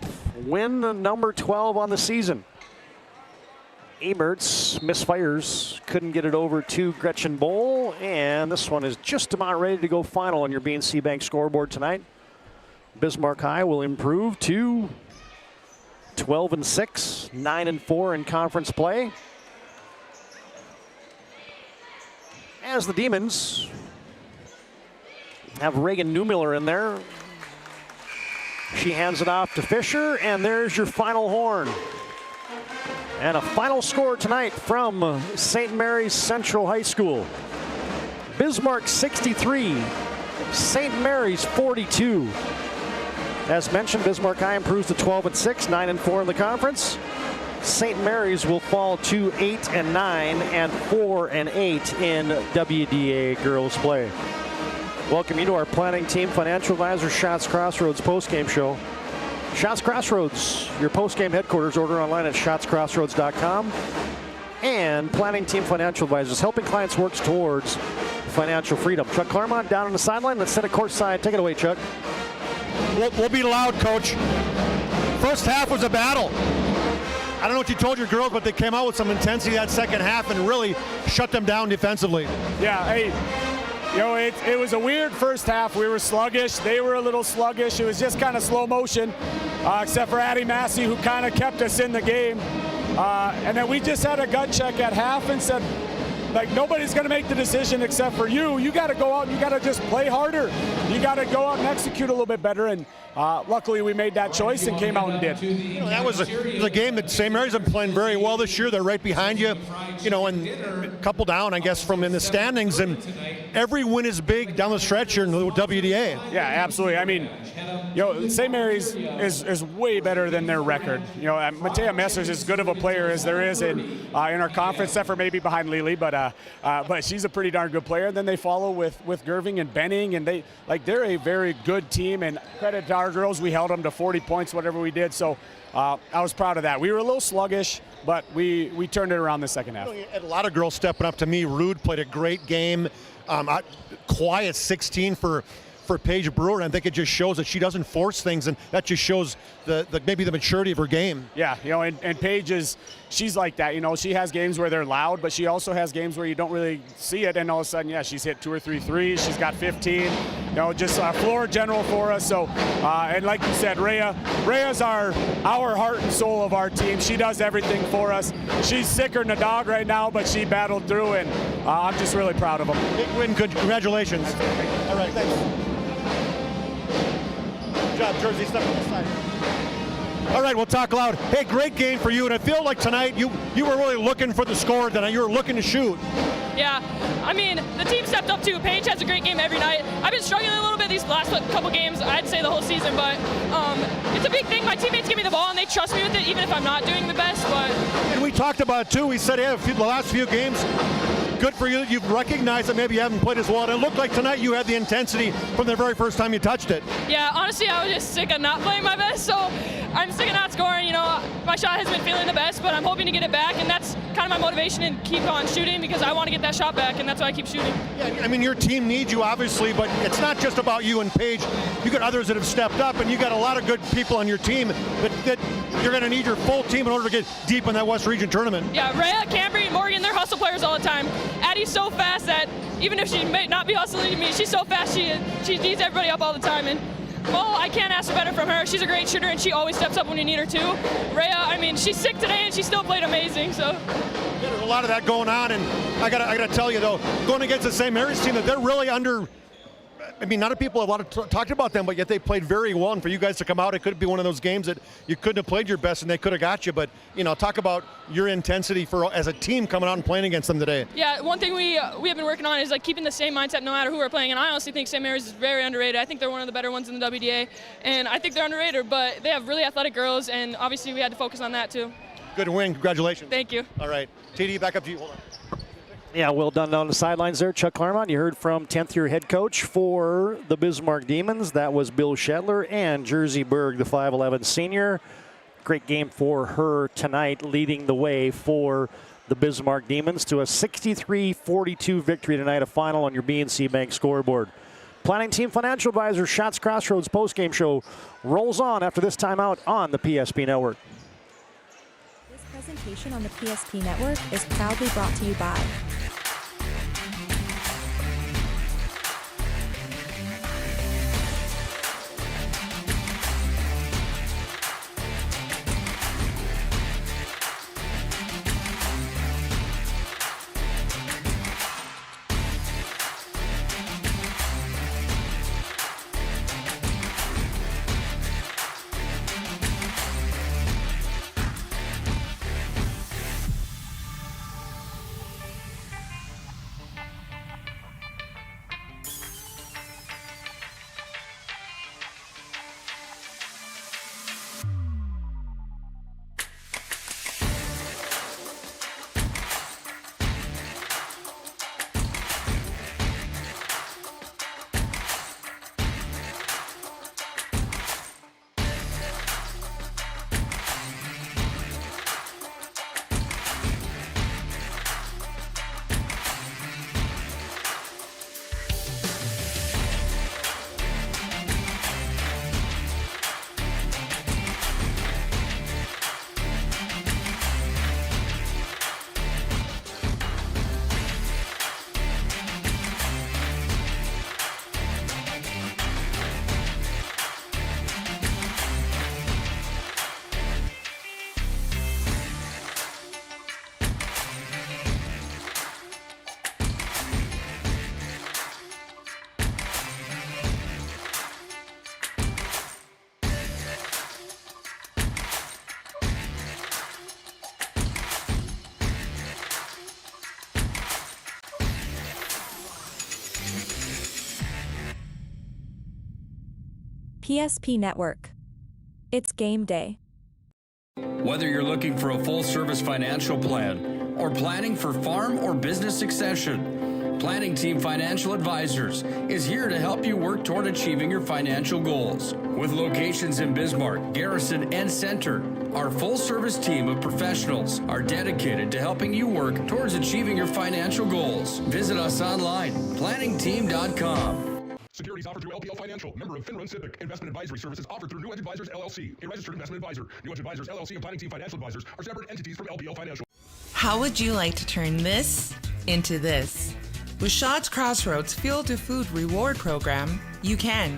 Speaker 15: win number 12 on the season. Eberts misfires, couldn't get it over to Gretchen Bohl, and this one is just about ready to go final on your BNC Bank scoreboard tonight. Bismarck High will improve to 12-6, 9-4 in conference play. As the Demons have Reagan Newmiller in there. She hands it off to Fisher, and there's your final horn. And a final score tonight from St. Mary's Central High School. Bismarck 63, St. Mary's 42. As mentioned, Bismarck High improves to 12-6, 9-4 in the conference. St. Mary's will fall to 8-9 and 4-8 in WDA girls play. Welcome you to our planning team financial advisor Schatz Crossroads postgame show. Schatz Crossroads, your postgame headquarters. Order online at schatzcrossroads.com. And planning team financial advisors, helping clients work towards financial freedom. Chuck Clairmont down on the sideline. Let's set a court side. Take it away, Chuck.
Speaker 9: We'll be loud, Coach. First half was a battle. I don't know what you told your girls, but they came out with some intensity that second half and really shut them down defensively.
Speaker 22: Yeah, hey, it was a weird first half. We were sluggish. They were a little sluggish. It was just kind of slow motion, except for Addie Massey, who kind of kept us in the game. And then we just had a gut check at half and said, like, nobody's going to make the decision except for you. You got to go out and you got to just play harder. You got to go out and execute a little bit better. And luckily we made that choice and came out and did.
Speaker 9: You know, that was a game that St. Mary's been playing very well this year. They're right behind you, you know, and a couple down, I guess, from in the standings. And every win is big down the stretch here in the WDA.
Speaker 22: Yeah, absolutely. I mean, you know, St. Mary's is way better than their record. You know, Matea Messer's as good of a player as there is in our conference, except for maybe behind Lily, but she's a pretty darn good player. Then they follow with Gerving and Benning, and they're a very good team. And credit to our girls, we held them to 40 points, whatever we did. So I was proud of that. We were a little sluggish, but we turned it around the second half.
Speaker 9: You know, you had a lot of girls stepping up to me. Rude played a great game. Quiet 16 for Paige Brewer, and I think it just shows that she doesn't force things, and that just shows maybe the maturity of her game.
Speaker 22: Yeah, you know, and Paige she's like that. You know, she has games where they're loud, but she also has games where you don't really see it, and all of a sudden, yeah, she's hit 2 or 3 threes. She's got 15. You know, just floor general for us. So, and like you said, Rhea's our heart and soul of our team. She does everything for us. She's sicker than a dog right now, but she battled through, and I'm just really proud of them.
Speaker 9: Big win. Congratulations. All right, thanks. Good job, Jersey. Step on the side. All right, we'll talk loud. Hey, great game for you, and I feel like tonight you were really looking for the score tonight. You were looking to shoot.
Speaker 11: Yeah, I mean, the team stepped up too. Paige has a great game every night. I've been struggling a little bit these last couple games, I'd say the whole season, but it's a big thing. My teammates give me the ball, and they trust me with it, even if I'm not doing the best. But
Speaker 9: and we talked about it, too. We said, the last few games, good for you. You've recognized that maybe you haven't played as well. And it looked like tonight you had the intensity from the very first time you touched it.
Speaker 11: Yeah, honestly, I was just sick of not playing my best, so I'm sick of not scoring. You know, my shot hasn't been feeling the best, but I'm hoping to get it back, and that's kind of my motivation and keep on shooting because I want to get that shot back, and that's why I keep shooting.
Speaker 9: Yeah, I mean, your team needs you, obviously, but it's not just about you and Paige. You got others that have stepped up, and you got a lot of good people on your team that you're going to need your full team in order to get deep in that West Region tournament.
Speaker 11: Yeah, Rhea, Cambry, and Morgan, they're hustle players all the time. Addie's so fast that even if she may not be hustling to me, she's so fast she needs everybody up all the time. And well, I can't ask for better from her. She's a great shooter, and she always steps up when you need her too. Rhea, I mean, she's sick today, and she still played amazing. So
Speaker 9: there's a lot of that going on, and I gotta tell you though, going against the St. Mary's team, that they're really under. I mean, not a people have talked about them, but yet they played very well. And for you guys to come out, it could be one of those games that you couldn't have played your best, and they could have got you. But you know, talk about your intensity as a team coming out and playing against them today.
Speaker 11: Yeah, one thing we have been working on is like keeping the same mindset no matter who we're playing. And I honestly think St. Mary's is very underrated. I think they're one of the better ones in the WDA, and I think they're underrated. But they have really athletic girls, and obviously we had to focus on that too.
Speaker 9: Good win. Congratulations.
Speaker 11: Thank you.
Speaker 9: All right, TD, back up to you. Hold on.
Speaker 15: Yeah, well done on the sidelines there, Chuck Clairmont. You heard from 10th-year head coach for the Bismarck Demons. That was Bill Shetler, and Jersey Berg, the 5'11 senior. Great game for her tonight, leading the way for the Bismarck Demons to a 63-42 victory tonight, a final on your BNC Bank scoreboard. Planning Team Financial Advisor Shots Crossroads postgame show rolls on after this timeout on the PSP Network.
Speaker 14: This presentation on the PSP Network is proudly brought to you by PSP Network. It's game day.
Speaker 13: Whether you're looking for a full-service financial plan or planning for farm or business succession, Planning Team Financial Advisors is here to help you work toward achieving your financial goals. With locations in Bismarck, Garrison, and Center, our full-service team of professionals are dedicated to helping you work towards achieving your financial goals. Visit us online, planningteam.com.
Speaker 16: Securities offered through LPL Financial, member of FINRA SIPC. Investment advisory services offered through New Edge Advisors LLC, a registered investment advisor. New Edge Advisors LLC and Planning Team Financial Advisors are separate entities from LPL Financial.
Speaker 17: How would you like to turn this into this? With Shaw's Crossroads Fuel to Food reward program, you can.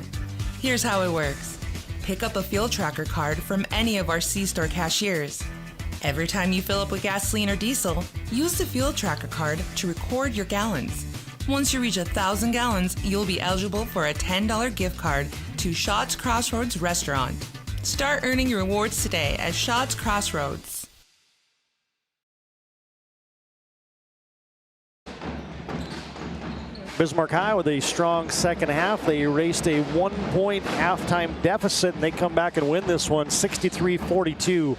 Speaker 17: Here's how it works. Pick up a fuel tracker card from any of our C-store cashiers. Every time you fill up with gasoline or diesel, use the fuel tracker card to record your gallons. Once you reach 1,000 gallons, you'll be eligible for a $10 gift card to Shaw's Crossroads Restaurant. Start earning your rewards today at Shaw's Crossroads.
Speaker 15: Bismarck High with a strong second half. They erased a 1-point halftime deficit, and they come back and win this one 63-42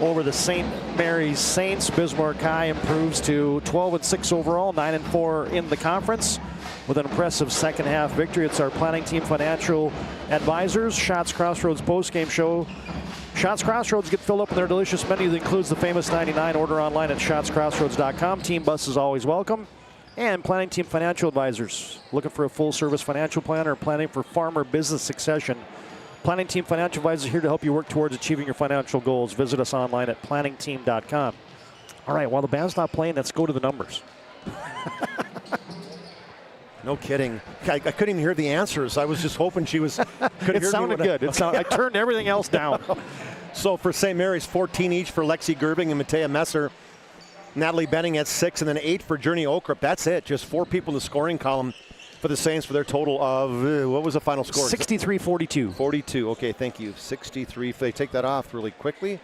Speaker 15: over the St. Mary's Saints. Bismarck High improves to 12-6 overall, 9-4 in the conference with an impressive second half victory. It's our Planning Team Financial Advisors Shots Crossroads postgame show. Shots Crossroads get filled up in their delicious menu that includes the famous 99. Order online at shotscrossroads.com. Team bus is always welcome. And Planning Team Financial Advisors. Looking for a full-service financial plan or planning for farm or business succession? Planning Team Financial Advisors here to help you work towards achieving your financial goals. Visit us online at planningteam.com. All right, while the band's not playing, let's go to the numbers.
Speaker 10: No kidding. I couldn't even hear the answers. I was just hoping she was.
Speaker 15: It sounded good. I turned everything else down.
Speaker 10: So for St. Mary's, 14 each for Lexi Gerbing and Matea Messer. Natalie Benning at 6, and then 8 for Journey Okrup. That's it. Just 4 people in the scoring column for the Saints for their total of, what was the final score?
Speaker 15: 63-42.
Speaker 10: 42. Okay, thank you. 63. If they take that off really quickly.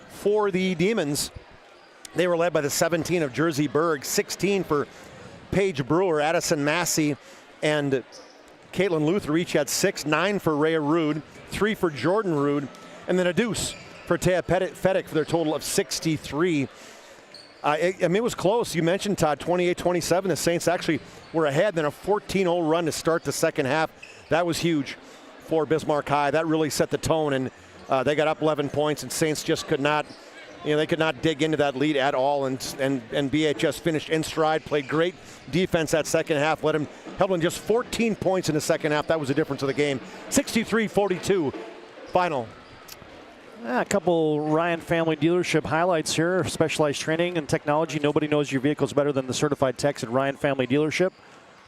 Speaker 10: For the Demons, they were led by the 17 of Jersey Berg, 16 for Paige Brewer, Addison Massey, and Caitlin Luther each had 6, 9 for Rhea Rude, 3 for Jordan Rude, and then a deuce for Taya Fedek for their total of 63. It was close. You mentioned, Todd, 28-27. The Saints actually were ahead, then a 14-0 run to start the second half. That was huge for Bismarck High. That really set the tone, and they got up 11 points, and Saints just could not, they could not dig into that lead at all, and BHS finished in stride, played great defense that second half, held them just 14 points in the second half. That was the difference of the game. 63-42 final.
Speaker 15: A couple Ryan Family Dealership highlights here. Specialized training and technology. Nobody knows your vehicles better than the certified techs at Ryan Family Dealership.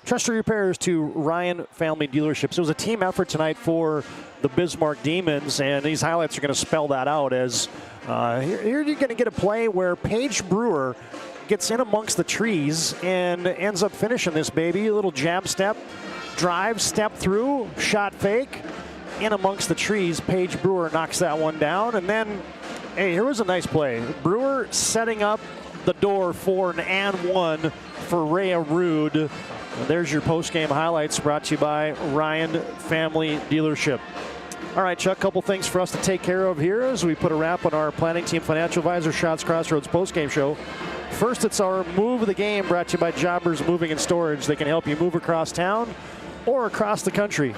Speaker 15: Trust your repairs to Ryan Family Dealerships. It was a team effort tonight for the Bismarck Demons, and these highlights are going to spell that out as here you're going to get a play where Paige Brewer gets in amongst the trees and ends up finishing this baby. A little jab step, drive, step through, shot fake. In amongst the trees, Paige Brewer knocks that one down. And then, hey, here was a nice play. Brewer setting up the door for an and one for Rhea Rude. There's your post-game highlights brought to you by Ryan Family Dealership. All right, Chuck, a couple things for us to take care of here as we put a wrap on our Planning Team Financial Advisor Shots Crossroads post-game show. First, it's our Move of the Game brought to you by Jobbers Moving and Storage. They can help you move across town or across the country.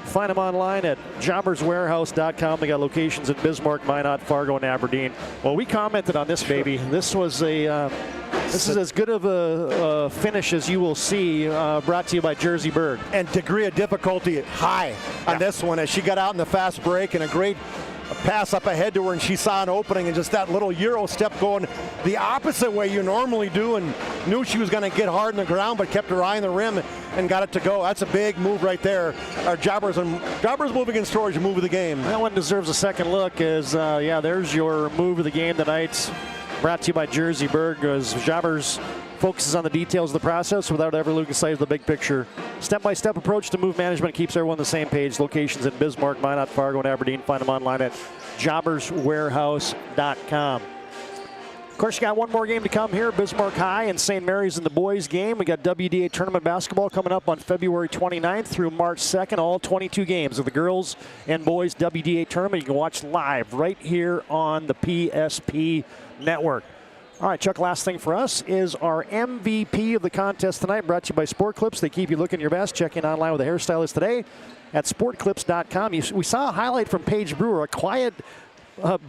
Speaker 15: Find them online at jobberswarehouse.com. They got locations in Bismarck, Minot, Fargo, and Aberdeen. Well, we commented on this, baby. This was this is as good of a finish as you will see, brought to you by Jersey Berg.
Speaker 10: And degree of difficulty high on this one as she got out in the fast break, and a great pass up ahead to her, and she saw an opening, and just that little Euro step going the opposite way you normally do, and knew she was going to get hard in the ground, but kept her eye on the rim and got it to go. That's a big move right there. Our Jobbers Moving and Storage move of the game.
Speaker 15: That one deserves a second look as, there's your move of the game tonight. Brought to you by Jersey Berg as Jobbers focuses on the details of the process without ever losing sight of the big picture. Step-by-step approach to move management keeps everyone on the same page. Locations in Bismarck, Minot, Fargo, and Aberdeen. Find them online at jobberswarehouse.com. Of course, you got one more game to come here. Bismarck High and St. Mary's in the boys game. We got WDA tournament basketball coming up on February 29th through March 2nd. All 22 games of the girls and boys WDA tournament. You can watch live right here on the PSP network. All right, Chuck, last thing for us is our MVP of the contest tonight, brought to you by Sport Clips. They keep you looking your best. Check in online with a hairstylist today at sportclips.com. We saw a highlight from Paige Brewer, a quiet,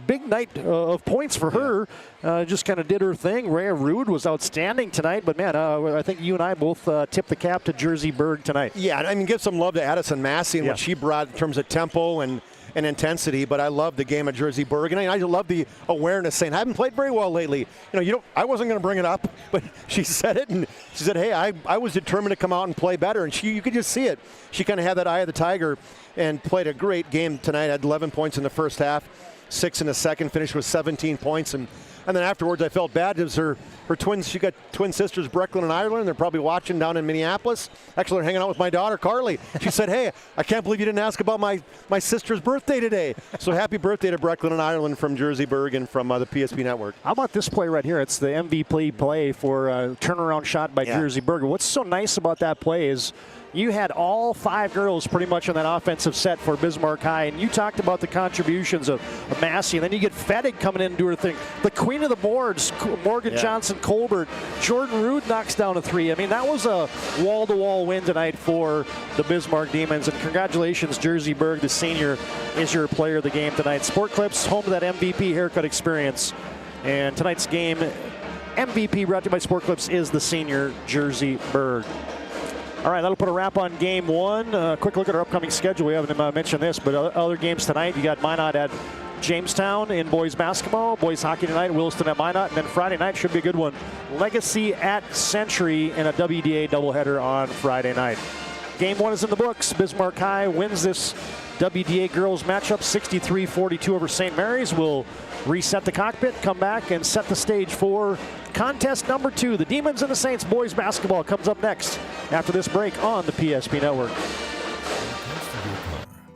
Speaker 15: big night of points for her. Just kind of did her thing. Rhea Rude was outstanding tonight, but man, I think you and I both tipped the cap to Jersey Berg tonight.
Speaker 10: Yeah, I mean, give some love to Addison Massey and what she brought in terms of tempo and intensity, but I love the game of Jersey Berg, and I love the awareness saying, I haven't played very well lately. I wasn't going to bring it up, but she said it, and she said, hey, I was determined to come out and play better, and you could just see it. She kind of had that eye of the tiger and played a great game tonight. Had 11 points in the first half, 6 in the second, finished with 17 points, and then afterwards I felt bad. It was her twins. She got twin sisters, Brecklin and Ireland. They're probably watching down in Minneapolis. Actually, they're hanging out with my daughter, Carly. She said, hey, I can't believe you didn't ask about my sister's birthday today. So happy birthday to Brecklin and Ireland from Jersey Berg and from the PSP Network.
Speaker 15: How about this play right here? It's the MVP play for a turnaround shot by Jersey Berg. What's so nice about that play is you had all 5 girls pretty much on that offensive set for Bismarck High, and you talked about the contributions of Massey, and then you get Fettig coming in and do her thing. The queen of the boards, Morgan Johnson Colbert. Jordan Rude knocks down a 3. I mean, that was a wall-to-wall win tonight for the Bismarck Demons, and congratulations, Jersey Berg, the senior, is your player of the game tonight. Sport Clips, home to that MVP haircut experience, and tonight's game MVP brought to you by Sport Clips is the senior Jersey Berg. All right, that'll put a wrap on game 1. Quick look at our upcoming schedule. We haven't mentioned this, but other games tonight, you got Minot at Jamestown in boys basketball, boys hockey tonight, Williston at Minot, and then Friday night should be a good one. Legacy at Century in a WDA doubleheader on Friday night. Game 1 is in the books. Bismarck High wins this WDA girls matchup 63-42 over St. Mary's. We'll reset the cockpit, come back, and set the stage for contest number 2. The Demons and the Saints boys basketball comes up next after this break on the PSP Network.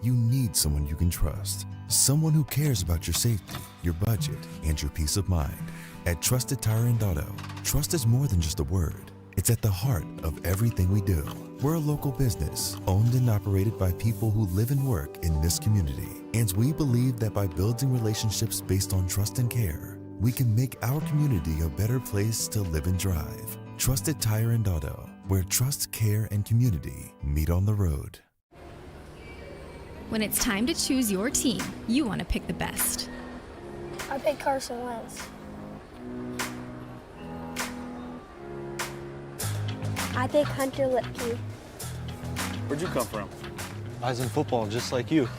Speaker 6: You need someone you can trust. Someone who cares about your safety, your budget, and your peace of mind. At Trusted Tire and Auto, trust is more than just a word. It's at the heart of everything we do. We're a local business, owned and operated by people who live and work in this community. And we believe that by building relationships based on trust and care, we can make our community a better place to live and drive. Trusted Tire and Auto, where trust, care, and community meet on the road.
Speaker 19: When it's time to choose your team, you want to pick the best.
Speaker 23: I picked Carson Wentz. I picked Hunter Lipke.
Speaker 24: Where'd you come from? I was in football just like you.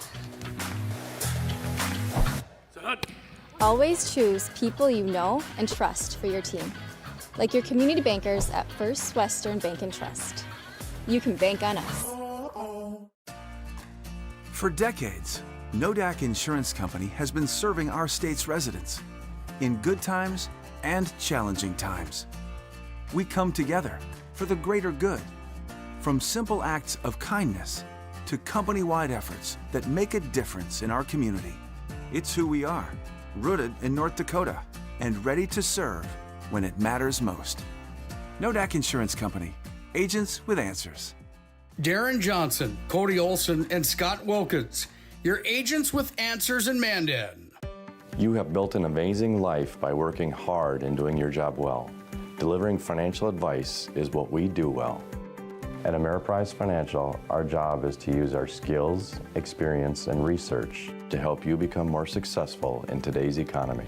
Speaker 19: Always choose people you know and trust for your team, like your community bankers at First Western Bank and Trust. You can bank on us.
Speaker 12: For decades, Nodak Insurance Company has been serving our state's residents in good times and challenging times. We come together for the greater good, from simple acts of kindness to company-wide efforts that make a difference in our community. It's who we are, rooted in North Dakota and ready to serve when it matters most. Nodak Insurance Company, agents with answers.
Speaker 13: Darren Johnson, Cody Olson, and Scott Wilkins, your agents with answers in Mandan.
Speaker 25: You have built an amazing life by working hard and doing your job well. Delivering financial advice is what we do well. At Ameriprise Financial, our job is to use our skills, experience, and research to help you become more successful in today's economy.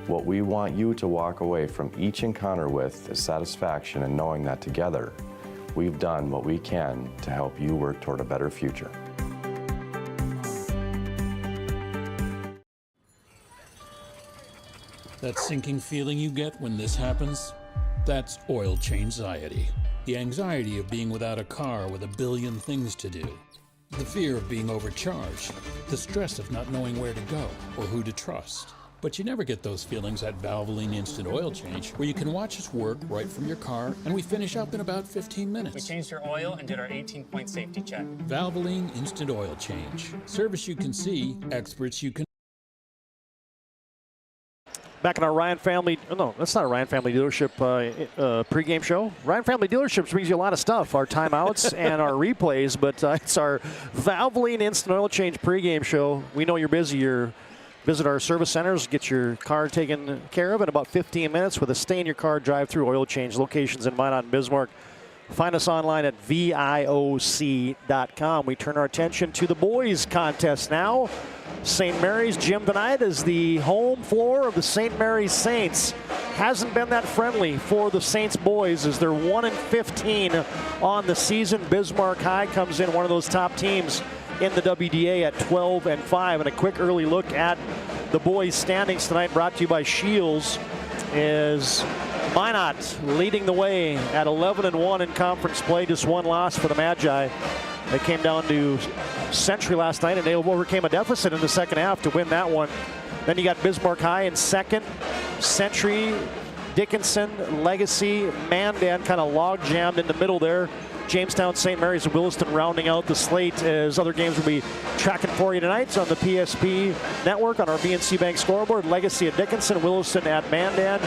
Speaker 25: What we want you to walk away from each encounter with is satisfaction in knowing that together, we've done what we can to help you work toward a better future.
Speaker 5: That sinking feeling you get when this happens? That's oil change anxiety. The anxiety of being without a car with a billion things to do. The fear of being overcharged. The stress of not knowing where to go or who to trust. But you never get those feelings at Valvoline Instant Oil Change, where you can watch us work right from your car, and we finish up in about 15 minutes.
Speaker 26: We changed your oil and did our 18-point safety check.
Speaker 5: Valvoline Instant Oil Change. Service you can see, experts you can.
Speaker 15: Back in our Ryan Family, no, that's not a Ryan Family Dealership pregame show. Ryan Family Dealerships brings you a lot of stuff, our timeouts and our replays, but it's our Valvoline Instant Oil Change pregame show. We know you're busy. Visit our service centers, get your car taken care of in about 15 minutes with a stay-in-your-car drive-through oil change locations in Minot and Bismarck. Find us online at VIOC.com. We turn our attention to the boys contest now. St. Mary's gym tonight is the home floor of the St. Mary's Saints. Hasn't been that friendly for the Saints boys as they're 1-15 on the season. Bismarck High comes in one of those top teams in the WDA at 12-5. And a quick early look at the boys' standings tonight, brought to you by Shields, is Minot leading the way at 11-1 in conference play. Just one loss for the Magi. They came down to Century last night, and they overcame a deficit in the second half to win that one. Then you got Bismarck High in second. Century, Dickinson, Legacy, Mandan kind of log-jammed in the middle there. Jamestown, St. Mary's, and Williston rounding out the slate, as other games will be tracking for you tonight on the PSP network on our BNC Bank scoreboard. Legacy at Dickinson, Williston at Mandan,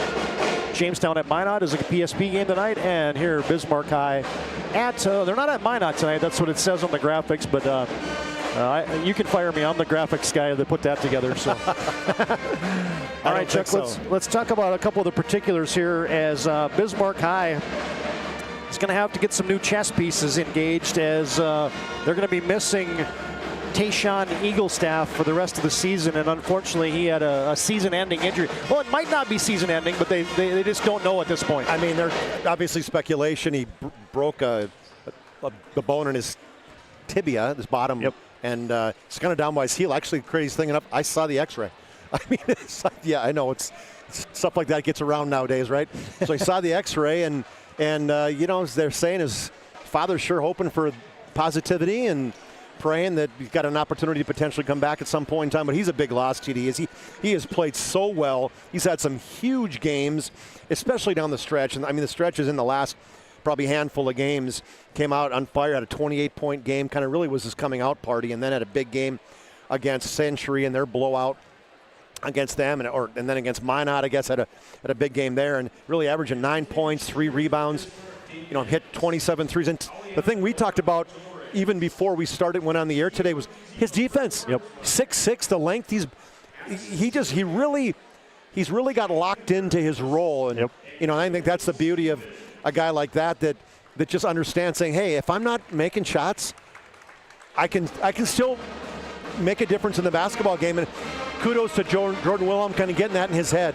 Speaker 15: Jamestown at Minot is a PSP game tonight, and here Bismarck High at, they're not at Minot tonight, that's what it says on the graphics, but you can fire me. I'm the graphics guy that put that together. So, all right, Chuck, let's talk about a couple of the particulars here as Bismarck High is going to have to get some new chess pieces engaged, as they're going to be missing Tayshawn Eaglestaff for the rest of the season, and unfortunately he had a season-ending injury. Well, it might not be season-ending, but they just don't know at this point.
Speaker 10: I mean, there's obviously speculation. He broke the bone in his tibia, his bottom, and it's kind of down by his heel. Actually, crazy thing enough, I saw the X-ray. I mean, yeah, I know it's stuff like that gets around nowadays, right? So he saw the X-ray, and you know, as they're saying, his father's sure hoping for positivity and praying that he's got an opportunity to potentially come back at some point in time. But he's a big loss, TD. He has played so well. He's had some huge games, especially down the stretch. And I mean, the stretches in the last probably handful of games came out on fire. Had a 28-point game, kind of really was his coming out party, and then had a big game against Century and their blowout against them, and then against Minot, I guess, had a big game there, and really averaging 9 points, 3 rebounds, you know, hit 27 threes. And the thing we talked about even before we went on the air today was his defense. 6'6", the length. He's really got locked into his role, and you know, I think that's the beauty of a guy like that just understands saying, hey, if I'm not making shots, I can still make a difference in the basketball game. And kudos to Jordan Willem kind of getting that in his head.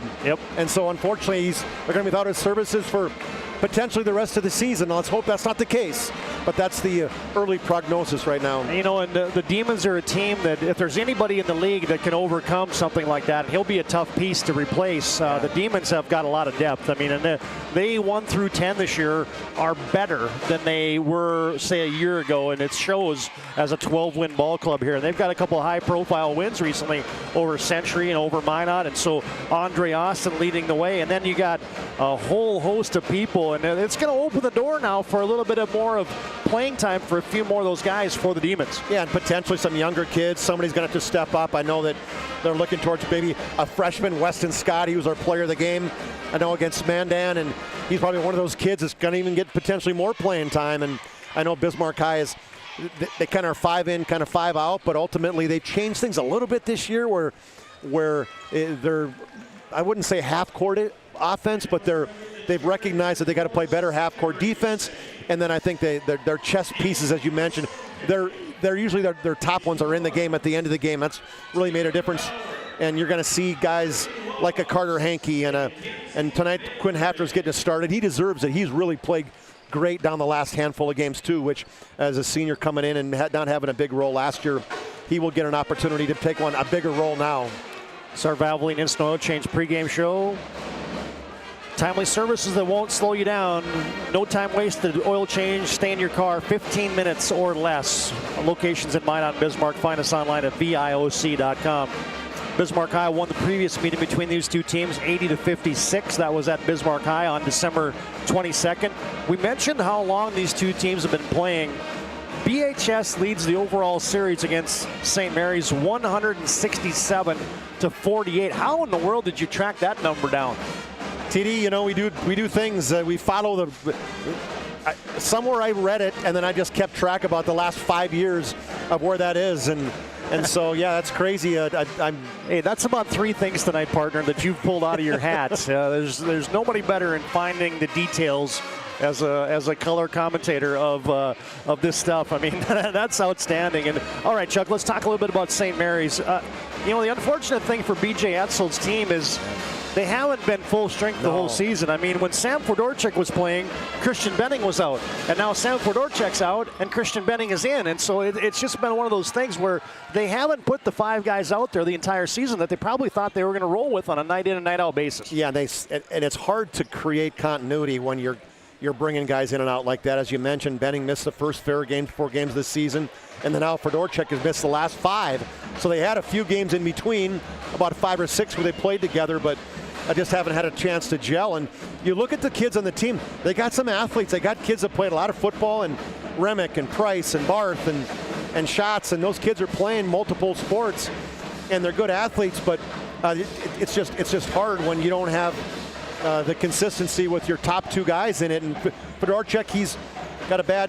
Speaker 10: And so unfortunately they're going to be without his services for potentially the rest of the season. Let's hope that's not the case, but that's the early prognosis right now.
Speaker 15: You know, and the Demons are a team that if there's anybody in the league that can overcome something like that, he'll be a tough piece to replace. The Demons have got a lot of depth. I mean, and they 1 through 10 this year are better than they were, say, a year ago, and it shows as a 12-win ball club here. And they've got a couple of high-profile wins recently over Century and over Minot, and so Andre Austin leading the way. And then you got a whole host of people, and it's going to open the door now for a little bit more of playing time for a few more of those guys for the Demons.
Speaker 10: Yeah, and potentially some younger kids. Somebody's going to have to step up. I know that they're looking towards maybe a freshman, Weston Scott. He was our player of the game, I know, against Mandan, and he's probably one of those kids that's going to even get potentially more playing time. And I know Bismarck High they kind of are 5 in, kind of 5 out, but ultimately they changed things a little bit this year where they're, I wouldn't say half-court offense, but they've recognized that they got to play better half-court defense. And then I think their chess pieces, as you mentioned, they're usually their top ones are in the game at the end of the game. That's really made a difference. And you're going to see guys like a Carter Hankey and tonight Quinn Hatter's getting us started. He deserves it. He's really played great down the last handful of games too, which as a senior coming in and not having a big role last year, he will get an opportunity to take a bigger role now.
Speaker 15: It's our Valvoline Instant Oil Change pregame show. Timely services that won't slow you down. No time wasted. Oil change. Stay in your car 15 minutes or less. Locations in Minot and Bismarck. Find us online at VIOC.com. Bismarck High won the previous meeting between these two teams 80-56. That was at Bismarck High on December 22nd. We mentioned how long these two teams have been playing BHS leads the overall series against St. Mary's 167-48. How in the world did you track that number down?
Speaker 10: TD, you know, we do things. We follow somewhere I read it, and then I just kept track about the last 5 years of where that is, and so yeah, that's crazy.
Speaker 15: Hey, that's about 3 things tonight, partner, that you've pulled out of your hat. There's nobody better in finding the details as a color commentator of this stuff. I mean, that's outstanding. And all right, Chuck, let's talk a little bit about St. Mary's. You know, the unfortunate thing for B.J. Etzel's team is they haven't been full strength the whole season. I mean, when Sam Fedorchuk was playing, Christian Benning was out. And now Sam Fedorchuk's out and Christian Benning is in. And so it's just been one of those things where they haven't put the 5 guys out there the entire season that they probably thought they were going to roll with on a night in and night out basis.
Speaker 10: Yeah, and it's hard to create continuity when you're bringing guys in and out like that. As you mentioned, Benning missed the first 4 games this season, and then now Fedorchuk has missed the last 5. So they had a few games in between, about 5 or 6 where they played together, but I just haven't had a chance to gel. And you look at the kids on the team, they got some athletes. They got kids that played a lot of football, and Remick and Price and Barth and Schatz, and those kids are playing multiple sports, and they're good athletes, but it's just hard when you don't have the consistency with your top 2 guys in it. And Fedorchuk, he's got a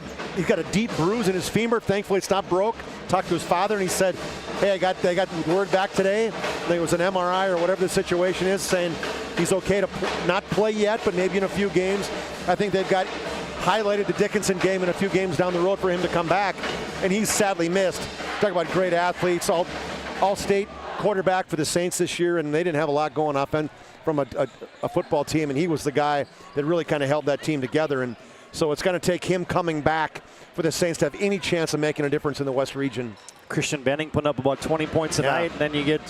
Speaker 10: deep bruise in his femur. Thankfully, it's not broke. Talked to his father, and he said, "Hey, I got word back today. I think it was an MRI or whatever the situation is, saying he's okay to not play yet, but maybe in a few games." I think they've got highlighted the Dickinson game in a few games down the road for him to come back, and he's sadly missed. Talk about great athletes, all-state quarterback for the Saints this year, and they didn't have a lot going up from a football team, and he was the guy that really kind of held that team together. And so it's going to take him coming back for the Saints to have any chance of making a difference in the West region.
Speaker 15: Christian Benning putting up about 20 points a night, and then you get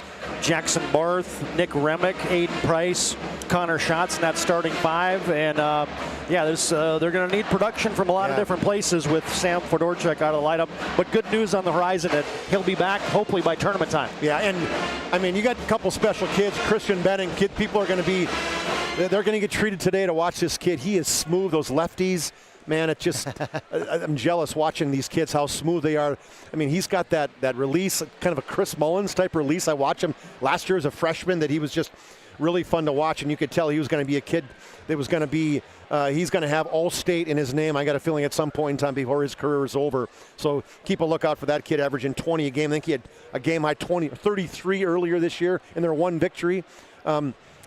Speaker 15: Jackson Barth, Nick Remick, Aiden Price, Connor Schatz in that starting 5. And they're going to need production from a lot of different places with Sam Fedorchuk out of the lineup. But good news on the horizon that he'll be back hopefully by tournament time.
Speaker 10: Yeah, and I mean, you got a couple special kids. Christian Benning, people are going to they're going to get treated today to watch this kid. He is smooth, those lefties. Man, it just, I'm jealous watching these kids, how smooth they are. I mean, he's got that release, kind of a Chris Mullins type release. I watched him last year as a freshman, that he was just really fun to watch, and you could tell he was going to be a kid that was going to be, he's going to have All-State in his name. I got a feeling at some point in time before his career is over. So keep a lookout for that kid averaging 20 a game. I think he had a game high 33 earlier this year in their 1 victory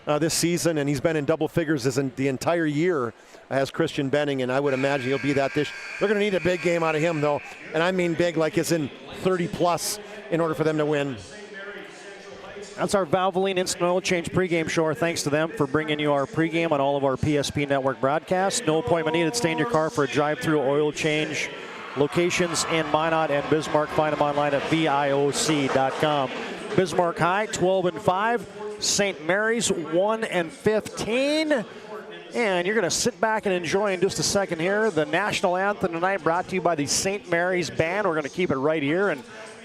Speaker 10: this season, and he's been in double figures the entire year as Christian Benning, and I would imagine he'll be that this. They're going to need a big game out of him, though, and I mean big like it's in 30-plus in order for them to win.
Speaker 15: That's our Valvoline Instant Oil Change pregame show. Thanks to them for bringing you our pregame on all of our PSP network broadcasts. No appointment needed. Stay in your car for a drive-through oil change. Locations in Minot and Bismarck. Find them online at VIOC.com. Bismarck High 12-5. St. Mary's 1-15. And you're going to sit back and enjoy in just a second here the national anthem tonight, brought to you by the St. Mary's Band. We're going to keep it right here and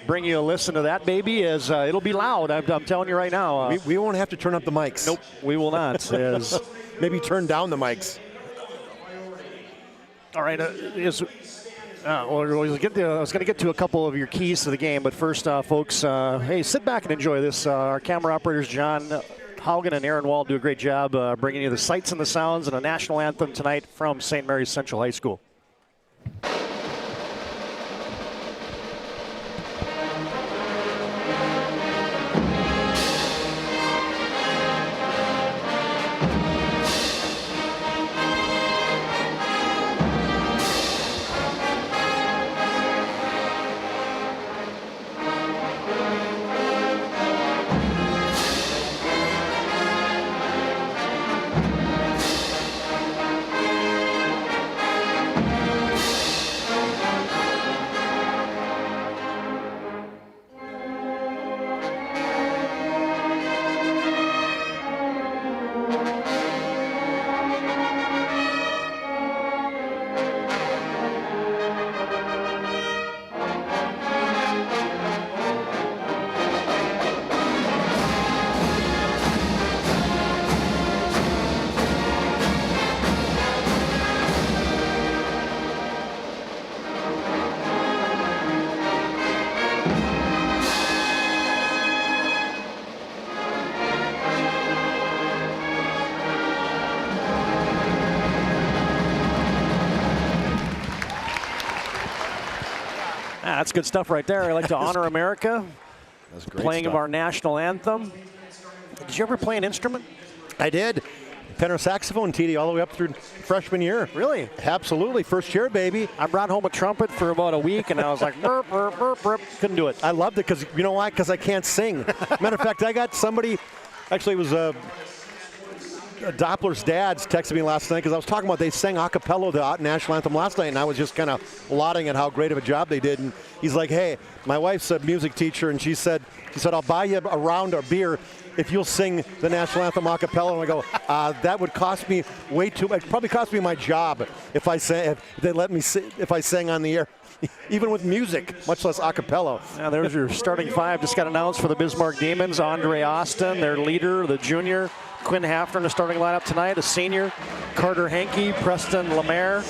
Speaker 15: bring you a listen to that, baby, as it'll be loud. I'm telling you right now.
Speaker 10: We won't have to turn up the mics.
Speaker 15: Nope, we will not. As
Speaker 10: maybe turn down the mics.
Speaker 15: All right. I was going to get to a couple of your keys to the game, but first, folks, hey, sit back and enjoy this. Our camera operators, John Haugen and Aaron Wall, do a great job bringing you the sights and the sounds and a national anthem tonight from St. Mary's Central High School. That's good stuff right there. I like to honor America.
Speaker 10: That's great
Speaker 15: Playing
Speaker 10: stuff.
Speaker 15: of our national anthem. Did you ever play an instrument?
Speaker 10: I did. Tenor saxophone, TD, all the way up through freshman year.
Speaker 15: Really?
Speaker 10: Absolutely. First year, baby.
Speaker 15: I brought home a trumpet for about a week, and I was like, burp, burp, burp, burp. Couldn't do it.
Speaker 10: I loved it because, you know why? Because I can't sing. Matter of fact, I got somebody, actually it was Doppler's dad's texted me last night because I was talking about they sang a cappella the national anthem last night, and I was just kind of lauding at how great of a job they did. And he's like, hey, my wife's a music teacher, and she said, I'll buy you a round of beer if you'll sing the national anthem a cappella. And I go, that would cost me way too much. Probably cost me my job if they let me sing, if I sang on the air, even with music, much less a cappella.
Speaker 15: Now there's your starting five. Just got announced for the Bismarck Demons. Andre Austin, their leader, the junior. Quinn Hafner in the starting lineup tonight, a senior. Carter Henke, Preston Lemaire,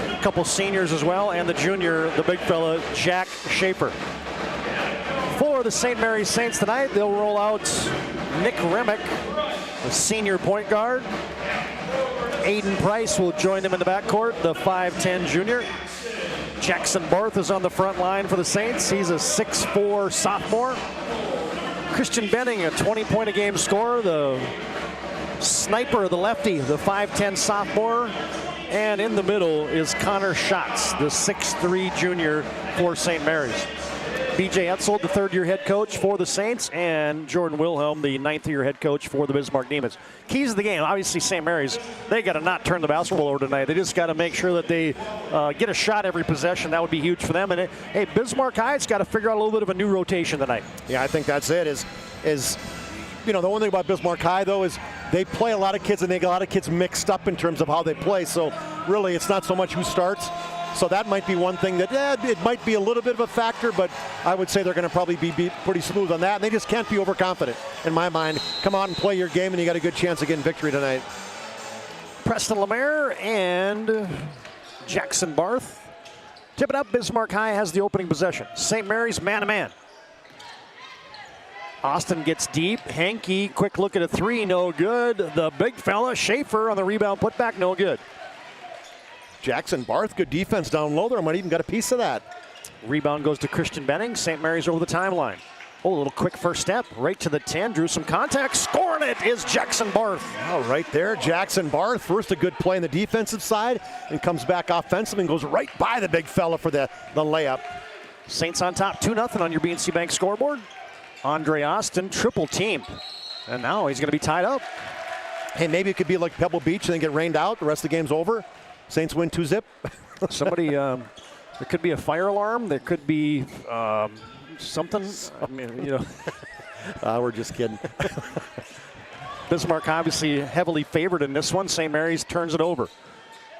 Speaker 15: a couple seniors as well, and the junior, the big fella, Jack Schaefer. For the St. Mary's Saints tonight, they'll roll out Nick Remick, the senior point guard. Aiden Price will join them in the backcourt, the 5'10 junior. Jackson Barth is on the front line for the Saints. He's a 6'4 sophomore. Christian Benning, a 20-point-a-game scorer, the sniper, the lefty, the 5'10 sophomore. And in the middle is Connor Schatz, the 6'3 junior for St. Mary's. B.J. Etzel, the third-year head coach for the Saints, and Jordan Wilhelm, the ninth-year head coach for the Bismarck Demons. Keys of the game, obviously St. Mary's, they got to not turn the basketball over tonight. They just got to make sure that they get a shot every possession. That would be huge for them. And hey, Bismarck High's got to figure out a little bit of a new rotation tonight.
Speaker 10: Yeah, I think that's it. You know, the one thing about Bismarck High, though, is they play a lot of kids, and they get a lot of kids mixed up in terms of how they play. So really, it's not so much who starts. So that might be one thing that, it might be a little bit of a factor, but I would say they're going to probably be pretty smooth on that. And they just can't be overconfident, in my mind. Come out and play your game, and you got a good chance of getting victory tonight.
Speaker 15: Preston Lemaire and Jackson Barth. Tip it up, Bismarck High has the opening possession. St. Mary's man-to-man. Austin gets deep. Henke, quick look at a three, no good. The big fella, Schaefer, on the rebound putback, no good.
Speaker 10: Jackson Barth, good defense down low there. Might even got a piece of that.
Speaker 15: Rebound goes to Christian Benning. St. Mary's over the timeline. Oh, a little quick first step. Right to the 10. Drew some contact. Scoring it is Jackson Barth.
Speaker 10: Oh, right there. Jackson Barth. First a good play on the defensive side and comes back offensively and goes right by the big fella for the layup.
Speaker 15: Saints on top 2-0 on your BNC Bank scoreboard. Andre Austin triple teamed. And now he's going to be tied up.
Speaker 10: Hey, maybe it could be like Pebble Beach and then get rained out. The rest of the game's over. Saints win 2-zip.
Speaker 15: Somebody, there could be a fire alarm. There could be something. I mean, you know.
Speaker 10: We're just kidding.
Speaker 15: Bismarck obviously heavily favored in this one. St. Mary's turns it over.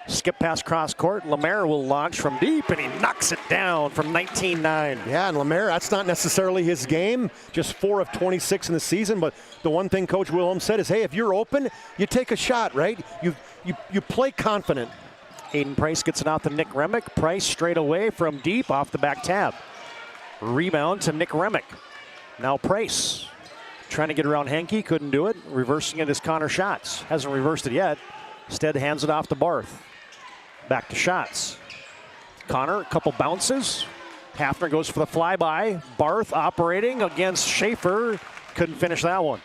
Speaker 15: Skip pass cross court. Lemaire will launch from deep, and he knocks it down from 19-9.
Speaker 10: Yeah, and Lemaire, that's not necessarily his game. Just 4 of 26 in the season. But the one thing Coach Wilhelm said is, hey, if you're open, you take a shot, right? You play confident.
Speaker 15: Aiden Price gets it out to Nick Remick. Price straight away from deep off the back tab. Rebound to Nick Remick. Now Price trying to get around Henke, couldn't do it. Reversing it is Connor Schatz. Hasn't reversed it yet. Instead hands it off to Barth. Back to Schatz. Connor, a couple bounces. Hafner goes for the flyby. Barth operating against Schaefer. Couldn't finish that one.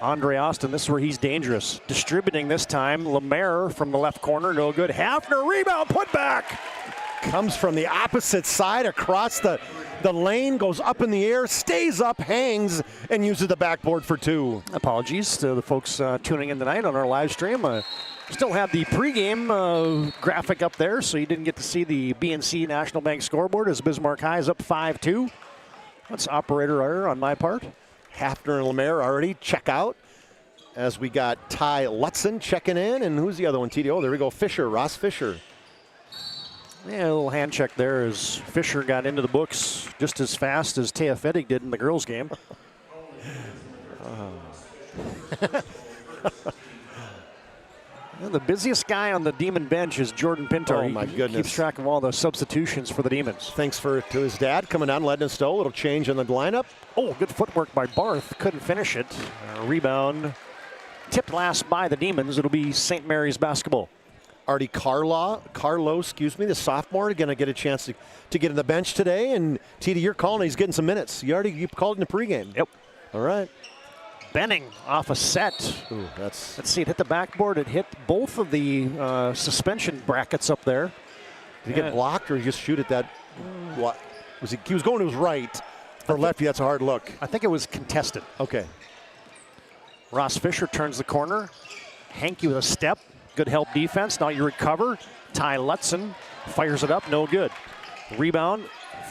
Speaker 15: Andre Austin, this is where he's dangerous. Distributing this time. Lemaire from the left corner, no good. Hafner, rebound, put back.
Speaker 10: Comes from the opposite side across the lane, goes up in the air, stays up, hangs, and uses the backboard for two.
Speaker 15: Apologies to the folks tuning in tonight on our live stream. Still have the pregame graphic up there, so you didn't get to see the BNC National Bank scoreboard as Bismarck High is up 5-2. That's operator error on my part.
Speaker 10: Hafner and Lemaire already check out as we got Ty Lutzen checking in. And who's the other one, TD? Oh, there we go, Fisher, Ross Fisher.
Speaker 15: Yeah, a little hand check there as Fisher got into the books just as fast as Taya Fettig did in the girls' game. The busiest guy on the Demon bench is Jordan Pinto.
Speaker 10: Oh, my goodness.
Speaker 15: He keeps track of all the substitutions for the Demons.
Speaker 10: Thanks to his dad coming down, letting us know. A little change in the lineup.
Speaker 15: Oh, good footwork by Barth. Couldn't finish it. Rebound tipped last by the Demons. It'll be St. Mary's basketball.
Speaker 10: Artie Carlo, the sophomore, going to get a chance to get on the bench today. And Tita, you're calling. He's getting some minutes. You called in the pregame.
Speaker 15: Yep.
Speaker 10: All right.
Speaker 15: Benning off a set.
Speaker 10: Ooh, let's
Speaker 15: see. It hit the backboard. It hit both of the suspension brackets up there.
Speaker 10: Did he get blocked or he just shoot at that? What was he? He was going to his right. For lefty, that's a hard look.
Speaker 15: I think it was contested.
Speaker 10: Okay.
Speaker 15: Ross Fisher turns the corner. Hankey with a step. Good help defense. Now you recover. Ty Lutzen fires it up. No good. Rebound.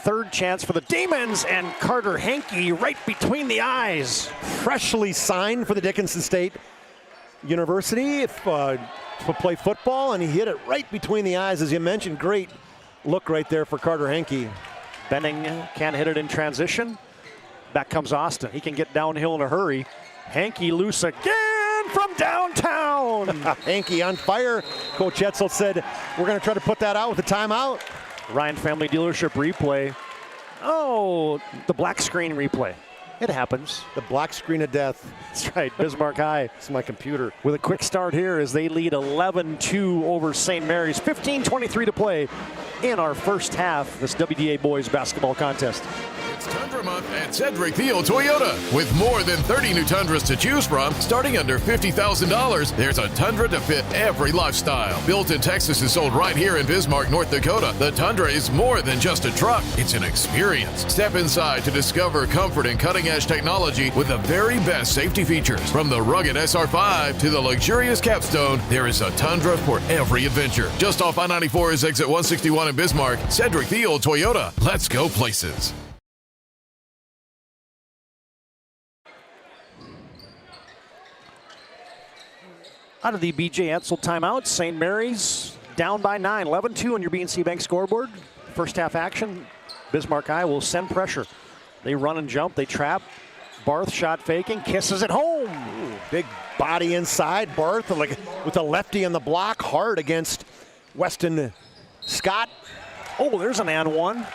Speaker 15: Third chance for the Demons, and Carter Hankey right between the eyes.
Speaker 10: Freshly signed for the Dickinson State University to play football, and he hit it right between the eyes, as you mentioned. Great look right there for Carter Hankey.
Speaker 15: Benning can't hit it in transition. Back comes Austin. He can get downhill in a hurry. Hankey loose again from downtown.
Speaker 10: Hankey on fire. Coach Etzel said, we're going to try to put that out with a timeout.
Speaker 15: Ryan Family Dealership replay. Oh, the black screen replay. It happens.
Speaker 10: The black screen of death.
Speaker 15: That's right, Bismarck High.
Speaker 10: It's my computer.
Speaker 15: With a quick start here as they lead 11-2 over St. Mary's. 15:23 to play in our first half, this WDA boys basketball contest.
Speaker 3: It's Tundra Month at Cedric Thiel Toyota. With more than 30 new Tundras to choose from, starting under $50,000, there's a Tundra to fit every lifestyle. Built in Texas and sold right here in Bismarck, North Dakota, the Tundra is more than just a truck. It's an experience. Step inside to discover comfort and cutting-edge technology with the very best safety features. From the rugged SR5 to the luxurious Capstone, there is a Tundra for every adventure. Just off I-94 is exit 161 in Bismarck. Cedric Thiel Toyota. Let's go places.
Speaker 15: Out of the BJ Etzel timeout, St. Mary's down by 9, 11-2 on your BNC Bank scoreboard. First half action, Bismarck High will send pressure. They run and jump, they trap. Barth shot faking, kisses it home.
Speaker 10: Ooh, big body inside. Barth with a lefty in the block, hard against Weston Scott.
Speaker 15: Oh, there's an and one.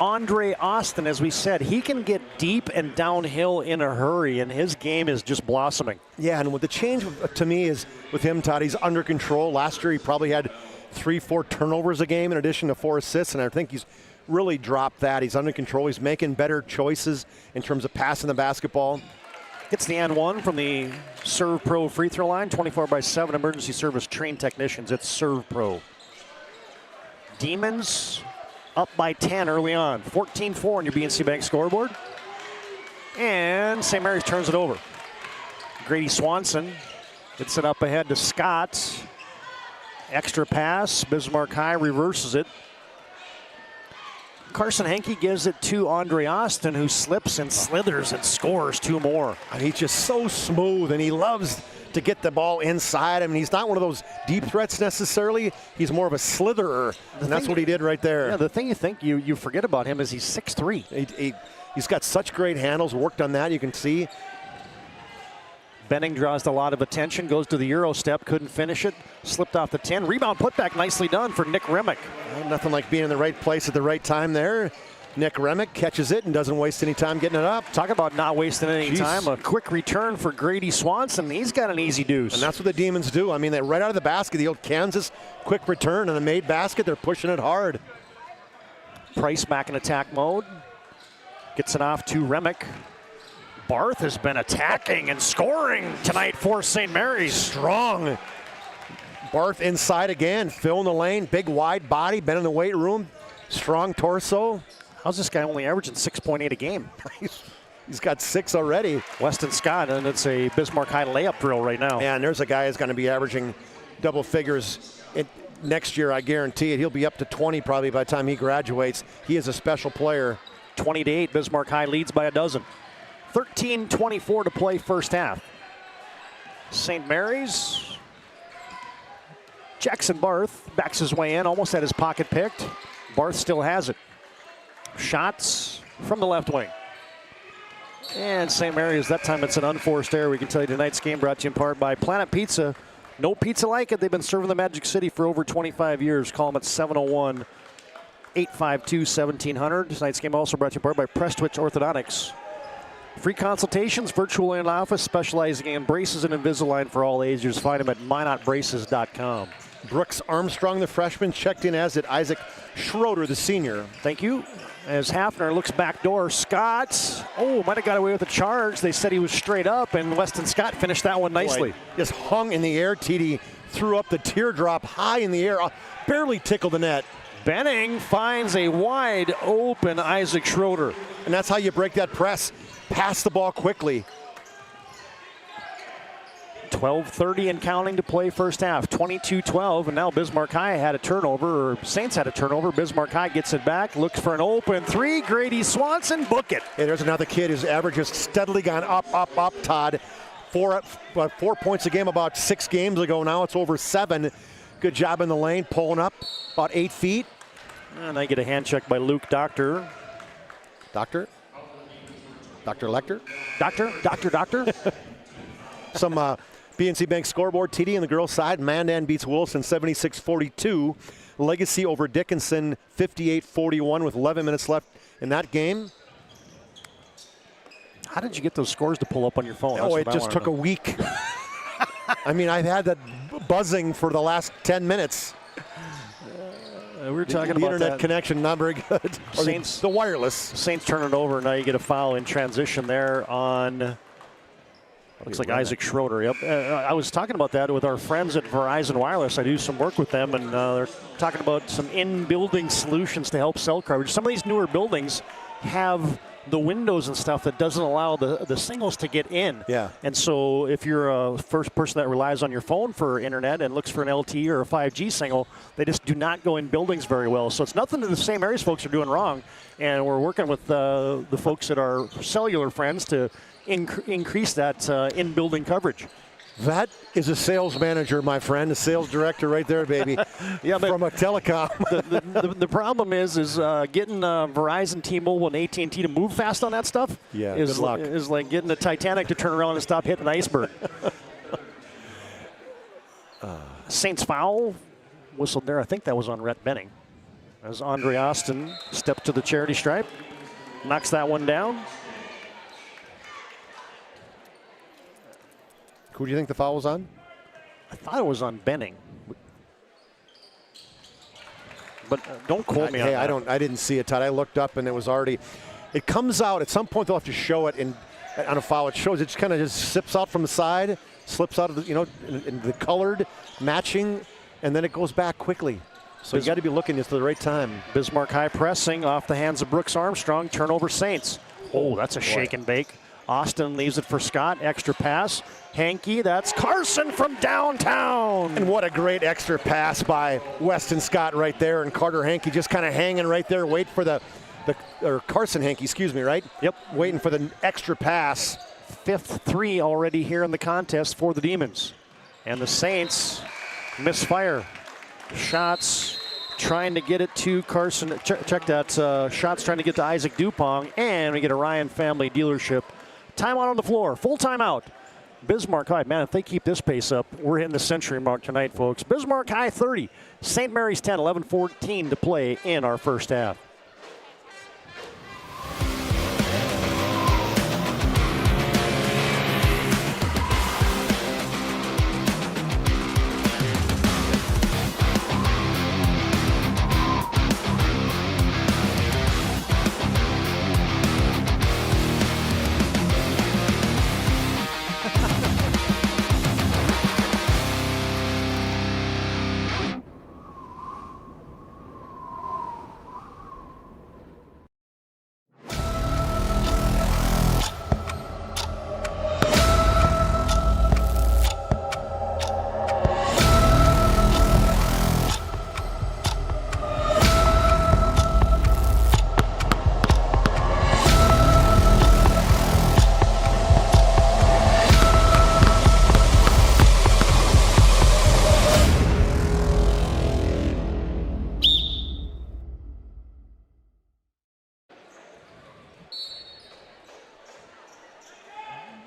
Speaker 15: Andre Austin, as we said, he can get deep and downhill in a hurry, and his game is just blossoming.
Speaker 10: Yeah, and what the change to me is with him, Todd, he's under control. Last year he probably had 3-4 turnovers a game in addition to 4 assists, and I think he's really dropped that. He's under control. He's making better choices in terms of passing the basketball.
Speaker 15: Gets the and one from the Serve Pro free throw line. 24/7 emergency service trained technicians. It's Serve Pro. Demons up by 10 early on. 14-4 on your BNC Bank scoreboard. And St. Mary's turns it over. Grady Swanson gets it up ahead to Scott. Extra pass. Bismarck High reverses it. Carson Hankey gives it to Andre Austin, who slips and slithers and scores 2 more.
Speaker 10: He's just so smooth, and he loves to get the ball inside. I mean, he's not one of those deep threats necessarily. He's more of a slitherer, and that's what he did right there.
Speaker 15: Yeah, the thing you forget about him is he's 6'3".
Speaker 10: He's got such great handles, worked on that, you can see.
Speaker 15: Benning draws a lot of attention, goes to the Euro step, couldn't finish it, slipped off the 10. Rebound putback, nicely done for Nick Remick.
Speaker 10: Nothing like being in the right place at the right time there. Nick Remick catches it and doesn't waste any time getting it up.
Speaker 15: Talk about not wasting any time. A quick return for Grady Swanson. He's got an easy deuce.
Speaker 10: And that's what the Demons do. I mean, they right out of the basket, the old Kansas quick return and a made basket. They're pushing it hard.
Speaker 15: Price back in attack mode. Gets it off to Remick. Barth has been attacking and scoring tonight for St. Mary's.
Speaker 10: Strong. Barth inside again, filling the lane, big wide body, been in the weight room, strong torso.
Speaker 15: How's this guy only averaging 6.8 a game?
Speaker 10: He's got 6 already.
Speaker 15: Weston Scott, and it's a Bismarck High layup drill right now.
Speaker 10: Yeah, and there's a guy who's going to be averaging double figures next year, I guarantee it. He'll be up to 20 probably by the time he graduates. He is a special player.
Speaker 15: 20-8, Bismarck High leads by a dozen. 13:24 to play first half. St. Mary's. Jackson Barth backs his way in, almost had his pocket picked. Barth still has it. Shots from the left wing. And St. Mary's, that time it's an unforced error. We can tell you tonight's game brought to you in part by Planet Pizza. No pizza like it. They've been serving the Magic City for over 25 years. Call them at 701-852-1700. Tonight's game also brought to you in part by Prestwich Orthodontics. Free consultations, virtual in office, specializing in braces and Invisalign for all ages. Find them at minotbraces.com.
Speaker 10: Brooks Armstrong, the freshman, checked in, as did Isaac Schroeder, the senior.
Speaker 15: Thank you. As Hafner looks back door, Scott, might have got away with a charge. They said he was straight up, and Weston Scott finished that one nicely.
Speaker 10: Boy, just hung in the air. TD threw up the teardrop high in the air, barely tickled the net.
Speaker 15: Benning finds a wide open Isaac Schroeder.
Speaker 10: And that's how you break that press. Pass the ball quickly.
Speaker 15: 12:30 and counting to play first half. 22-12, and now Bismarck High had a turnover, or Saints had a turnover. Bismarck High gets it back, looks for an open three. Grady Swanson, book it.
Speaker 10: Hey, there's another kid whose average has steadily gone up, Todd. 4 points a game about 6 games ago. Now it's over 7. Good job in the lane, pulling up about 8 feet.
Speaker 15: And I get a hand check by Luke Doctor.
Speaker 10: Doctor Lecter?
Speaker 15: Doctor.
Speaker 10: Some BNC Bank scoreboard. TD on the girls' side. Mandan beats Wilson 76-42. Legacy over Dickinson 58-41 with 11 minutes left in that game.
Speaker 15: How did you get those scores to pull up on your phone?
Speaker 10: It just took a week. I mean, I've had that buzzing for the last 10 minutes.
Speaker 15: We were talking
Speaker 10: the
Speaker 15: about
Speaker 10: internet
Speaker 15: that.
Speaker 10: connection, not very good.
Speaker 15: Saints,
Speaker 10: the wireless.
Speaker 15: Saints turn it over. Now you get a foul in transition there on, looks like Isaac Schroeder. Yep. I was talking about that with our friends at Verizon Wireless. I do some work with them, and they're talking about some in-building solutions to help cell coverage. Some of these newer buildings have the windows and stuff that doesn't allow the signals to get in.
Speaker 10: Yeah.
Speaker 15: And so if you're a first person that relies on your phone for internet and looks for an LTE or a 5G signal, they just do not go in buildings very well. So it's nothing that the same areas folks are doing wrong. And we're working with the folks at our cellular friends to increase that in-building coverage.
Speaker 10: That is a sales manager, my friend, a sales director right there, baby.
Speaker 15: Yeah, but
Speaker 10: from a telecom.
Speaker 15: the problem is getting Verizon, T-Mobile, and AT&T to move fast on that stuff.
Speaker 10: Yeah,
Speaker 15: is
Speaker 10: good luck.
Speaker 15: Is like getting the Titanic to turn around and stop hitting an iceberg. Saints foul whistled there. I think that was on Rhett Benning. As Andre Austin steps to the charity stripe, knocks that one down.
Speaker 10: Who do you think the foul was on?
Speaker 15: I thought it was on Benning. But don't quote me on that.
Speaker 10: I didn't see it, Todd. I looked up and it was already. It comes out at some point. They'll have to show it on a foul. It shows it just kind of just sips out from the side, slips out of the in the colored matching, and then it goes back quickly. So you got to be looking just at the right time.
Speaker 15: Bismarck High pressing off the hands of Brooks Armstrong. Turnover Saints. Oh, that's a shake and bake. Austin leaves it for Scott. Extra pass. Hankey, that's Carson from downtown.
Speaker 10: And what a great extra pass by Weston Scott right there. And Carter Hankey just kind of hanging right there, wait for or Carson Hankey, excuse me, right?
Speaker 15: Yep.
Speaker 10: Waiting for the extra pass.
Speaker 15: 5th 3 already here in the contest for the Demons. And the Saints misfire. Shots trying to get it to Carson. Check that. Shots trying to get to Isaac Dupong. And we get a Ryan Family Dealership. Timeout on the floor. Full timeout. Bismarck High, man, if they keep this pace up, we're hitting the century mark tonight, folks. Bismarck High 30, St. Mary's 10, 11-14 to play in our first half.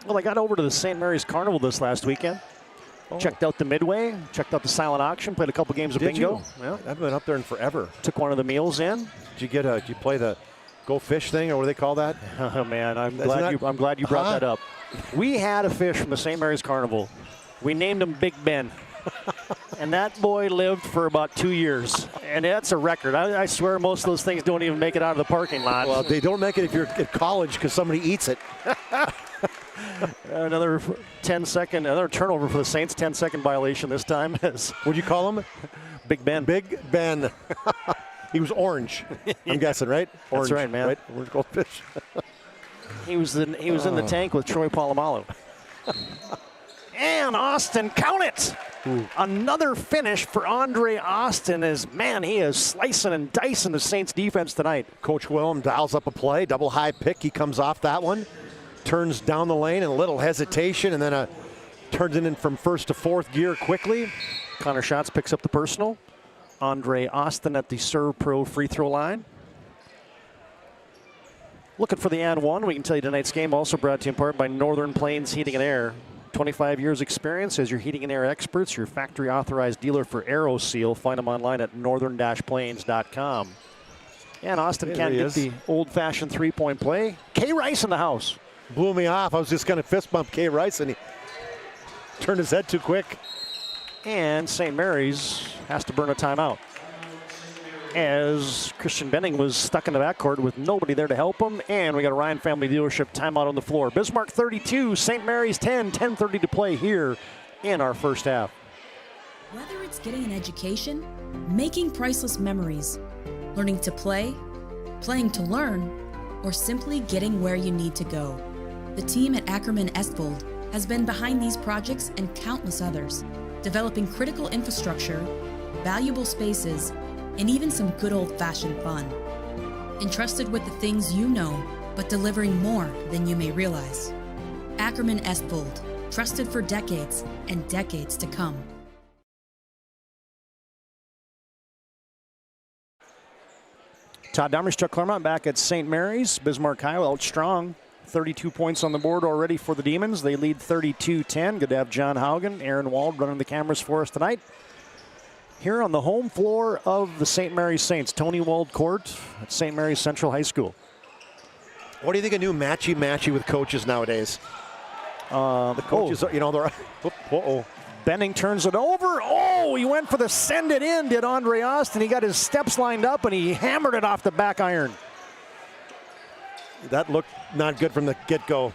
Speaker 15: Well, I got over to the St. Mary's Carnival this last weekend. Oh. Checked out the Midway, checked out the silent auction, played a couple games of bingo.
Speaker 10: Yeah, I've been up there in forever.
Speaker 15: Took one of the meals in.
Speaker 10: Did you play the go fish thing, or what do they call that?
Speaker 15: Oh man, I'm glad you brought that up. We had a fish from the St. Mary's Carnival. We named him Big Ben. And that boy lived for about 2 years. And that's a record. I swear most of those things don't even make it out of the parking lot.
Speaker 10: Well, they don't make it if you're at college because somebody eats it.
Speaker 15: Another 10-second, another turnover for the Saints. 10-second violation this time.
Speaker 10: What'd you call him?
Speaker 15: Big Ben.
Speaker 10: Big Ben. He was orange, I'm guessing, right? Orange,
Speaker 15: that's right, man.
Speaker 10: Right? Orange goldfish.
Speaker 15: He was in the tank with Troy Polamalu. And Austin, count it! Ooh. Another finish for Andre Austin he is slicing and dicing the Saints defense tonight.
Speaker 10: Coach Willem dials up a play, double high pick. He comes off that one, turns down the lane and a little hesitation, and then turns it in from first to fourth gear quickly.
Speaker 15: Connor Schatz picks up the personal. Andre Austin at the Serve Pro free throw line. Looking for the and one. We can tell you tonight's game also brought to you in part by Northern Plains Heating and Air. 25 years experience as your heating and air experts, your factory authorized dealer for AeroSeal. Find them online at northern-plains.com. And Austin can't get the old-fashioned three-point play. Kay Rice in the house.
Speaker 10: Blew me off. I was just going to fist bump Kay Rice, and he turned his head too quick.
Speaker 15: And St. Mary's has to burn a timeout, as Christian Benning was stuck in the backcourt with nobody there to help him. And we got a Ryan Family Dealership timeout on the floor. Bismarck 32, St. Mary's 10, 10:30 to play here in our first half.
Speaker 1: Whether it's getting an education, making priceless memories, learning to play, playing to learn, or simply getting where you need to go, the team at Ackerman Estvold has been behind these projects and countless others, developing critical infrastructure, valuable spaces, and even some good old-fashioned fun. Entrusted with the things you know, but delivering more than you may realize. Ackerman Estvold, trusted for decades and decades to come.
Speaker 15: Todd Domres, Chuck Clairmont back at St. Mary's. Bismarck High out strong. 32 points on the board already for the Demons. They lead 32-10. Good to have John Haugen, Aaron Wald running the cameras for us tonight. Here on the home floor of the St. Mary's Saints, Tony Wald Court at St. Mary's Central High School.
Speaker 10: What do you think of new matchy with coaches nowadays? The coaches, they're.
Speaker 15: Benning turns it over. Oh, he went for the send it in, did Andre Austin. He got his steps lined up and he hammered it off the back iron.
Speaker 10: That looked not good from the get-go.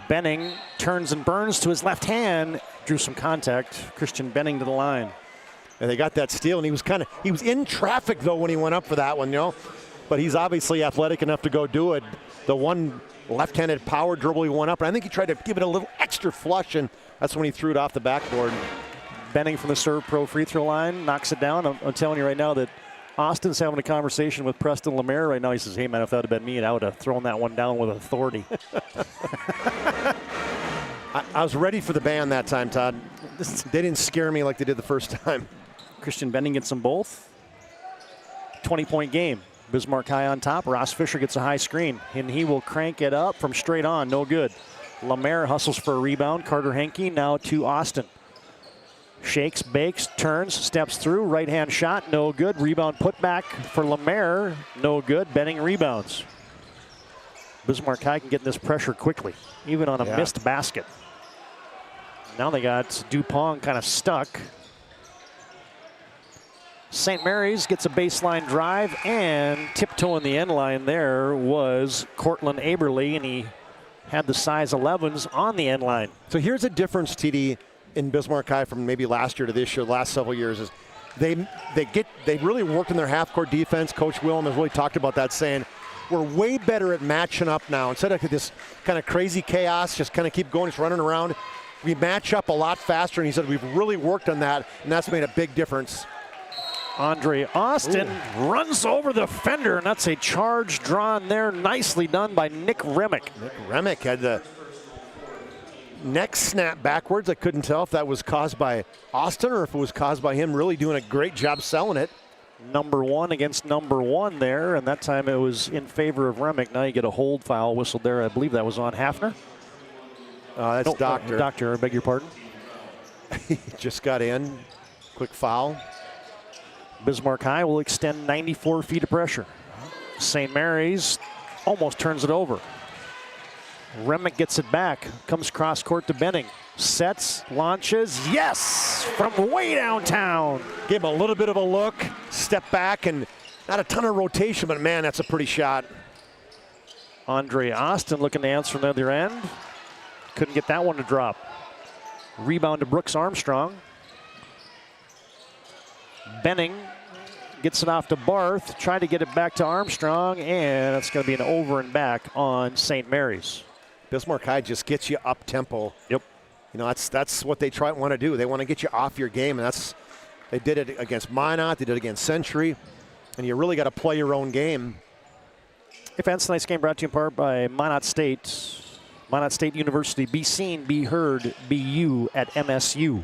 Speaker 15: Benning turns and burns to his left hand. Drew some contact. Christian Benning to the line.
Speaker 10: And they got that steal, and he was in traffic, though, when he went up for that one, But he's obviously athletic enough to go do it. The one left-handed power dribble he went up, and I think he tried to give it a little extra flush, and that's when he threw it off the backboard.
Speaker 15: Benning from the Serve Pro free throw line, knocks it down. I'm telling you right now that Austin's having a conversation with Preston Lemaire right now. He says, hey, man, if that would have been me, I would have thrown that one down with authority.
Speaker 10: I was ready for the ban that time, Todd. They didn't scare me like they did the first time.
Speaker 15: Christian Benning gets them both. 20-point game. Bismarck High on top. Ross Fisher gets a high screen, and he will crank it up from straight on. No good. Lemaire hustles for a rebound. Carter Henke now to Austin. Shakes, bakes, turns, steps through. Right-hand shot, no good. Rebound put back for Lemaire. No good. Benning rebounds. Bismarck High can get in this pressure quickly, even on a missed basket. Now they got Dupont kind of stuck. St. Mary's gets a baseline drive, and tiptoeing the end line there was Cortland Aberle, and he had the size 11s on the end line.
Speaker 10: So here's a difference, TD, in Bismarck High from maybe last year to this year, the last several years, is they really worked in their half-court defense. Coach Willem has really talked about that, saying we're way better at matching up now. Instead of this kind of crazy chaos, just kind of keep going, just running around, we match up a lot faster, and he said we've really worked on that, and that's made a big difference.
Speaker 15: Andre Austin runs over the fender, and that's a charge drawn there. Nicely done by Nick Remick.
Speaker 10: Nick Remick had the neck snap backwards. I couldn't tell if that was caused by Austin or if it was caused by him really doing a great job selling it.
Speaker 15: Number one against number one there, and that time it was in favor of Remick. Now you get a hold foul whistled there. I believe that was on Hafner.
Speaker 10: That's Doctor.
Speaker 15: Doctor, I beg your pardon.
Speaker 10: He just got in. Quick foul.
Speaker 15: Bismarck High will extend 94 feet of pressure. St. Mary's almost turns it over. Remick gets it back, comes cross court to Benning. Sets, launches, yes! From way downtown.
Speaker 10: Gave him a little bit of a look, step back, and not a ton of rotation, but man, that's a pretty shot.
Speaker 15: Andre Austin looking to answer from the other end. Couldn't get that one to drop. Rebound to Brooks Armstrong. Benning gets it off to Barth, trying to get it back to Armstrong, and it's going to be an over and back on St. Mary's.
Speaker 10: Bismarck High just gets you up tempo.
Speaker 15: Yep.
Speaker 10: You know, that's what they want to do. They want to get you off your game, and they did it against Minot, they did it against Century, and you really got to play your own game.
Speaker 15: Events tonight's game brought to you in part by Minot State. Minot State University, be seen, be heard, be you at MSU.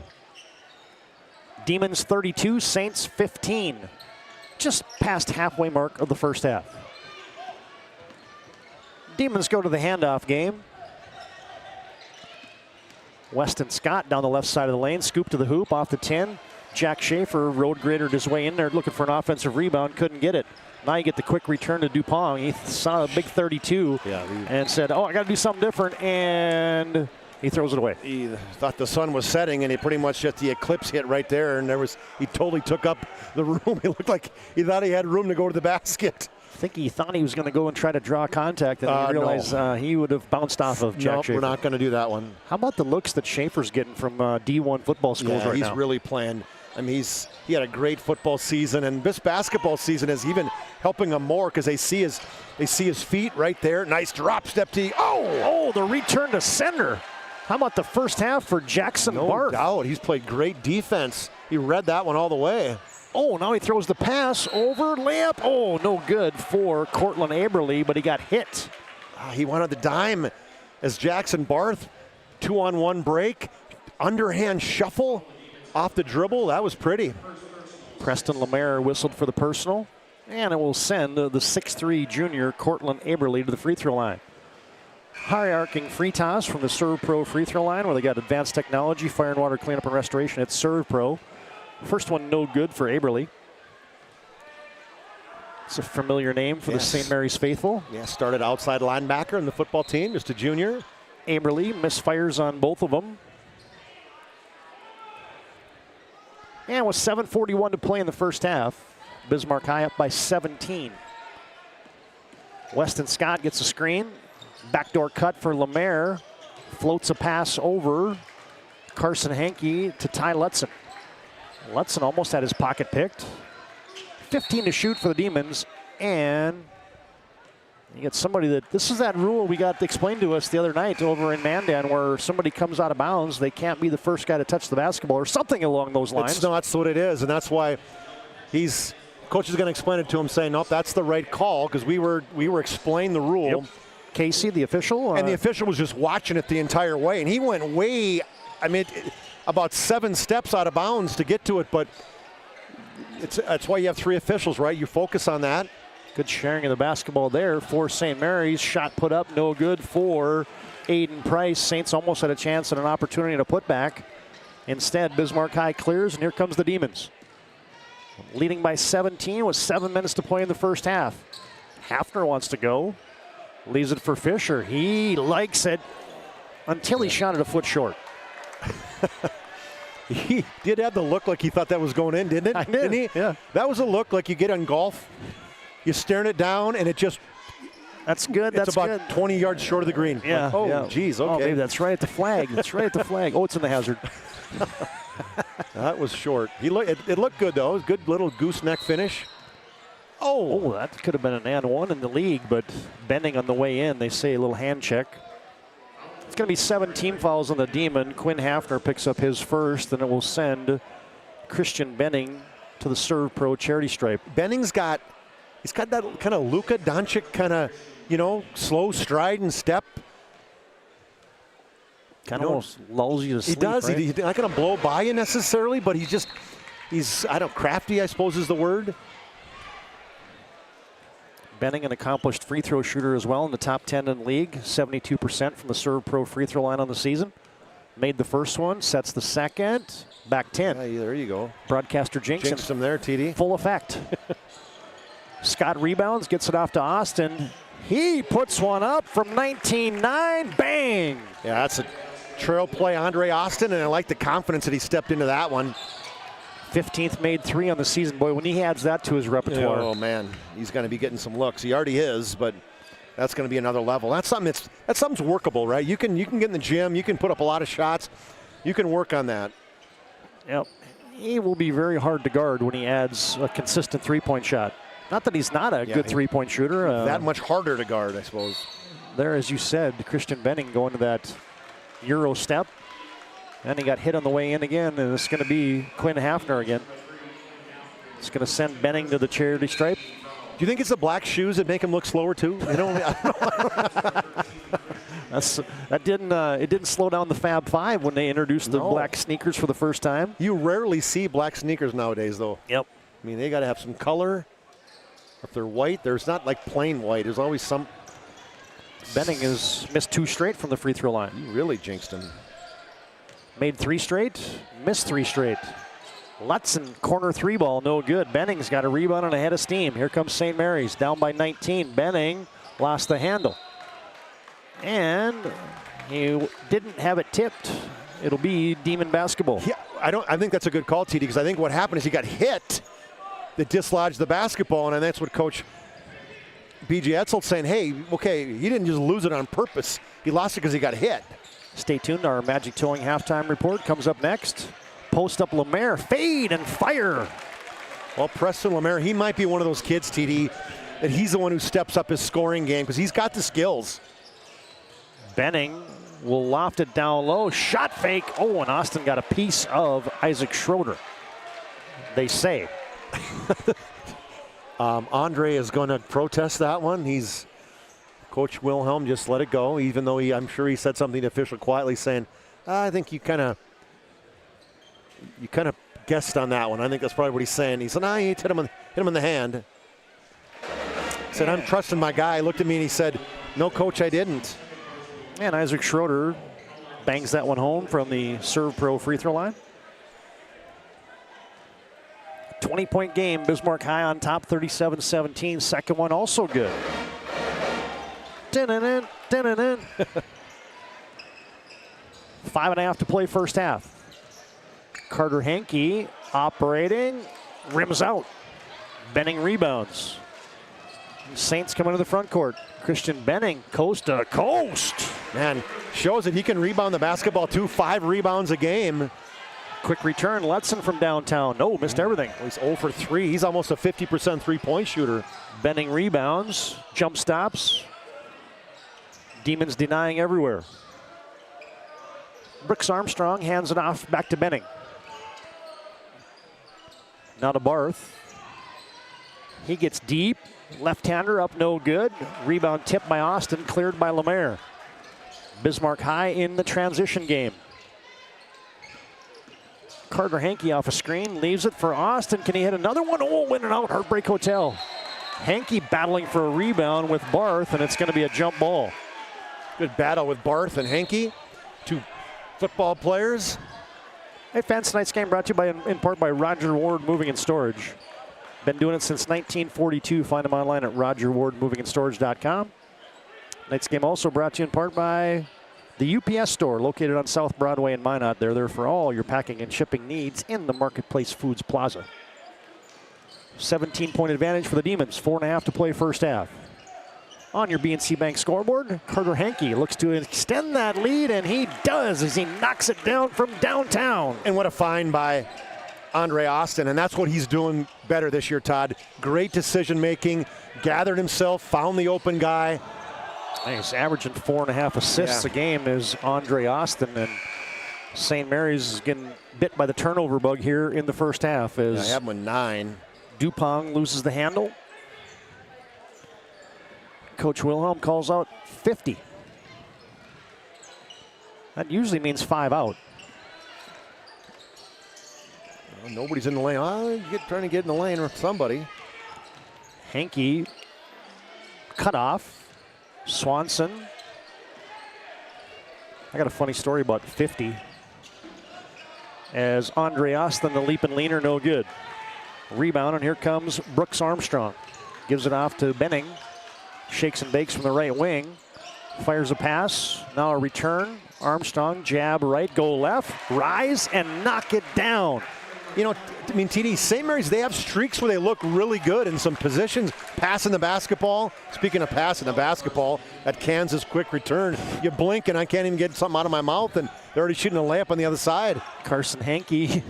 Speaker 15: Demons 32, Saints 15. Just past halfway mark of the first half. Demons go to the handoff game. Weston Scott down the left side of the lane, scoop to the hoop, off the 10. Jack Schaefer road gradered his way in there looking for an offensive rebound, couldn't get it. Now you get the quick return to Dupont. He saw a big 32 and said, oh, I got to do something different, and he throws it away.
Speaker 10: He thought the sun was setting, and he pretty much just the eclipse hit right there, and he totally took up the room. He looked like he thought he had room to go to the basket.
Speaker 15: I think he thought he was going to go and try to draw contact, and he realized he would have bounced off of Jack Schaefer.
Speaker 10: We're not going to do that one.
Speaker 15: How about the looks that Schaefer's getting from D1 football schools right now?
Speaker 10: He's really playing. I mean, he had a great football season, and this basketball season is even helping him more because they see his feet right there. Nice drop step tee. Oh,
Speaker 15: the return to sender. How about the first half for Jackson Barth?
Speaker 10: No doubt. He's played great defense. He read that one all the way.
Speaker 15: Oh, now he throws the pass over, layup. Oh, no good for Cortland Aberle, but he got hit.
Speaker 10: He wanted the dime as Jackson Barth, 2-on-1 break, underhand shuffle off the dribble. That was pretty.
Speaker 15: Preston Lemaire whistled for the personal, and it will send the 6'3 junior Cortland Aberle to the free throw line. High-arcing free toss from the Serve Pro free throw line where they got advanced technology, fire and water cleanup and restoration at Serve Pro. First one no good for Aberle. It's a familiar name for the St. Mary's faithful.
Speaker 10: Yeah, started outside linebacker in the football team, just a junior.
Speaker 15: Aberle misfires on both of them. And with 7:41 to play in the first half, Bismarck High up by 17. Weston Scott gets a screen. Backdoor cut for Lemaire. Floats a pass over Carson Hankey to Ty Lutzen. Lutzen almost had his pocket picked. 15 to shoot for the Demons. And you get somebody this is that rule we got explained to us the other night over in Mandan where somebody comes out of bounds, they can't be the first guy to touch the basketball or something along those lines.
Speaker 10: That's what it is, and that's why coach is going to explain it to him saying, nope, that's the right call because we were explaining the rule.
Speaker 15: Yep. Casey, the official.
Speaker 10: And the official was just watching it the entire way, and he went about 7 steps out of bounds to get to it, but that's why you have 3 officials, right? You focus on that.
Speaker 15: Good sharing of the basketball there for St. Mary's. Shot put up, no good for Aiden Price. Saints almost had a chance and an opportunity to put back. Instead, Bismarck High clears, and here comes the Demons. Leading by 17 with 7 minutes to play in the first half. Hafner wants to go. Leaves it for Fisher. He likes it until he shot it a foot short.
Speaker 10: He did have the look like he thought that was going in, didn't it?
Speaker 15: I did.
Speaker 10: Didn't he?
Speaker 15: Yeah.
Speaker 10: That was a look like you get in golf. You're staring it down, and it just...
Speaker 15: That's good.
Speaker 10: It's about 20 yards short of the green.
Speaker 15: Yeah.
Speaker 10: Like, oh, geez, okay.
Speaker 15: Oh, maybe that's right at the flag. That's right at the flag. Oh, it's in the hazard.
Speaker 10: That was short. It looked good, though. It was a good little gooseneck finish.
Speaker 15: Oh, that could have been an and one in the league, but Benning on the way in, they say a little hand check. It's going to be 7 team fouls on the Demon. Quinn Hafner picks up his first, and it will send Christian Benning to the Serve Pro charity stripe.
Speaker 10: Benning's got that kind of Luka Doncic kind of, slow stride and step.
Speaker 15: Kind of almost lulls you to sleep.
Speaker 10: He does.
Speaker 15: Right?
Speaker 10: He's not going to blow by you necessarily, but he's crafty, I suppose is the word.
Speaker 15: Benning, an accomplished free throw shooter as well in the top 10 in the league. 72% from the Serve Pro free throw line on the season. Made the first one, sets the second. Back 10.
Speaker 10: Yeah, there you go.
Speaker 15: Broadcaster jinxed
Speaker 10: him there, TD.
Speaker 15: Full effect. Scott rebounds, gets it off to Austin. He puts one up from 19-9. Bang!
Speaker 10: Yeah, trail play Andre Austin, and I like the confidence that he stepped into that one.
Speaker 15: 15th made 3 on the season. Boy, when he adds that to his repertoire.
Speaker 10: Oh, man. He's going to be getting some looks. He already is, but that's going to be another level. That's something's workable, right? You can get in the gym. You can put up a lot of shots. You can work on that.
Speaker 15: Yep. He will be very hard to guard when he adds a consistent three-point shot. Not that he's not a good three-point shooter.
Speaker 10: That much harder to guard, I suppose.
Speaker 15: There, as you said, Christian Benning going to that Euro step. And he got hit on the way in again, and it's going to be Quinn Hafner again. It's going to send Benning to the charity stripe.
Speaker 10: Do you think it's the black shoes that make him look slower too?
Speaker 15: It didn't slow down the Fab Five when they introduced the black sneakers for the first time.
Speaker 10: You rarely see black sneakers nowadays, though.
Speaker 15: Yep.
Speaker 10: I mean, they got to have some color. If they're white, there's not like plain white. There's always some.
Speaker 15: Benning has missed 2 straight from the free throw line.
Speaker 10: You really jinxed him.
Speaker 15: Made 3 straight, missed 3 straight. Lutzen, corner 3 ball, no good. Benning's got a rebound and a head of steam. Here comes St. Mary's, down by 19. Benning lost the handle. And he didn't have it tipped. It'll be Demon basketball.
Speaker 10: Yeah, I think that's a good call, TD, because I think what happened is he got hit that dislodged the basketball, and that's what Coach B.J. Etzel's saying, hey, okay, he didn't just lose it on purpose. He lost it because he got hit.
Speaker 15: Stay tuned. Our Magic Towing halftime report comes up next. Post up Lemaire, fade and fire.
Speaker 10: Well, Preston Lemaire, he might be one of those kids, TD, that he's the one who steps up his scoring game because he's got the skills.
Speaker 15: Benning will loft it down low. Shot fake. Oh, and Austin got a piece of Isaac Schroeder, they say.
Speaker 10: Andre is going to protest that one. Coach Wilhelm just let it go, even though I'm sure he said something to the official quietly saying, I think you kind of guessed on that one. I think that's probably what he's saying. He said, he hit him in the hand. He said, I'm trusting my guy. He looked at me and he said, no, Coach, I didn't.
Speaker 15: And Isaac Schroeder bangs that one home from the Serve Pro free throw line. 20-point game. Bismarck High on top, 37-17. Second one also good. 5.5 to play first half. Carter Henke operating, rims out. Benning rebounds. Saints come into the front court. Christian Benning, coast to coast.
Speaker 10: Man, shows that he can rebound the basketball too. 5 rebounds a game.
Speaker 15: Quick return, Lutzen from downtown. No, missed everything.
Speaker 10: He's 0 for 3. He's almost a 50% three-point shooter.
Speaker 15: Benning rebounds, jump stops. Demons denying everywhere. Brooks Armstrong hands it off back to Benning. Now to Barth. He gets deep. Left-hander up, no good. Rebound tipped by Austin, cleared by Lemaire. Bismarck High in the transition game. Carter Henke off a screen, leaves it for Austin. Can he hit another one? Oh, in and out, Heartbreak Hotel. Henke battling for a rebound with Barth, and it's going to be a jump ball.
Speaker 10: Good battle with Barth and Henke, 2 football players.
Speaker 15: Hey, fans, tonight's game brought to you in part by Roger Ward Moving and Storage. Been doing it since 1942. Find them online at rogerwardmovingandstorage.com. Tonight's game also brought to you in part by the UPS store located on South Broadway in Minot. They're there for all your packing and shipping needs in the Marketplace Foods Plaza. 17-point advantage for the Demons. 4.5 to play first half. On your BNC Bank scoreboard, Carter Henke looks to extend that lead, and he does as he knocks it down from downtown.
Speaker 10: And what a find by Andre Austin, and that's what he's doing better this year, Todd. Great decision-making, gathered himself, found the open guy.
Speaker 15: He's averaging 4.5 assists a game is Andre Austin, and St. Mary's is getting bit by the turnover bug here in the first half. As
Speaker 10: I have him with 9.
Speaker 15: Dupont loses the handle. Coach Wilhelm calls out 50. That usually means 5 out.
Speaker 10: Well, nobody's in the lane. Trying to get in the lane with somebody.
Speaker 15: Henke cut off. Swanson. I got a funny story about 50. As Andre Austin, the leap and leaner, no good. Rebound, and here comes Brooks Armstrong. Gives it off to Benning. Shakes and bakes from the right wing. Fires a pass. Now a return. Armstrong, jab right, go left, rise, and knock it down.
Speaker 10: You know, I mean, TD, St. Mary's, they have streaks where they look really good in some positions. Passing the basketball. Speaking of passing the basketball, at Kansas quick return, you blink and I can't even get something out of my mouth, and they're already shooting a layup on the other side.
Speaker 15: Carson Henke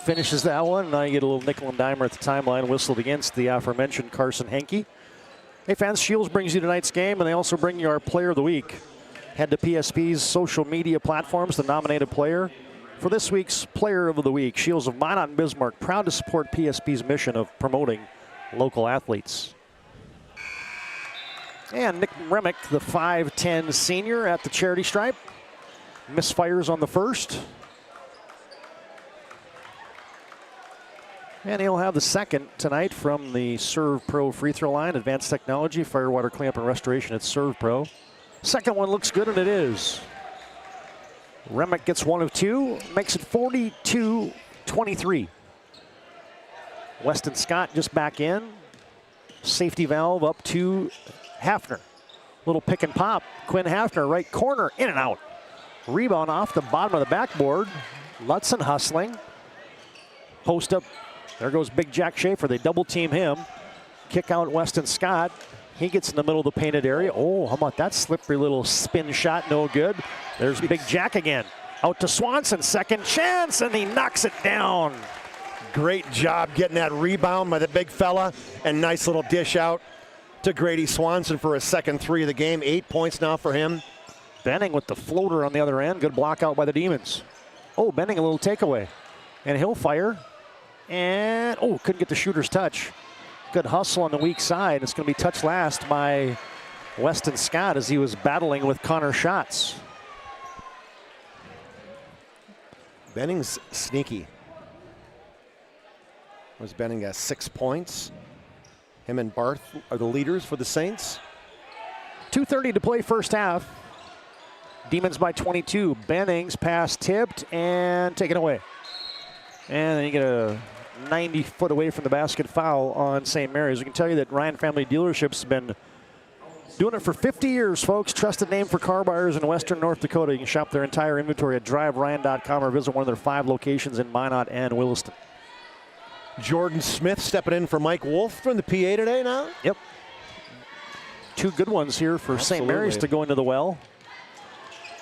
Speaker 15: finishes that one. Now you get a little nickel and dimer at the timeline, whistled against the aforementioned Carson Henke. Hey fans, Shields brings you tonight's game, and they also bring you our Player of the Week. Head to PSP's social media platforms, the nominated player for this week's Player of the Week. Shields of Minot and Bismarck, proud to support PSP's mission of promoting local athletes. And Nick Remick, the 5'10 senior at the charity stripe. Misfires on the first. And he'll have the second tonight from the Serve Pro free throw line. Advanced technology, firewater clamp and restoration at Serve Pro. Second one looks good, and it is. Remick gets 1 of 2, makes it 42-23. Weston Scott just back in. Safety valve up to Hafner. Little pick and pop. Quinn Hafner, right corner, in and out. Rebound off the bottom of the backboard. Lutzen hustling. Post up. There goes Big Jack Schaefer. They double team him. Kick out Weston Scott. He gets in the middle of the painted area. Oh, how about that slippery little spin shot? No good. There's Big Jack again. Out to Swanson. Second chance, and he knocks it down.
Speaker 10: Great job getting that rebound by the big fella, and nice little dish out to Grady Swanson for his second 3 of the game. 8 points now for him.
Speaker 15: Benning with the floater on the other end. Good block out by the Demons. Oh, Benning a little takeaway. And he'll fire. And, oh, couldn't get the shooter's touch. Good hustle on the weak side. It's going to be touched last by Weston Scott as he was battling with Connor Schatz.
Speaker 10: Benning's sneaky. Was Benning got 6 points. Him and Barth are the leaders for the Saints.
Speaker 15: 2:30 to play first half. Demons by 22. Benning's pass tipped and taken away. And then you get a 90-foot away from the basket foul on St. Mary's. We can tell you that Ryan Family Dealerships have been doing it for 50 years, folks. Trusted name for car buyers in Western North Dakota. You can shop their entire inventory at driveryan.com or visit one of their 5 locations in Minot and Williston.
Speaker 10: Jordan Smith stepping in for Mike Wolf from the PA today now.
Speaker 15: Yep. 2 good ones here for St. Mary's to go into the well.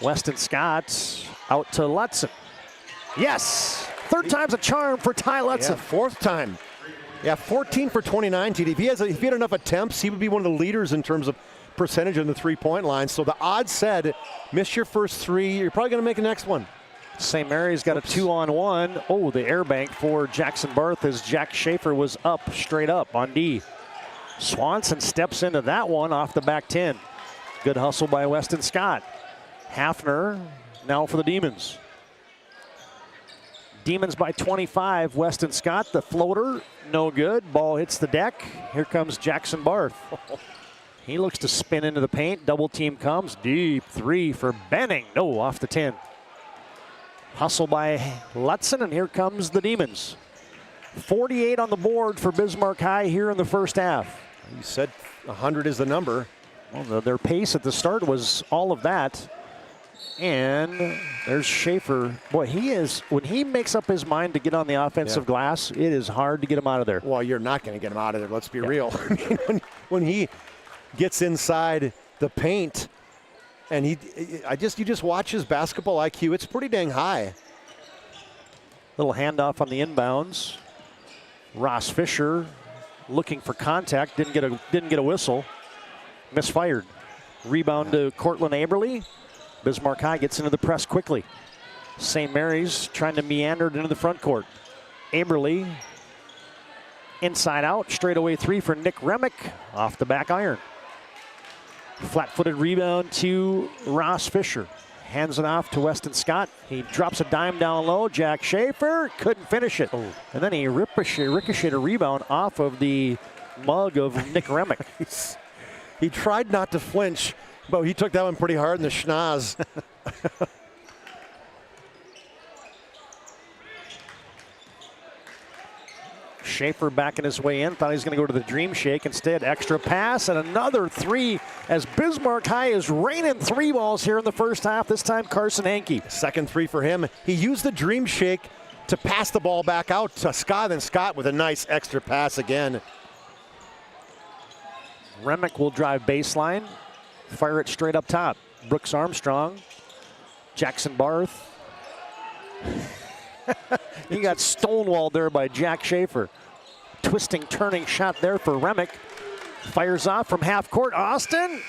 Speaker 15: Weston Scott out to Lutzen. Yes! 3rd time's a charm for Ty Lutzen.
Speaker 10: Yeah, 4th time. Yeah, 14 for 29, TD. If he had enough attempts, he would be one of the leaders in terms of percentage on the 3-point line. So the odds said, miss your first 3, you're probably going to make the next one.
Speaker 15: St. Mary's got a 2-on-1. Oh, the air bank for Jackson Barth as Jack Schaefer was up, straight up on D. Swanson steps into that one off the back 10. Good hustle by Weston Scott. Hafner now for the Demons. Demons by 25. Weston Scott, the floater, no good. Ball hits the deck. Here comes Jackson Barth. He looks to spin into the paint. Double team comes. Deep 3 for Benning. No, off the 10. Hustle by Lutzen, and here comes the Demons. 48 on the board for Bismarck High here in the first half.
Speaker 10: You said 100 is the number.
Speaker 15: Well, their pace at the start was all of that. And there's Schaefer. Boy, he is, when he makes up his mind to get on the offensive glass, it is hard to get him out of there.
Speaker 10: Well, you're not going to get him out of there, let's be real. I mean, when he gets inside the paint, and you just watch his basketball IQ, it's pretty dang high.
Speaker 15: Little handoff on the inbounds. Ross Fisher looking for contact, didn't get a whistle. Misfired. Rebound to Cortland Aberly. Bismarck High gets into the press quickly. St. Mary's trying to meander it into the front court. Aberly inside out, straightaway 3 for Nick Remick off the back iron. Flat-footed rebound to Ross Fisher. Hands it off to Weston Scott. He drops a dime down low. Jack Schaefer couldn't finish it. Oh. And then he ricocheted a rebound off of the mug of Nick Remick.
Speaker 10: He tried not to flinch, but he took that one pretty hard in the schnoz.
Speaker 15: Schaefer backing his way in. Thought he was going to go to the dream shake. Instead, extra pass and another 3 as Bismarck High is raining 3 balls here in the first half. This time Carson Hankey.
Speaker 10: Second 3 for him. He used the dream shake to pass the ball back out to Scott, and Scott with a nice extra pass again.
Speaker 15: Remick will drive baseline, fire it straight up top. Brooks Armstrong, Jackson Barth. He got stonewalled there by Jack Schaefer. Twisting, turning shot there for Remick. Fires off from half court. Austin,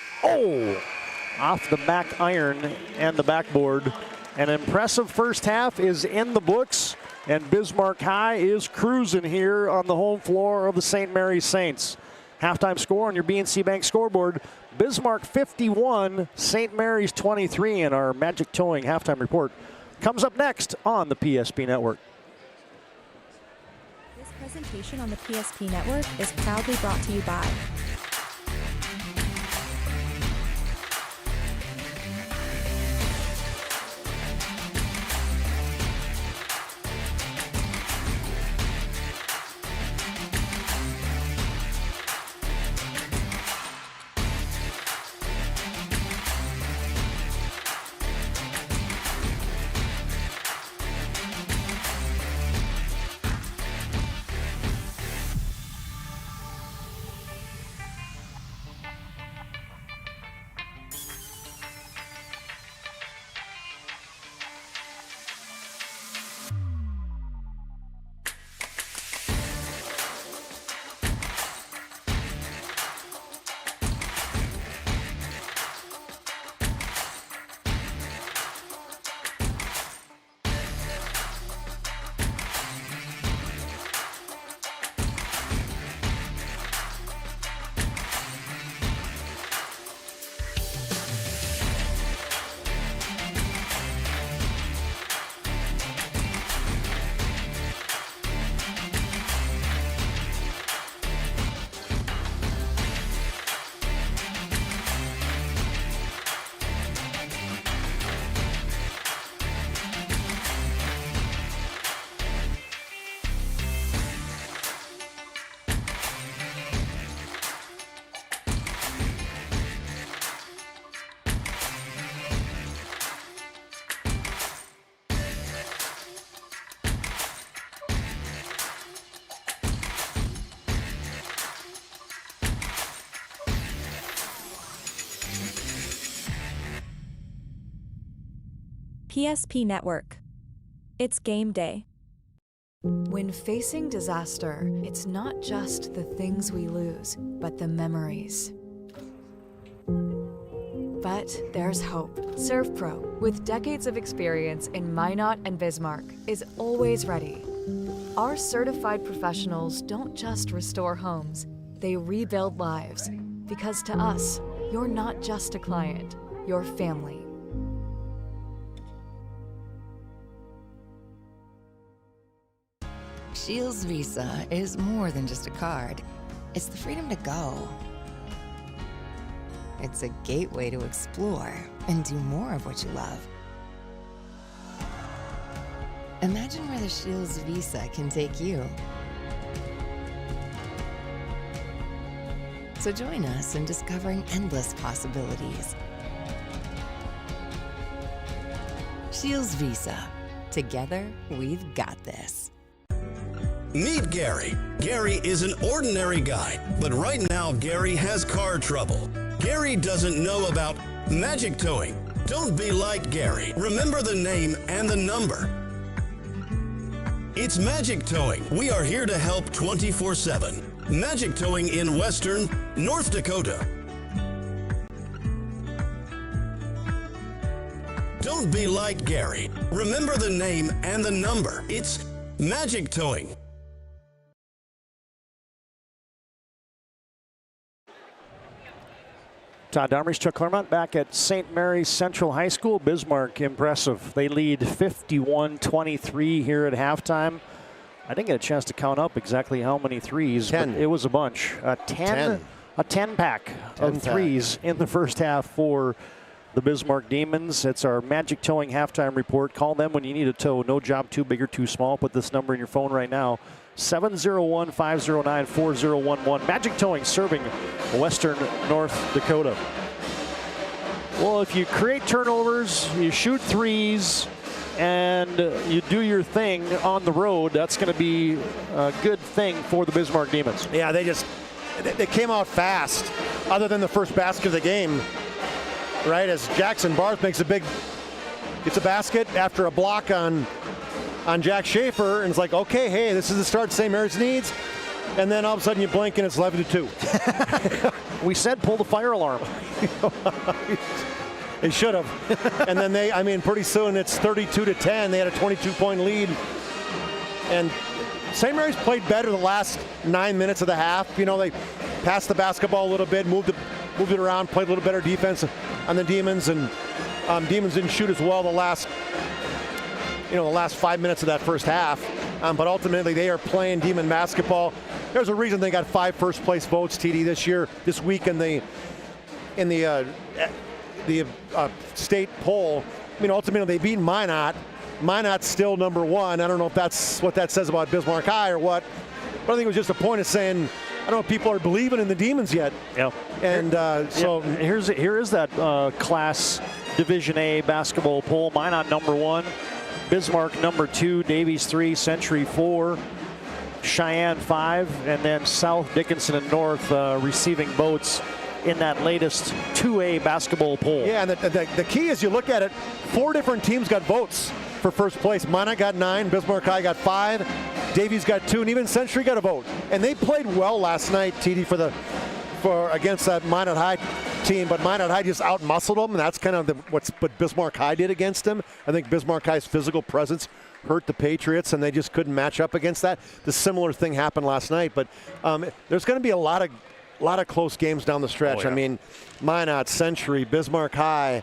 Speaker 15: off the back iron and the backboard. An impressive first half is in the books, and Bismarck High is cruising here on the home floor of the St. Mary's Saints. Halftime score on your BNC Bank scoreboard: Bismarck 51, St. Mary's 23, and our Magic Towing halftime report comes up next on the PSP Network.
Speaker 14: This presentation on the PSP Network is proudly brought to you by PSP Network. It's game day.
Speaker 2: When facing disaster, it's not just the things we lose, but the memories. But there's hope. ServPro, with decades of experience in Minot and Bismarck, is always ready. Our certified professionals don't just restore homes, they rebuild lives. Because to us, you're not just a client, you're family.
Speaker 7: Shields Visa is more than just a card. It's the freedom to go. It's a gateway to explore and do more of what you love. Imagine where the Shields Visa can take you. So join us in discovering endless possibilities. Shields Visa. Together, we've got this.
Speaker 8: Meet Gary. Gary is an ordinary guy, but right now Gary has car trouble. Gary doesn't know about magic towing. Don't be like Gary. Remember the name and the number. It's Magic Towing. We are here to help 24/7. Magic Towing in Western North Dakota. Don't be like Gary. Remember the name and the number. It's Magic Towing.
Speaker 15: Todd Domres, Chuck Clairmont back at St. Mary's Central High School. Bismarck impressive. They lead 51-23 here at halftime. I didn't get a chance to count up exactly how many threes,
Speaker 10: 10.
Speaker 15: but it was a bunch. A 10-pack of threes in the first half for the Bismarck Demons. It's our Magic Towing halftime report. Call them when you need a tow. No job too big or too small. Put this number in your phone right now. 701-509-4011. Magic Towing serving Western North Dakota. Well, if you create turnovers, you shoot threes, and you do your thing on the road, that's going to be a good thing for the Bismarck Demons.
Speaker 10: Yeah, they came out fast, other than the first basket of the game, right? As Jackson Barth makes gets a basket after a block on Jack Schaefer, and it's like, okay, hey, this is the start St. Mary's needs. And then all of a sudden you blink and it's 11-2.
Speaker 15: We said pull the fire alarm.
Speaker 10: They should have. And then pretty soon it's 32-10. They had a 22-point lead. And St. Mary's played better the last 9 minutes of the half. You know, they passed the basketball a little bit, moved it around, played a little better defense on the Demons, and Demons didn't shoot as well the last 5 minutes of that first half. But ultimately they are playing Demon basketball. There's a reason they got 5 first-place votes, TD, this week in the state poll. I mean, ultimately they beat Minot. Minot's still number 1. I don't know if that's what that says about Bismarck High or what, but I think it was just a point of saying, I don't know if people are believing in the Demons yet.
Speaker 15: Yeah.
Speaker 10: And so
Speaker 15: here is that Class Division A basketball poll. Minot number 1, Bismarck number 2, Davies 3, Century 4, Cheyenne 5, and then South, Dickinson, and North receiving votes in that latest 2A basketball poll.
Speaker 10: Yeah, and the key is you look at it, 4 different teams got votes for first place. Minot got 9, Bismarck High got 5, Davies got 2, and even Century got a vote. And they played well last night, TD, against that Minot High team, but Minot High just out-muscled them, and that's kind of what Bismarck High did against them. I think Bismarck High's physical presence hurt the Patriots, and they just couldn't match up against that. The similar thing happened last night, but there's going to be a lot of close games down the stretch.
Speaker 15: Oh, yeah.
Speaker 10: I mean, Minot, Century, Bismarck High,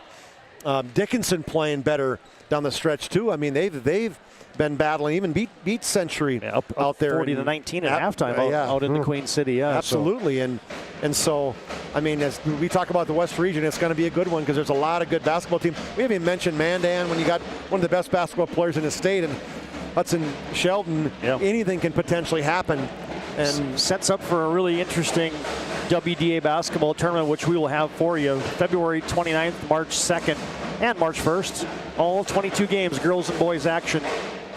Speaker 10: Dickinson playing better down the stretch too. I mean, they've been battling, even beat Century out there
Speaker 15: 40-19 at halftime out in the Queen City. Yeah,
Speaker 10: absolutely. And so, I mean, as we talk about the West region, it's going to be a good one because there's a lot of good basketball teams. We haven't even mentioned Mandan when you got one of the best basketball players in the state, and Hudson Shelton. Anything can potentially happen, and
Speaker 15: sets up for a really interesting WDA basketball tournament, which we will have for you February 29th, March 2nd, and March 1st. All 22 games, girls and boys action.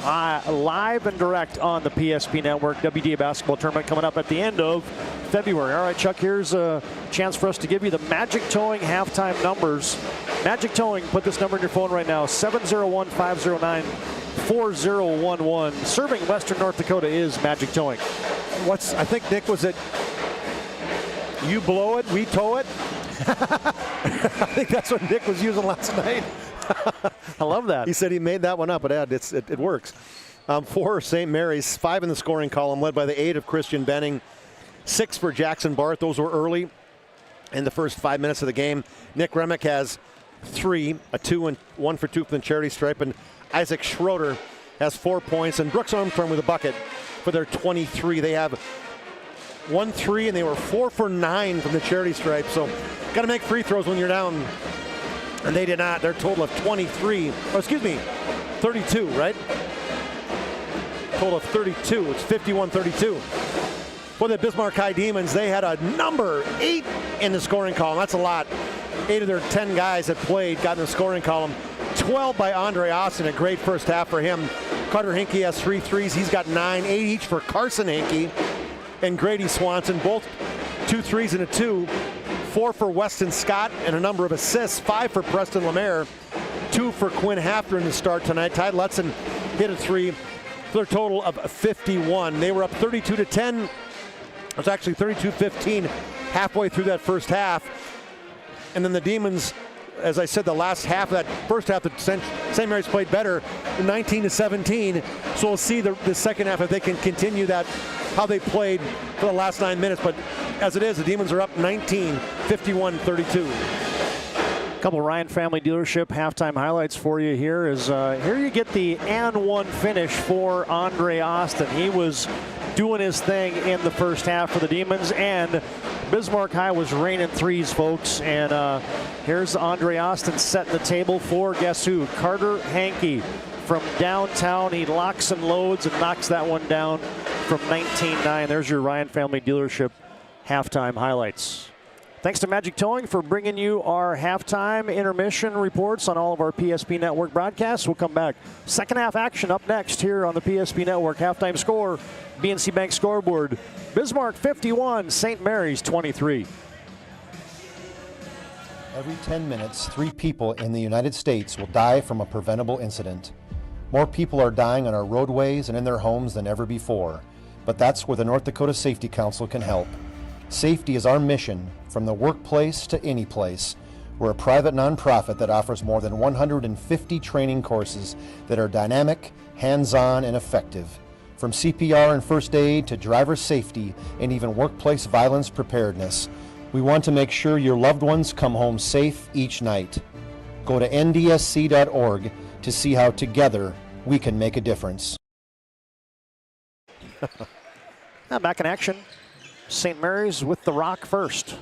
Speaker 15: Live and direct on the PSP Network. WDA basketball tournament coming up at the end of February. All right, Chuck, here's a chance for us to give you the Magic Towing halftime numbers. Magic Towing, put this number in your phone right now, 701-509-4011. Serving Western North Dakota is Magic Towing.
Speaker 10: I think, Nick, was it you blow it, we tow it? I think that's what Nick was using last night.
Speaker 15: I love that.
Speaker 10: He said he made that one up, but it works. 4 St. Mary's, 5 in the scoring column, led by the 8 of Christian Benning, 6 for Jackson Barth. Those were early in the first 5 minutes of the game. Nick Remick has 3, a 2 and 1 for 2 from the charity stripe, and Isaac Schroeder has 4 points, and Brooks Armstrong with a bucket for their 23. They have 1 3, and they were 4 for 9 from the charity stripe. So got to make free throws when you're down. And they did not. Their total of 32, right? Total of 32. It's 51-32. For the Bismarck High Demons, they had a number 8 in the scoring column. That's a lot. 8 of their 10 guys that played got in the scoring column. 12 by Andre Austin, a great first half for him. Carter Hinkey has 3 threes. He's got 9, 8 each for Carson Hinkey and Grady Swanson, both 2 threes and a 2. 4 for Weston Scott and a number of assists. 5 for Preston Lemaire. 2 for Quinn Hafter in the start tonight. Ty Lutzen hit a 3 for a total of 51. They were up 32-10. It was actually 32-15 halfway through that first half. And then the Demons, as I said, the last half of that first half, that St. Mary's played better, 19-17. So we'll see the second half if they can continue that, how they played for the last 9 minutes. But as it is, the Demons are up 19, 51-32.
Speaker 15: A couple Ryan Family Dealership halftime highlights for you here. Here you get the and 1 finish for Andre Austin. He was doing his thing in the first half for the Demons, and Bismarck High was raining threes, folks. And here's Andre Austin setting the table for, guess who? Carter Hankey from downtown. He locks and loads and knocks that one down from 19-9. There's your Ryan Family Dealership halftime highlights. Thanks to Magic Towing for bringing you our halftime intermission reports on all of our PSP Network broadcasts. We'll come back. Second half action up next here on the PSP Network. Halftime score, BNC Bank scoreboard. Bismarck 51, St. Mary's 23.
Speaker 4: Every 10 minutes, 3 people in the United States will die from a preventable incident. More people are dying on our roadways and in their homes than ever before, but that's where the North Dakota Safety Council can help. Safety is our mission, from the workplace to any place. We're a private nonprofit that offers more than 150 training courses that are dynamic, hands-on, and effective. From CPR and first aid to driver safety and even workplace violence preparedness, we want to make sure your loved ones come home safe each night. Go to ndsc.org to see how together we can make a difference.
Speaker 15: Now back in action. St. Mary's with the rock first.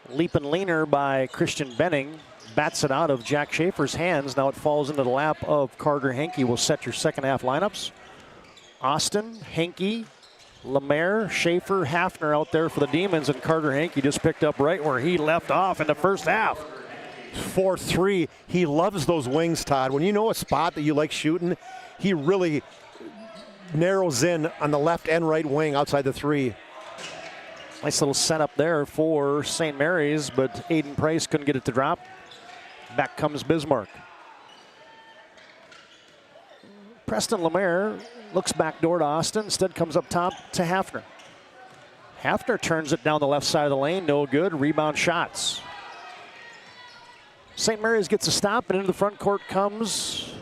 Speaker 15: Leap and leaner by Christian Benning. Bats it out of Jack Schaefer's hands. Now it falls into the lap of Carter Henke. Will set your second half lineups. Austin, Henke, Lemaire, Schaefer, Hafner out there for the Demons, and Carter Henke just picked up right where he left off in the first half.
Speaker 10: 4-3. He loves those wings, Todd. When you know a spot that you like shooting, he really narrows in on the left and right wing outside the 3.
Speaker 15: Nice little setup there for St. Mary's, but Aiden Price couldn't get it to drop. Back comes Bismarck. Preston Lemaire looks back door to Austin, instead comes up top to Hafner. Hafner turns it down the left side of the lane, no good, rebound shots. St. Mary's gets a stop, and into the front court comes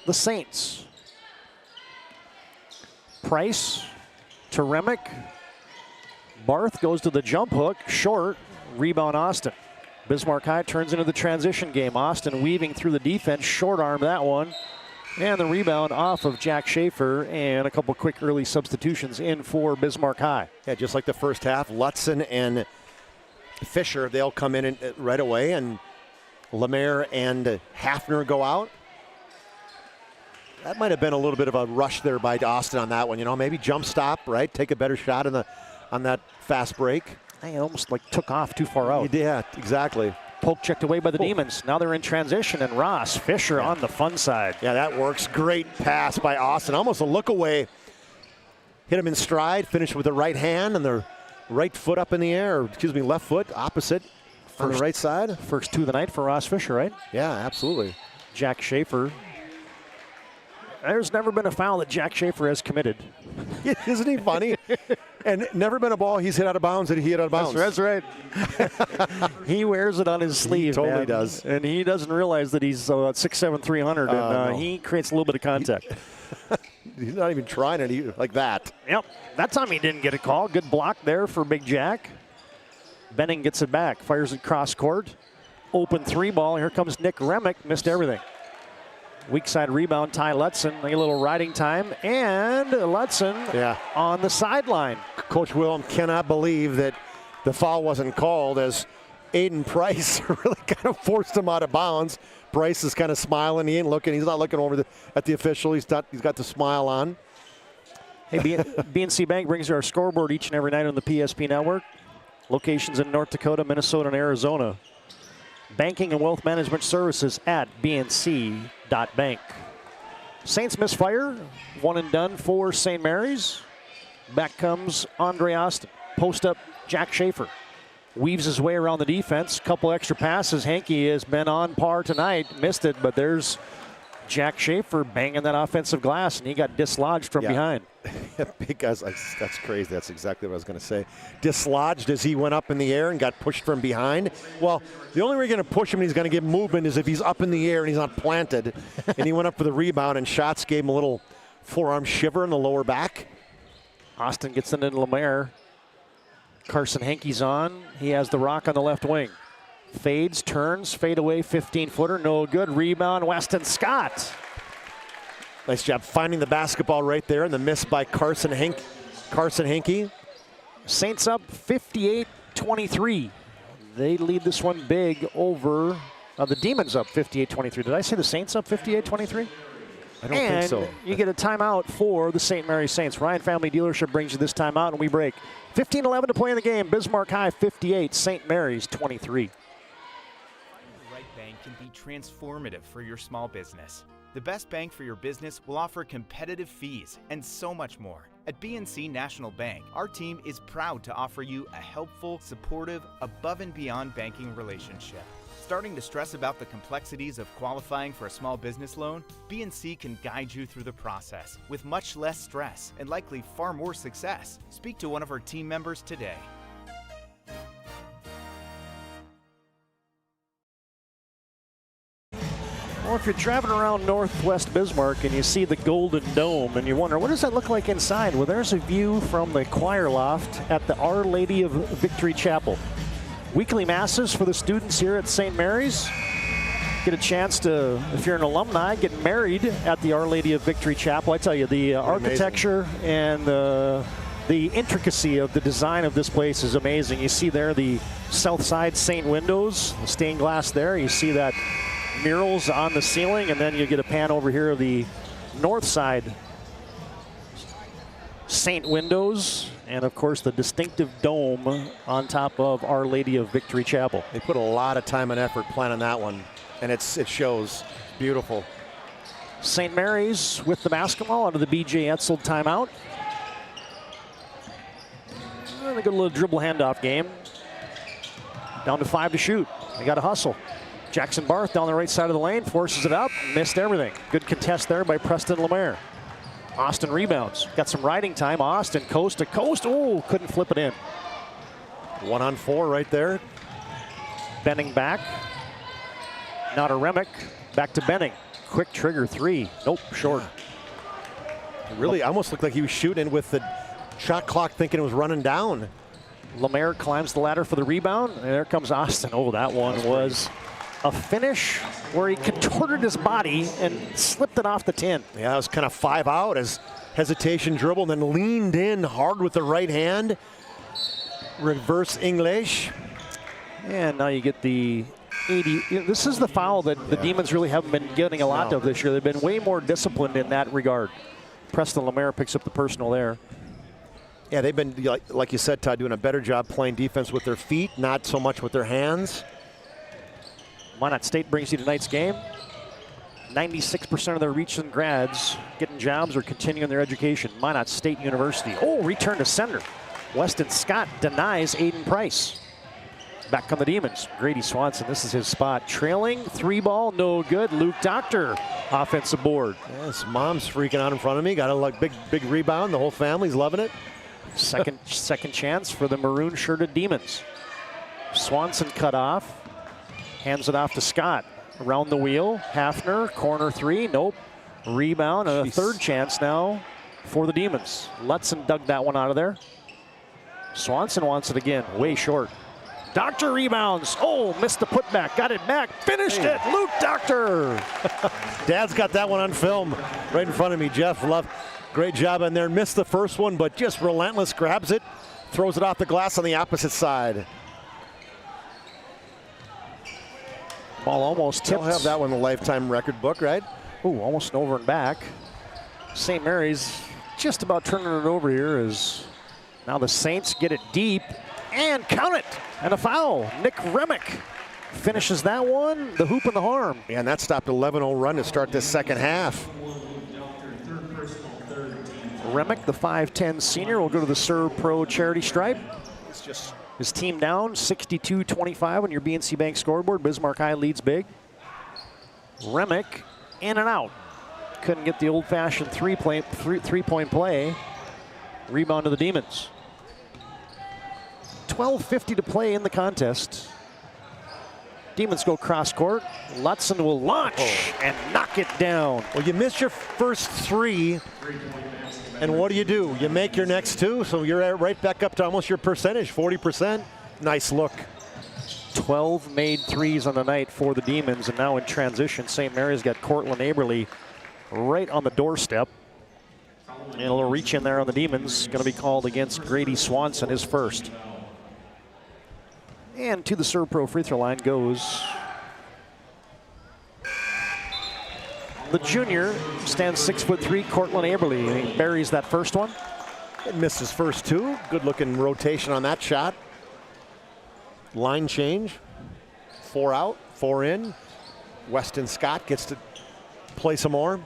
Speaker 15: the Saints. Price to Remick. Barth goes to the jump hook, short, rebound Austin. Bismarck High turns into the transition game. Austin weaving through the defense, short arm that one. And the rebound off of Jack Schaefer, and a couple quick early substitutions in for Bismarck High.
Speaker 10: Yeah, just like the first half, Lutzen and Fisher, they'll come in right away, and Lemaire and Hafner go out. That might have been a little bit of a rush there by Austin on that one. You know, maybe jump stop, right? Take a better shot on that fast break.
Speaker 15: He almost like took off too far out.
Speaker 10: Yeah, exactly.
Speaker 15: Poke checked away by the Demons. Now they're in transition, and Ross Fisher on the fun side.
Speaker 10: Yeah, that works. Great pass by Austin. Almost a look away. Hit him in stride, finished with the right hand and the right foot up in the air. Excuse me, left foot, opposite on the right side.
Speaker 15: First 2 of the night for Ross Fisher, right?
Speaker 10: Yeah, absolutely.
Speaker 15: Jack Schaefer. There's never been a foul that Jack Schaefer has committed.
Speaker 10: Isn't he funny? And never been a ball he's hit out of bounds that he hit out of bounds.
Speaker 15: That's right. He wears it on his sleeve.
Speaker 10: He totally does.
Speaker 15: And he doesn't realize that he's 6'7", 300, and
Speaker 10: no.
Speaker 15: he creates a little bit of contact.
Speaker 10: He's not even trying it like that.
Speaker 15: Yep. That time he didn't get a call. Good block there for Big Jack. Benning gets it back. Fires it cross court. Open 3 ball. Here comes Nick Remick. Missed everything. Weak side rebound, Ty Lutzen, a little riding time, and Lutzen on the sideline.
Speaker 10: Coach Willem cannot believe that the foul wasn't called, as Aiden Price really kind of forced him out of bounds. Price is kind of smiling. He ain't looking. He's not looking over at the official. He's got the smile on.
Speaker 15: Hey, BNC Bank brings you our scoreboard each and every night on the PSP Network. Locations in North Dakota, Minnesota, and Arizona. Banking and wealth management services at bnc.bank. Saints misfire. 1 and done for St. Mary's. Back comes Andre Austin. Post up Jack Schaefer. Weaves his way around the defense. Couple extra passes. Henke has been on par tonight. Missed it, but there's Jack Schaefer banging that offensive glass, and he got dislodged from behind.
Speaker 10: Big guys, that's crazy. That's exactly what I was going to say. Dislodged as he went up in the air and got pushed from behind. Well, the only way you're going to push him and he's going to get movement is if he's up in the air and he's not planted. And he went up for the rebound, and shots gave him a little forearm shiver in the lower back.
Speaker 15: Austin gets it into Lemaire. Carson Henke's on. He has the rock on the left wing. Fades, turns, fade away, 15-footer, no good. Rebound, Weston Scott.
Speaker 10: Nice job finding the basketball right there, and the miss by Carson Henke.
Speaker 15: Saints up 58-23. They lead this one big over the Demons up 58-23. Did I say the Saints up 58-23?
Speaker 10: I don't think so.
Speaker 15: You get a timeout for the St. Mary's Saints. Ryan Family Dealership brings you this timeout, and we break. 15-11 to play in the game. Bismarck High 58, St. Mary's 23.
Speaker 9: Right Bank can be transformative for your small business. The best bank for your business will offer competitive fees and so much more. At BNC National Bank, our team is proud to offer you a helpful, supportive, above and beyond banking relationship. Starting to stress about the complexities of qualifying for a small business loan? BNC can guide you through the process with much less stress and likely far more success. Speak to one of our team members today.
Speaker 15: Well, if you're driving around Northwest Bismarck and you see the Golden Dome and you wonder, what does that look like inside? Well, there's a view from the choir loft at the Our Lady of Victory Chapel. Weekly masses for the students here at St. Mary's. Get a chance to, if you're an alumni, get married at the Our Lady of Victory Chapel. I tell you, the architecture and the intricacy of the design of this place is amazing. You see there the south side St. windows, the stained glass there. You see that murals on the ceiling, and then you get a pan over here of the north side St. windows, and of course the distinctive dome on top of Our Lady of Victory Chapel.
Speaker 10: They put a lot of time and effort planning that one, and it shows. Beautiful.
Speaker 15: St. Mary's with the basketball under the B.J. Etzel timeout. And they got a little dribble handoff game. Down to 5 to shoot. They got to hustle. Jackson Barth down the right side of the lane, forces it up, missed everything. Good contest there by Preston Lemaire. Austin rebounds. Got some riding time. Austin coast to coast. Oh, couldn't flip it in.
Speaker 10: 1-on-4 right there.
Speaker 15: Benning back. Now to Remick. Back to Benning. Quick trigger three. Nope, short.
Speaker 10: It really almost looked like he was shooting with the shot clock thinking it was running down.
Speaker 15: Lemaire climbs the ladder for the rebound. And there comes Austin. Oh, that one was a finish where he contorted his body and slipped it off the tin.
Speaker 10: Yeah, it was kind of 5 out as hesitation dribble, then leaned in hard with the right hand. Reverse English.
Speaker 15: And now you get the 80. This is the foul that the Demons really haven't been getting a lot of this year. They've been way more disciplined in that regard. Preston Lemaire picks up the personal there.
Speaker 10: Yeah, they've been, like you said, Todd, doing a better job playing defense with their feet, not so much with their hands.
Speaker 15: Minot State brings you tonight's game. 96% of their recent grads getting jobs or continuing their education. Minot State University. Oh, return to sender. Weston Scott denies Aiden Price. Back come the Demons. Grady Swanson, this is his spot. Trailing, 3-ball, no good. Luke Doctor, offensive board.
Speaker 10: Yes, mom's freaking out in front of me. Got a big rebound. The whole family's loving it.
Speaker 15: Second chance for the maroon-shirted Demons. Swanson cut off. Hands it off to Scott. Around the wheel, Hafner, corner three, nope. Rebound, and a third chance now for the Demons. Lutzen dug that one out of there. Swanson wants it again, way short. Doctor rebounds, oh, missed the putback, got it back, finished it, Luke Doctor.
Speaker 10: Dad's got that one on film right in front of me. Jeff Love, great job in there. Missed the first one, but just relentless, grabs it, throws it off the glass on the opposite side.
Speaker 15: Ball almost tipped.
Speaker 10: They'll have that one in the lifetime record book, right?
Speaker 15: Ooh, almost over and back. St. Mary's just about turning it over here as now the Saints get it deep and count it. And a foul. Nick Remick finishes that one. The hoop and the harm.
Speaker 10: Yeah, and that stopped 11-0 run to start this second half.
Speaker 15: Remick, the 5'10 senior, will go to the Serve Pro charity stripe.
Speaker 10: It's just
Speaker 15: his team down 62-25 on your BNC Bank scoreboard. Bismarck High leads big. Remick in and out. Couldn't get the old-fashioned three-point play. Rebound to the Demons. 12:50 to play in the contest. Demons go cross court. Lutzen will launch and knock it down.
Speaker 10: Well, you missed your first three. And what do? You make your next two, so you're right back up to almost your percentage, 40%. Nice look.
Speaker 15: 12 made threes on the night for the Demons, and now in transition, St. Mary's got Cortland Aberly right on the doorstep. And a little reach in there on the Demons. Going to be called against Grady Swanson, his first. And to the Serve Pro free throw line goes The junior stands 6'3", Cortland Aberly. He buries that first one.
Speaker 10: It missed his first two. Good looking rotation on that shot. Line change. 4 out, 4 in. Weston Scott gets to play some more.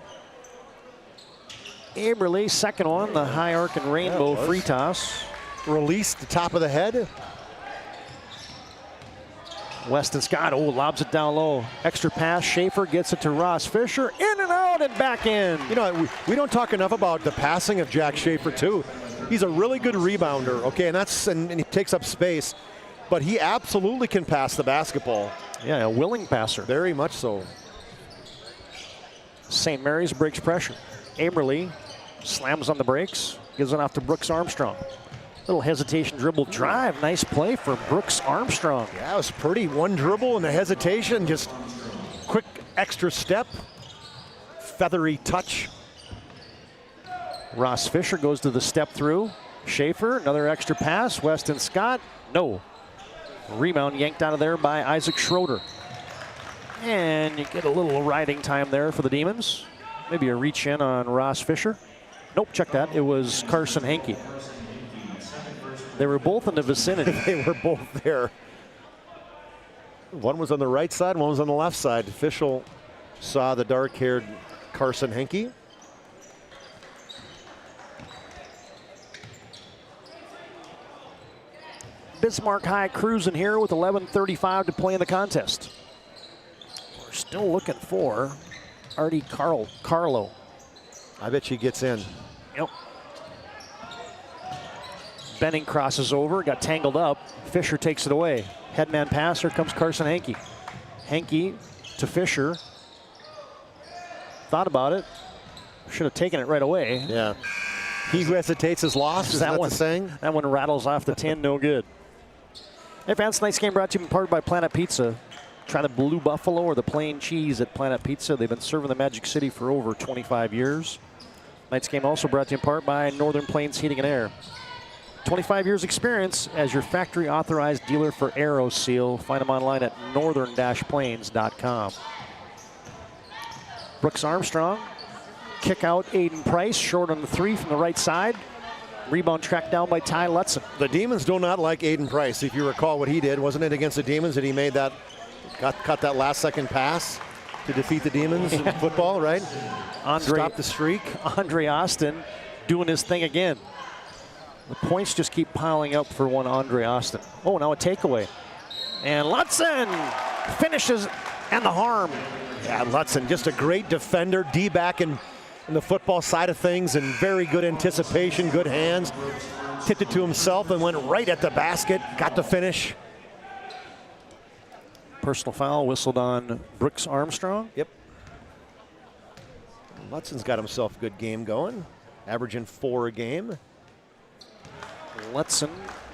Speaker 15: Aberly, second one, the high arc and rainbow free toss.
Speaker 10: Released the top of the head.
Speaker 15: Weston Scott, lobs it down low. Extra pass, Schaefer gets it to Ross Fisher. In and out and back in.
Speaker 10: You know, we don't talk enough about the passing of Jack Schaefer too. He's a really good rebounder, okay, and he takes up space, but he absolutely can pass the basketball.
Speaker 15: Yeah, a willing passer.
Speaker 10: Very much so.
Speaker 15: St. Mary's breaks pressure. Aberly slams on the brakes, gives it off to Brooks Armstrong. Little hesitation dribble drive. Nice play for Brooks Armstrong.
Speaker 10: Yeah, it was pretty. One dribble and a hesitation, just quick extra step. Feathery touch.
Speaker 15: Ross Fisher goes to the step through. Schaefer, another extra pass. Weston Scott, no. Rebound yanked out of there by Isaac Schroeder. And you get a little riding time there for the Demons. Maybe a reach in on Ross Fisher. Nope, check that. It was Carson Henke. They were both in the vicinity.
Speaker 10: They were both there. One was on the right side, one was on the left side. Official saw the dark-haired Carson Henke.
Speaker 15: Bismarck High cruising here with 11:35 to play in the contest. We're still looking for Artie Carlo.
Speaker 10: I bet she gets in.
Speaker 15: Yep. Benning crosses over, got tangled up. Fisher takes it away. Headman pass, here comes Carson Henke. Henke to Fisher. Thought about it. Should have taken it right away.
Speaker 10: Yeah. He who hesitates is lost, is that
Speaker 15: one
Speaker 10: the saying?
Speaker 15: That one rattles off the tin, no good. Hey fans, tonight's game brought to you in part by Planet Pizza. Try the Blue Buffalo or the plain cheese at Planet Pizza. They've been serving the Magic City for over 25 years. Tonight's game also brought to you in part by Northern Plains Heating and Air. 25 years experience as your factory authorized dealer for AeroSeal. Find them online at northern-plains.com. Brooks Armstrong, kick out Aiden Price, short on the three from the right side. Rebound tracked down by Ty Lutzen.
Speaker 10: The Demons do not like Aiden Price. If you recall what he did, wasn't it against the Demons that he made that, caught that last second pass to defeat the Demons in football, right? Stop the streak.
Speaker 15: Andre Austin doing his thing again. The points just keep piling up for one Andre Austin. Oh, now a takeaway. And Lutzen finishes and the harm.
Speaker 10: Yeah, Lutzen, just a great defender, D-back in the football side of things, and very good anticipation, good hands. Tipped it to himself and went right at the basket, got the finish.
Speaker 15: Personal foul whistled on Brooks Armstrong.
Speaker 10: Yep. Lutzen's got himself a good game going, averaging 4 a game.
Speaker 15: Lutzen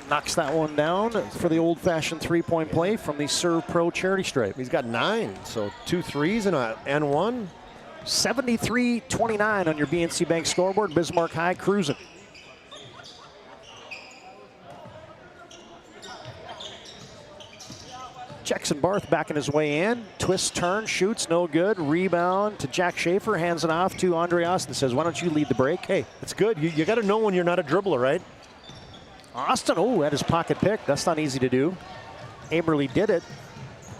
Speaker 15: knocks that one down for the old-fashioned three-point play from the Serve Pro charity stripe.
Speaker 10: He's got 9, so 2 threes and 1.
Speaker 15: 73-29 on your BNC Bank scoreboard. Bismarck High cruising. Jackson Barth backing his way in. Twist, turn, shoots, no good. Rebound to Jack Schaefer, hands it off to Andre Austin. Says, why don't you lead the break?
Speaker 10: Hey, it's good. You got to know when you're not a dribbler, right?
Speaker 15: Austin, at his pocket pick. That's not easy to do. Aberly did it.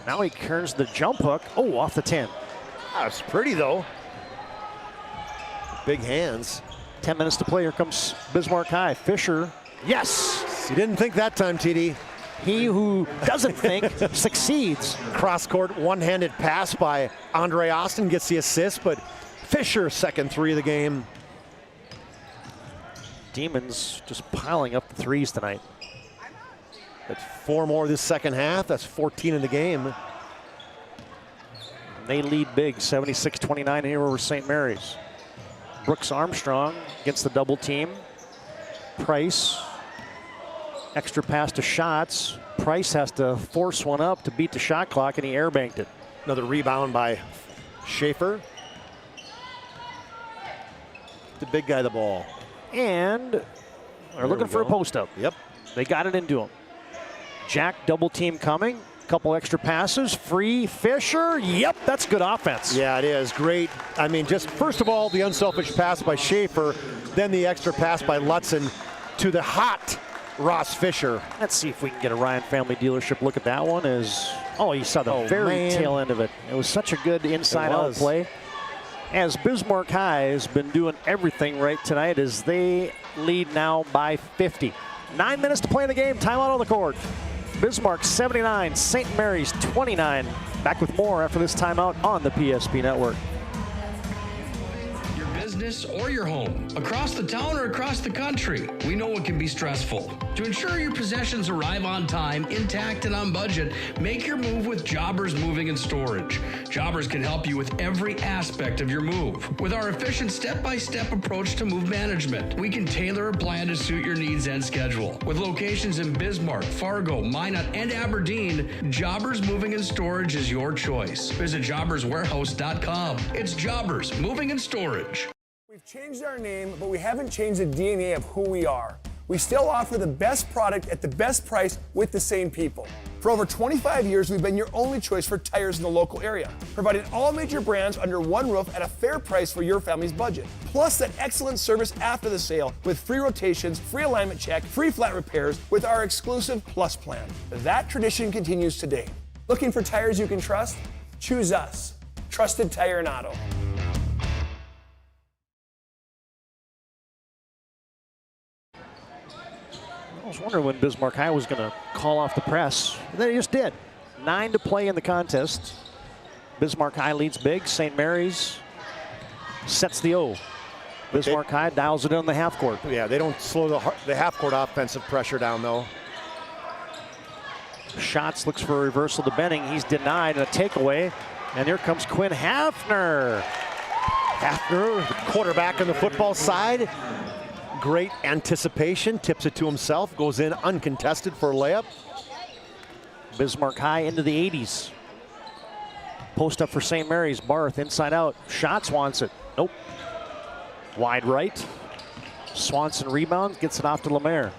Speaker 15: Now he turns the jump hook. Off the 10.
Speaker 10: That's pretty, though. Big hands.
Speaker 15: 10 minutes to play. Here comes Bismarck High. Fisher. Yes!
Speaker 10: You didn't think that time, TD.
Speaker 15: He who doesn't think succeeds.
Speaker 10: Cross-court one-handed pass by Andre Austin gets the assist, but Fisher, second three of the game.
Speaker 15: Demons just piling up the threes tonight.
Speaker 10: That's 4 more this second half. That's 14 in the game.
Speaker 15: They lead big, 76-29 here over St. Mary's. Brooks Armstrong against the double team. Price, extra pass to Shots. Price has to force one up to beat the shot clock, and he airbanked it.
Speaker 10: Another rebound by Schaefer. The big guy the ball.
Speaker 15: And they're looking for a post up.
Speaker 10: Yep.
Speaker 15: They got it into him. Jack double team coming. Couple extra passes, free, Fisher. Yep, that's good offense.
Speaker 10: Yeah, it is. Great. I mean, just first of all, the unselfish pass by Schaefer, then the extra pass by Lutzen to the hot Ross Fisher.
Speaker 15: Let's see if we can get a Ryan Family Dealership look at that one. You saw the very tail end of it. It was such a good inside-out play. As Bismarck High has been doing everything right tonight as they lead now by 50. 9 minutes to play in the game. Timeout on the court. Bismarck 79, St. Mary's 29. Back with more after this timeout on the PSP Network.
Speaker 13: Your business or your home, across the town or across the country, we know it can be stressful. To ensure your possessions arrive on time, intact, and on budget, make your move with Jobbers Moving and Storage. Jobbers can help you with every aspect of your move. With our efficient step-by-step approach to move management, we can tailor a plan to suit your needs and schedule. With locations in Bismarck, Fargo, Minot, and Aberdeen, Jobbers Moving and Storage is your choice. Visit jobberswarehouse.com. It's Jobbers Moving and Storage.
Speaker 11: We've changed our name, but we haven't changed the DNA of who we are. We still offer the best product at the best price with the same people. For over 25 years, we've been your only choice for tires in the local area, providing all major brands under one roof at a fair price for your family's budget. Plus that excellent service after the sale with free rotations, free alignment check, free flat repairs with our exclusive Plus plan. That tradition continues today. Looking for tires you can trust? Choose us. Trusted Tire and Auto.
Speaker 15: I was wondering when Bismarck High was going to call off the press. They just did. 9 to play in the contest. Bismarck High leads big. St. Mary's sets the O. Bismarck High dials it in the half court.
Speaker 10: Yeah, they don't slow the half court offensive pressure down, though.
Speaker 15: Shots looks for a reversal to Benning. He's denied and a takeaway. And here comes Quinn Hafner.
Speaker 10: Hafner, the quarterback on the football side. Great anticipation, tips it to himself, goes in uncontested for a layup.
Speaker 15: Bismarck High into the 80s. Post up for St. Mary's. Barth inside out. Shots wants it. Nope. Wide right. Swanson rebounds, gets it off to Lemaire.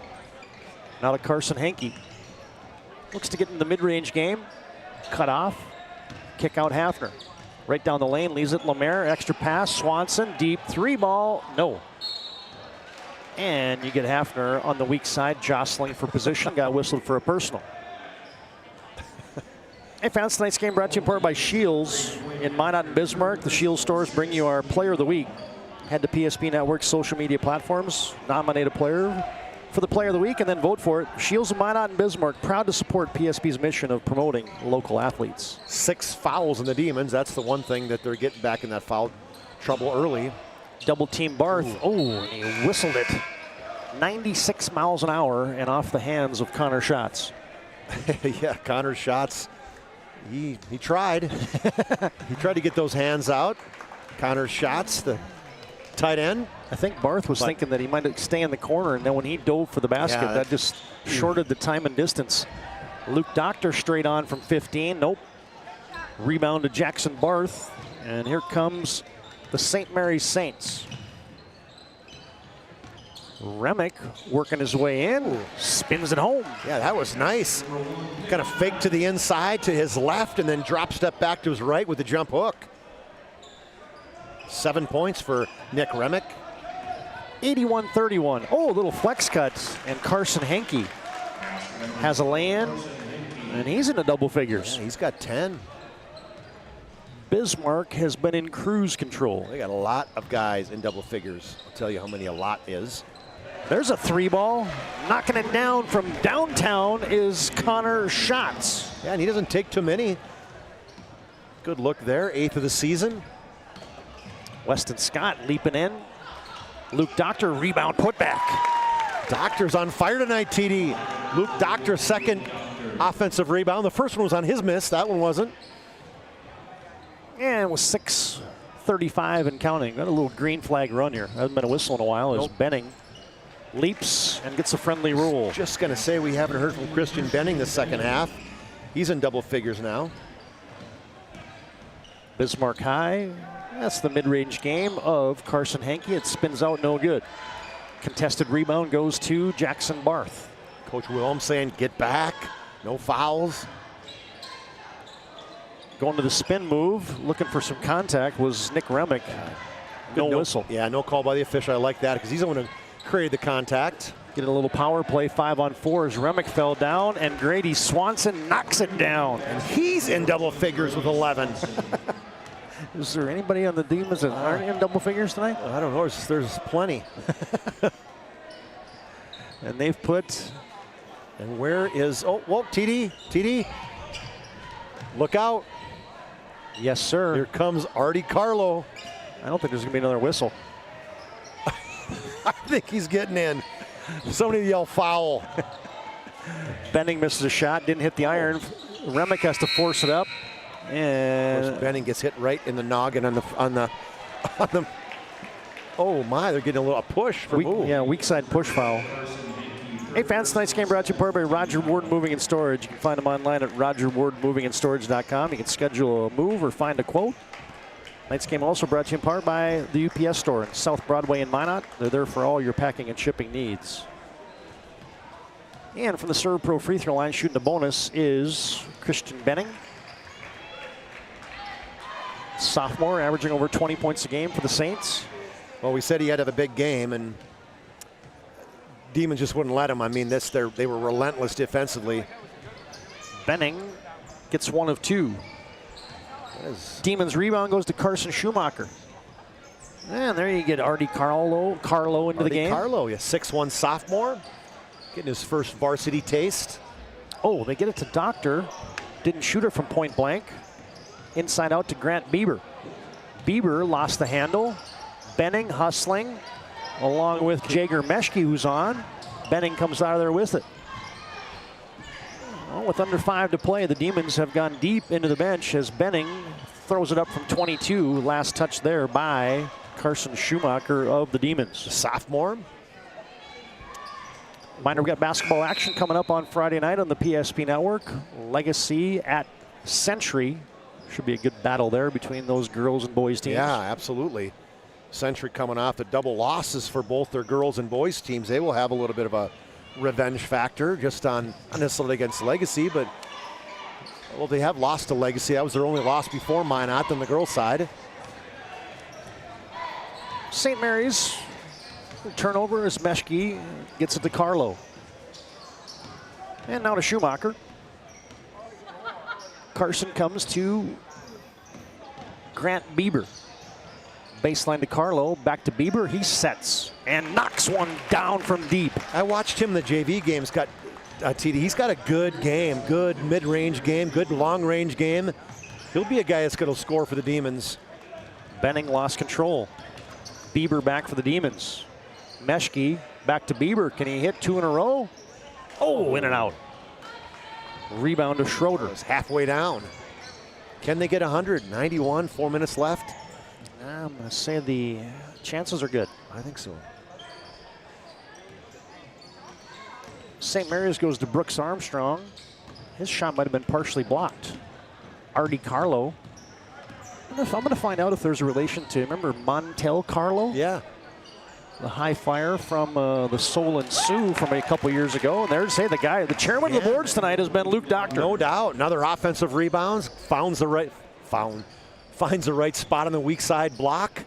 Speaker 15: Now to Carson Henke. Looks to get in the mid-range game. Cut off. Kick out Hafner. Right down the lane, leaves it Lemaire. Extra pass. Swanson, deep three ball. No. And you get Hafner on the weak side, jostling for position. Got whistled for a personal. Hey fans, tonight's game brought to you in part by Shields in Minot and Bismarck. The Shields stores bring you our Player of the Week. Head to PSP Network's social media platforms, nominate a player for the Player of the Week, and then vote for it. Shields of Minot and Bismarck, proud to support PSP's mission of promoting local athletes.
Speaker 10: 6 fouls in the Demons. That's the one thing that they're getting back in that foul trouble early.
Speaker 15: Double team Barth. Ooh. Oh, he whistled it. 96 miles an hour and off the hands of Connor Schatz.
Speaker 10: Yeah, Connor Schatz. He tried. He tried to get those hands out. Connor Schatz, the tight end.
Speaker 15: I think Barth was thinking that he might stay in the corner, and then when he dove for the basket, that just shorted the time and distance. Luke Doctor straight on from 15. Nope. Rebound to Jackson Barth. And here comes the St. Mary's Saints. Remick working his way in, spins it home.
Speaker 10: Yeah, that was nice. Kind of fake to the inside to his left and then drop step back to his right with the jump hook. 7 points for Nick Remick.
Speaker 15: 81-31. Oh, a little flex cut, and Carson Henke has a lay-in, and he's into double figures.
Speaker 10: Yeah, he's got 10.
Speaker 15: Bismarck has been in cruise control.
Speaker 10: They got a lot of guys in double figures. I'll tell you how many a lot is.
Speaker 15: There's a three ball. Knocking it down from downtown is Connor Schatz.
Speaker 10: Yeah, and he doesn't take too many. Good look there, 8th of the season.
Speaker 15: Weston Scott leaping in. Luke Doctor, rebound, put back.
Speaker 10: Doctor's on fire tonight, TD. Luke Doctor, second offensive rebound. The first one was on his miss, that one wasn't.
Speaker 15: And with 6:35 and counting. Got a little green flag run here. Hasn't been a whistle in a while as Benning leaps and gets a friendly roll.
Speaker 10: Just gonna say we haven't heard from Christian Benning the second half. He's in double figures now.
Speaker 15: Bismarck High, that's the mid-range game of Carson Henke. It spins out, no good. Contested rebound goes to Jackson Barth.
Speaker 10: Coach Wilhelm saying get back, no fouls.
Speaker 15: Going to the spin move, looking for some contact was Nick Remick. No whistle.
Speaker 10: Yeah, no call by the official. I like that because he's the one who created the contact.
Speaker 15: Get a little power play, 5-on-4 as Remick fell down, and Grady Swanson knocks it down.
Speaker 10: And he's in double figures with 11.
Speaker 15: Is there anybody on the Demons that aren't in double figures tonight?
Speaker 10: I don't know. There's plenty.
Speaker 15: And they've put...
Speaker 10: And where is... Oh, whoa, TD. Look out.
Speaker 15: Yes, sir.
Speaker 10: Here comes Artie Carlo.
Speaker 15: I don't think there's going to be another whistle.
Speaker 10: I think he's getting in. Somebody yell foul.
Speaker 15: Benning misses a shot, didn't hit the iron. Remick has to force it up. And
Speaker 10: Benning gets hit right in the noggin on the oh my, they're getting a push for move.
Speaker 15: Yeah, weak side push foul. Hey fans, tonight's game brought to you by Roger Ward Moving and Storage. You can find them online at rogerwardmovingandstorage.com. You can schedule a move or find a quote. Tonight's game also brought to you in part by the UPS store in South Broadway in Minot. They're there for all your packing and shipping needs. And from the Serve Pro free throw line, shooting the bonus is Christian Benning. Sophomore, averaging over 20 points a game for the Saints.
Speaker 10: Well, we said he had to have a big game, and Demons just wouldn't let him. I mean, they were relentless defensively.
Speaker 15: Benning gets 1 of 2. Demons rebound goes to Carson Schumacher. And there you get Artie Carlo into the game.
Speaker 10: Carlo, yeah, 6'1" sophomore, getting his first varsity taste.
Speaker 15: Oh, they get it to Doctor. Didn't shoot it from point blank. Inside out to Grant Bieber. Bieber lost the handle. Benning hustling along with Jager Meshke, who's on. Benning comes out of there with it. Well, with under 5 to play, the Demons have gone deep into the bench as Benning throws it up from 22. Last touch there by Carson Schumacher of the Demons.
Speaker 10: The sophomore.
Speaker 15: Reminder, we got basketball action coming up on Friday night on the PSP Network. Legacy at Century. Should be a good battle there between those girls and boys teams.
Speaker 10: Yeah, absolutely. Century coming off the double losses for both their girls and boys teams. They will have a little bit of a revenge factor just on, not necessarily against Legacy, but well, they have lost to Legacy. That was their only loss before Minot on the girls' side.
Speaker 15: St. Mary's turnover as Meshke gets it to Carlo. And now to Schumacher. Carson comes to Grant Bieber. Baseline to Carlo, back to Bieber. He sets and knocks one down from deep.
Speaker 10: I watched him in the JV games. Got TD. He's got a good game, good mid-range game, good long-range game. He'll be a guy that's going to score for the Demons.
Speaker 15: Benning lost control. Bieber back for the Demons. Meshke back to Bieber. Can he hit 2 in a row? Oh, in and out. Rebound to Schroeder.
Speaker 10: It's halfway down. Can they get 100? 91, 4 minutes left.
Speaker 15: I'm going to say the chances are good.
Speaker 10: I think so.
Speaker 15: St. Mary's goes to Brooks Armstrong. His shot might have been partially blocked. Artie Carlo. I'm going to find out if there's a relation to, remember Montel Carlo?
Speaker 10: Yeah.
Speaker 15: The high flyer from the Soul and Sioux from a couple years ago. And there's, hey, the chairman of the boards tonight has been Luke Doctor.
Speaker 10: No doubt. Another offensive rebounds. Finds the right spot on the weak side block.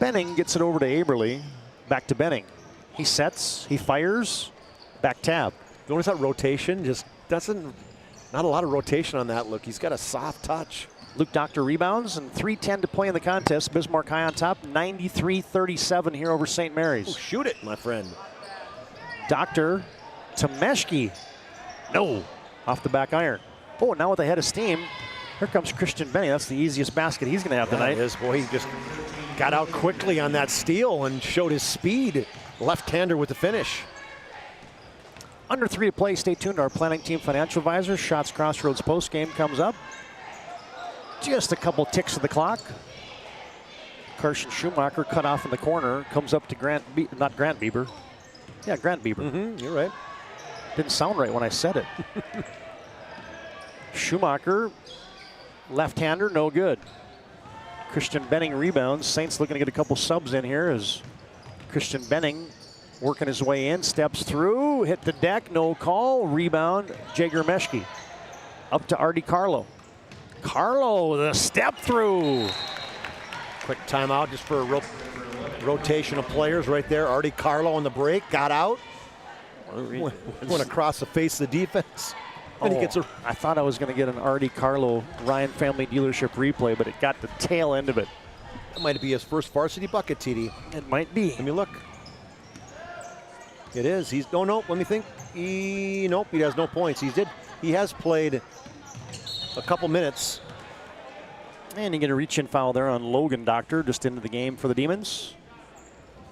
Speaker 15: Benning gets it over to Aberle. Back to Benning. He sets, he fires, back tab.
Speaker 10: Notice that rotation just doesn't, not a lot of rotation on that look. He's got a soft touch.
Speaker 15: Luke Doctor rebounds and 3:10 to play in the contest. Bismarck high on top, 93-37 here over St. Mary's.
Speaker 10: Oh, shoot it, my friend.
Speaker 15: Doctor to Meshke. No, off the back iron. Oh, now with a head of steam, here comes Christian Benning. That's the easiest basket he's going to have tonight.
Speaker 10: It is. Boy, he just got out quickly on that steal and showed his speed. Left-hander with the finish.
Speaker 15: Under 3 to play. Stay tuned. Our planning team financial advisor, Shots Crossroads postgame comes up. Just a couple ticks of the clock. Carson Schumacher cut off in the corner. Comes up to Grant Bieber. Yeah, Grant Bieber.
Speaker 10: You're right.
Speaker 15: Didn't sound right when I said it. Schumacher, left-hander, no good. Christian Benning rebounds. Saints looking to get a couple subs in here as Christian Benning working his way in, steps through, hit the deck, no call, rebound, Jager Meshke. Up to Artie Carlo. Carlo, the step through.
Speaker 10: Quick timeout just for a rotation of players right there. Artie Carlo on the break, got out. Went across the face of the defense. And he gets a.
Speaker 15: I thought I was going to get an Artie Carlo Ryan Family Dealership replay, but it got the tail end of it.
Speaker 10: That might be his first varsity bucket, TD.
Speaker 15: It might be.
Speaker 10: Let me look. It is. He's no. Let me think. Nope. He has no points. He has played a couple minutes.
Speaker 15: And you get a reach-in foul there on Logan Doctor, just into the game for the Demons.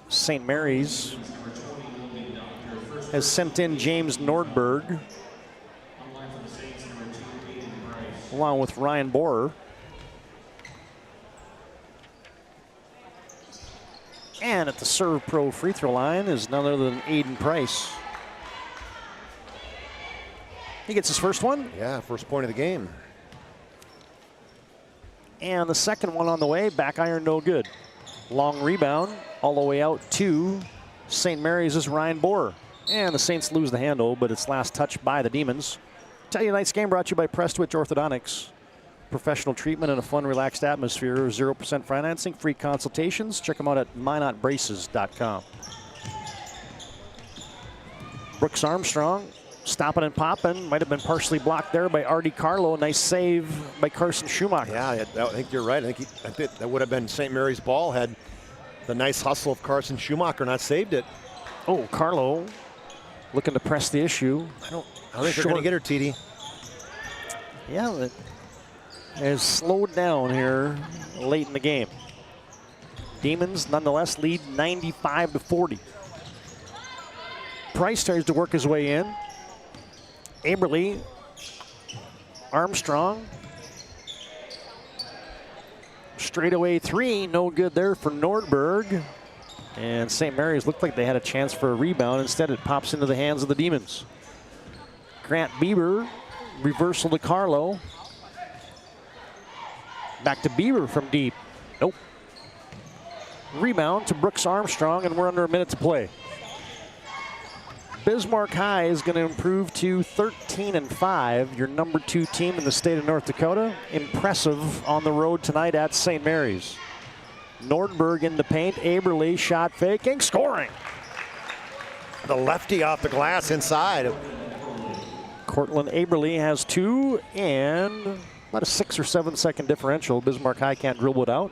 Speaker 15: St. Mary's has sent in James Nordberg, along with Ryan Borer. And at the Serve Pro free throw line is none other than Aiden Price. He gets his first one.
Speaker 10: Yeah, first point of the game.
Speaker 15: And the second one on the way, back iron no good. Long rebound all the way out to St. Mary's is Ryan Borer. And the Saints lose the handle, but it's last touched by the Demons. Tell you tonight's game brought to you by Prestwich Orthodontics. Professional treatment and a fun, relaxed atmosphere. 0% financing, free consultations. Check them out at minotbraces.com. Brooks Armstrong stopping and popping. Might have been partially blocked there by Artie Carlo. Nice save by Carson Schumacher.
Speaker 10: Yeah, I think you're right. I think that would have been St. Mary's ball had the nice hustle of Carson Schumacher not saved it.
Speaker 15: Oh, Carlo looking to press the issue.
Speaker 10: I don't think they're going to get her, TD.
Speaker 15: Yeah, it has slowed down here late in the game. Demons nonetheless lead 95-40. Price tries to work his way in. Aberly, Armstrong. Straightaway three, no good there for Nordberg. And St. Mary's looked like they had a chance for a rebound. Instead, it pops into the hands of the Demons. Grant Bieber, reversal to Carlo. Back to Bieber from deep. Nope. Rebound to Brooks Armstrong, and we're under a minute to play. Bismarck High is going to improve to 13-5, your number 2 team in the state of North Dakota. Impressive on the road tonight at St. Mary's. Nordberg in the paint, Aberly shot faking, scoring.
Speaker 10: The lefty off the glass inside.
Speaker 15: Cortland Aberly has 2 and about a 6 or 7 second differential. Bismarck High can't dribble it out.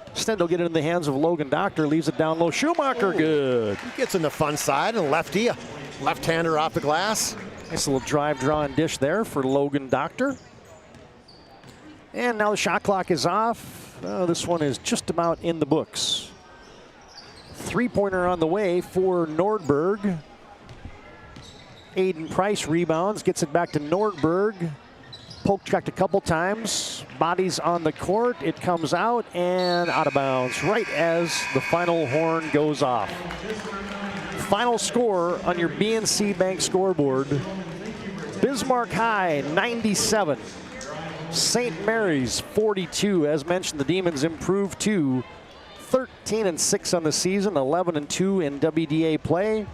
Speaker 15: Instead, they'll get it in the hands of Logan Doctor. Leaves it down low. Schumacher, good.
Speaker 10: He gets in the fun side and lefty, left-hander off the glass.
Speaker 15: Nice little drive, draw, and dish there for Logan Doctor. And now the shot clock is off. This one is just about in the books. 3-pointer on the way for Nordberg. Aiden Price rebounds, gets it back to Nordberg. Poke checked a couple times. Bodies on the court. It comes out and out of bounds right as the final horn goes off. Final score on your BNC Bank scoreboard. Bismarck High 97. St. Mary's 42. As mentioned, the Demons improved to 13-6 on the season, 11-2 in WDA play.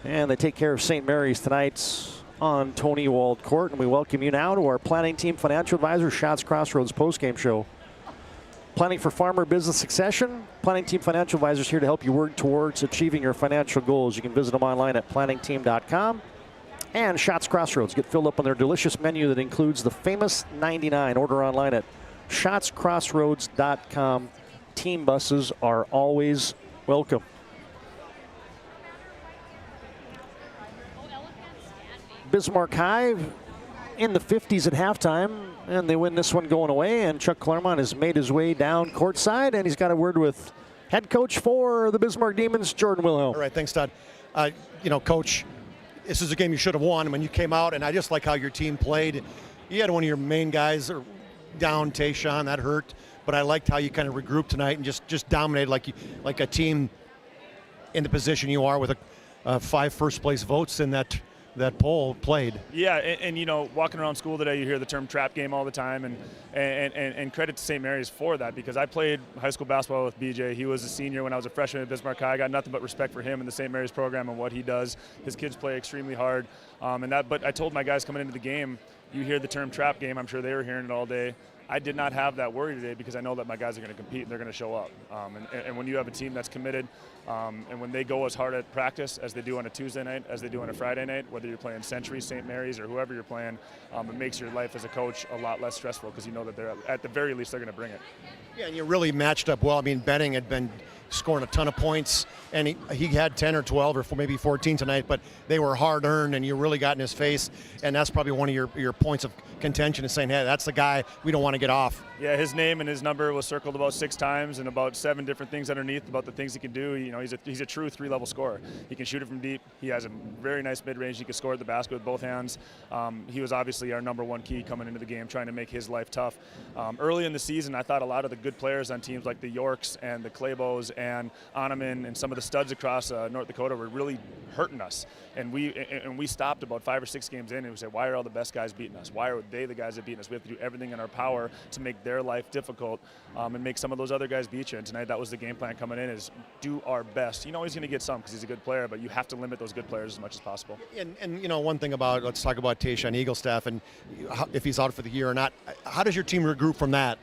Speaker 15: And they take care of St. Mary's tonight on Tony Wald Court. And we welcome you now to our Planning Team Financial Advisor Shots Crossroads postgame show. Planning for farmer business succession. Planning Team Financial Advisors here to help you work towards achieving your financial goals. You can visit them online at planningteam.com. And Shots Crossroads. Get filled up on their delicious menu that includes the famous 99. Order online at shotscrossroads.com. Team buses are always welcome. Bismarck High in the 50s at halftime, and they win this one going away. And Chuck Clairmont has made his way down courtside, and he's got a word with head coach for the Bismarck Demons, Jordan Wilhelm.
Speaker 10: All right, thanks, Todd. Coach, this is a game you should have won when you came out, and I just like how your team played. You had one of your main guys down, Tayshawn, that hurt, but I liked how you kind of regrouped tonight and just dominated like a team in the position you are with 5 first-place votes in that poll played.
Speaker 16: Yeah, and walking around school today, you hear the term trap game all the time, and credit to St. Mary's for that, because I played high school basketball with BJ. He was a senior when I was a freshman at Bismarck High. I got nothing but respect for him and the St. Mary's program and what he does. His kids play extremely hard, but I told my guys coming into the game, you hear the term trap game. I'm sure they were hearing it all day. I did not have that worry today because I know that my guys are going to compete and they're going to show up. And when you have a team that's committed and when they go as hard at practice as they do on a Tuesday night, as they do on a Friday night, whether you're playing Century, St. Mary's, or whoever you're playing, it makes your life as a coach a lot less stressful because you know that they're at the very least they're going to bring it.
Speaker 10: Yeah, and you really matched up well. I mean, Benning had been scoring a ton of points, and he had 10 or 12 or maybe 14 tonight, but they were hard-earned, and you really got in his face, and that's probably one of your points of contention is saying, hey, that's the guy we don't want to get off.
Speaker 16: Yeah, his name and his number was circled about 6 times and about 7 different things underneath about the things he can do. You know, he's a true 3-level scorer. He can shoot it from deep. He has a very nice mid-range. He can score at the basket with both hands. He was obviously our number 1 key coming into the game, trying to make his life tough. Early in the season, I thought a lot of the good players on teams like the Yorks and the Claybos and Onaman and some of the studs across North Dakota were really hurting us. And we stopped about 5 or 6 games in and we said, why are all the best guys beating us? Why are they the guys that beating us? We have to do everything in our power to make their life difficult and make some of those other guys beat you. And tonight that was the game plan coming in, is do our best. You know he's going to get some because he's a good player, but you have to limit those good players as much as possible.
Speaker 10: And you know, one thing about, let's talk about Tayshaun Eaglestaff and if he's out for the year or not. How does your team regroup from that?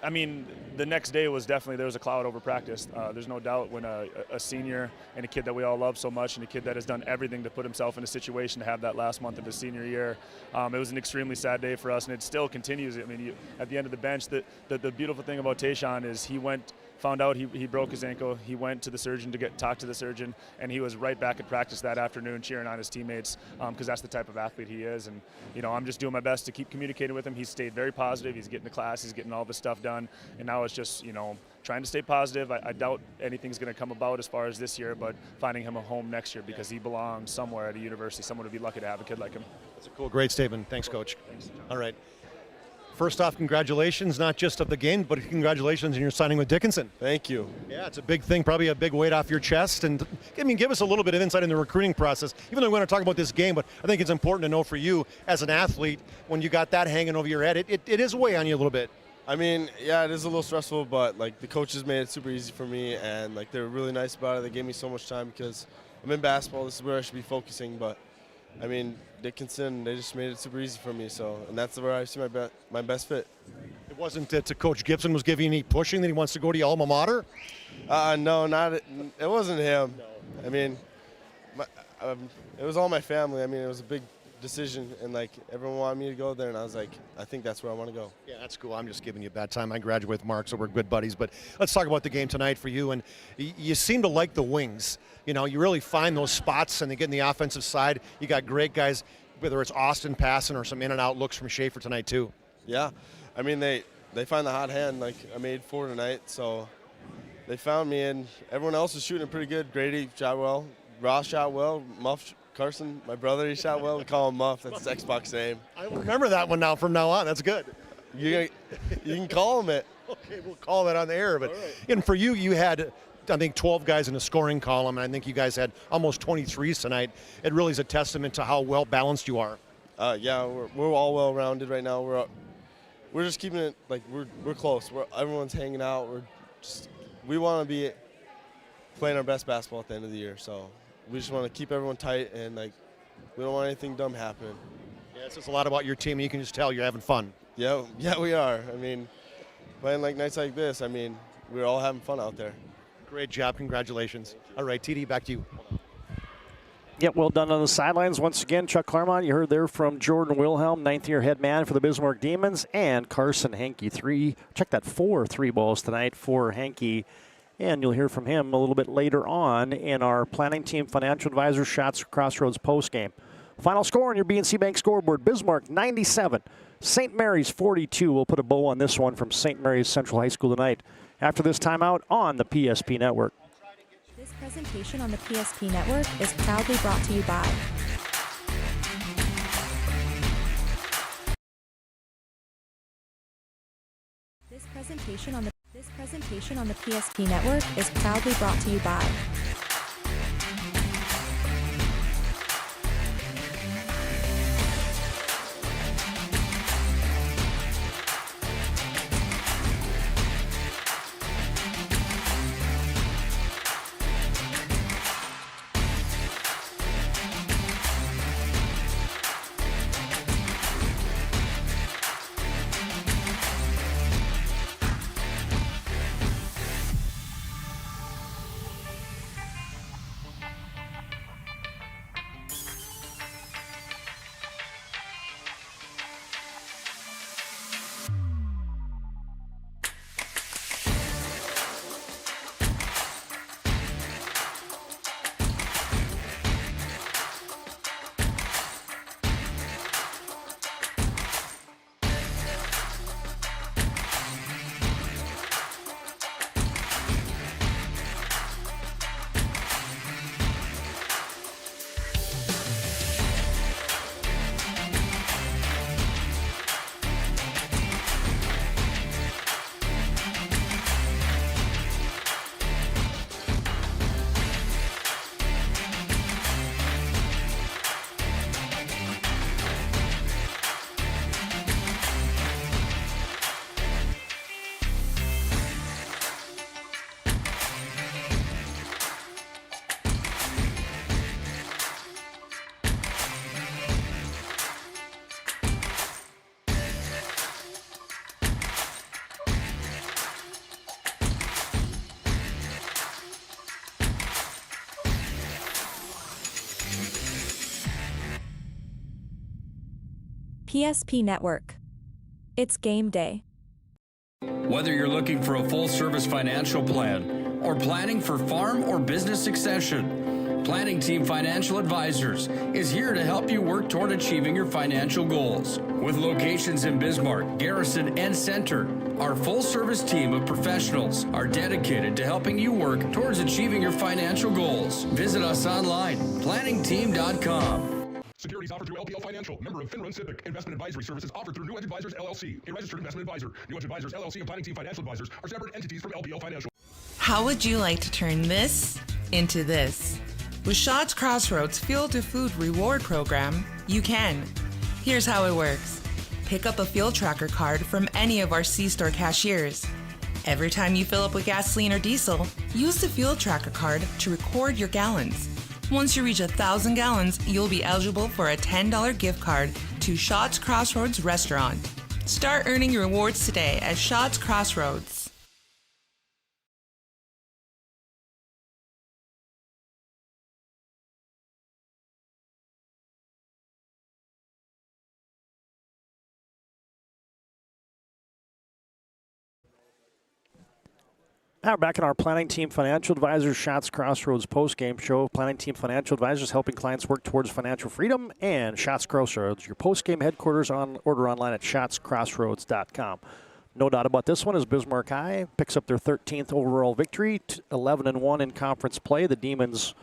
Speaker 16: I mean, the next day was definitely, there was a cloud over practice. There's no doubt when a senior and a kid that we all love so much and a kid that has done everything to put himself in a situation to have that last month of his senior year, it was an extremely sad day for us, and it still continues. I mean, at the end of the bench, the beautiful thing about Tayshaun is he found out he broke his ankle. He went to the surgeon to talk to the surgeon, and he was right back at practice that afternoon cheering on his teammates because that's the type of athlete he is. And, you know, I'm just doing my best to keep communicating with him. He's stayed very positive. He's getting to class. He's getting all this stuff done. And now it's just, you know, trying to stay positive. I doubt anything's going to come about as far as this year, but finding him a home next year because he belongs somewhere at a university. Someone would be lucky to have a kid like him.
Speaker 10: That's a cool, great statement. Thanks, Coach. Thanks, John. All right. First off, congratulations, not just of the game, but congratulations on your signing with Dickinson.
Speaker 24: Thank you.
Speaker 10: Yeah, it's a big thing, probably a big weight off your chest. And I mean, give us a little bit of insight in the recruiting process, even though we want to talk about this game, but I think it's important to know for you as an athlete, when you got that hanging over your head, it is weighing on you a little bit.
Speaker 24: I mean, yeah, it is a little stressful, but like the coaches made it super easy for me, and like they were really nice about it. They gave me so much time because I'm in basketball. This is where I should be focusing, but I mean, Dickinson, they just made it super easy for me. So, and that's where I see my best fit.
Speaker 10: It wasn't that Coach Gibson was giving you any pushing that he wants to go to your alma mater?
Speaker 24: No, it wasn't him. No. I mean, it was all my family. I mean, it was a big decision, and like everyone wanted me to go there, and I was like, I think that's where I want to go.
Speaker 10: Yeah, that's cool. I'm just giving you a bad time. I graduated with Mark, so we're good buddies. But let's talk about the game tonight for you. And you seem to like the wings. You know, you really find those spots, and they get in the offensive side. You got great guys, whether it's Austin passing or some in and out looks from Schaefer tonight too.
Speaker 24: Yeah, I mean they find the hot hand. Like I made 4 tonight, so they found me, and everyone else was shooting pretty good. Grady shot well, Ross shot well, Muff. Carson, my brother, he shot well. We call him Muff. That's his Xbox name.
Speaker 10: I remember that one now from now on. That's good.
Speaker 24: You can call him it.
Speaker 10: Okay, we'll call that on the air. But and for you, you had, I think, 12 guys in the scoring column, and I think you guys had almost 23s tonight. It really is a testament to how well balanced you are.
Speaker 24: Yeah, we're all well rounded right now. We're just keeping it like we're close. Everyone's hanging out. We want to be playing our best basketball at the end of the year. So. We just want to keep everyone tight, and like we don't want anything dumb happening.
Speaker 10: Yeah, it says a lot about your team, and you can just tell you're having fun.
Speaker 24: Yeah, we are. I mean, playing like nights like this, I mean, we're all having fun out there.
Speaker 10: Great job. Congratulations. All right, TD, back to you.
Speaker 15: Yeah, well done on the sidelines. Once again, Chuck Clairmont, you heard there from Jordan Wilhelm, 9th-year head man for the Bismarck Demons, and Carson Hankey, check that, 4 3 balls tonight for Hankey. And you'll hear from him a little bit later on in our planning team financial advisor Shots Crossroads postgame. Final score on your BNC Bank scoreboard, Bismarck 97, St. Mary's 42. We'll put a bow on this one from St. Mary's Central High School tonight after this timeout on the PSP Network.
Speaker 14: This presentation on the PSP Network is proudly brought to you by This presentation on the PSP Network is proudly brought to you by PSP Network. It's game day.
Speaker 13: Whether you're looking for a full-service financial plan or planning for farm or business succession, Planning Team Financial Advisors is here to help you work toward achieving your financial goals. With locations in Bismarck, Garrison, and Center, our full-service team of professionals are dedicated to helping you work towards achieving your financial goals. Visit us online, planningteam.com.
Speaker 6: Securities offered through LPL Financial, member of FINRA Civic. Investment advisory services offered through New Edge Advisors, LLC, a registered investment advisor. New Edge Advisors, LLC, and Planning Team Financial Advisors are separate entities from LPL Financial.
Speaker 17: How would you like to turn this into this? With Shots Crossroads Fuel to Food Reward Program, you can. Here's how it works. Pick up a fuel tracker card from any of our C-store cashiers. Every time you fill up with gasoline or diesel, use the fuel tracker card to record your gallons. Once you reach 1,000 gallons, you'll be eligible for a $10 gift card to Shots Crossroads Restaurant. Start earning your rewards today at Shots Crossroads.
Speaker 15: Now we're back in our Planning Team Financial Advisors Shots Crossroads post-game show. Planning Team Financial Advisors helping clients work towards financial freedom, and Shots Crossroads, your post-game headquarters. Order online at shotscrossroads.com. No doubt about this one as Bismarck High picks up their 13th overall victory, 11-1 in conference play. The Demons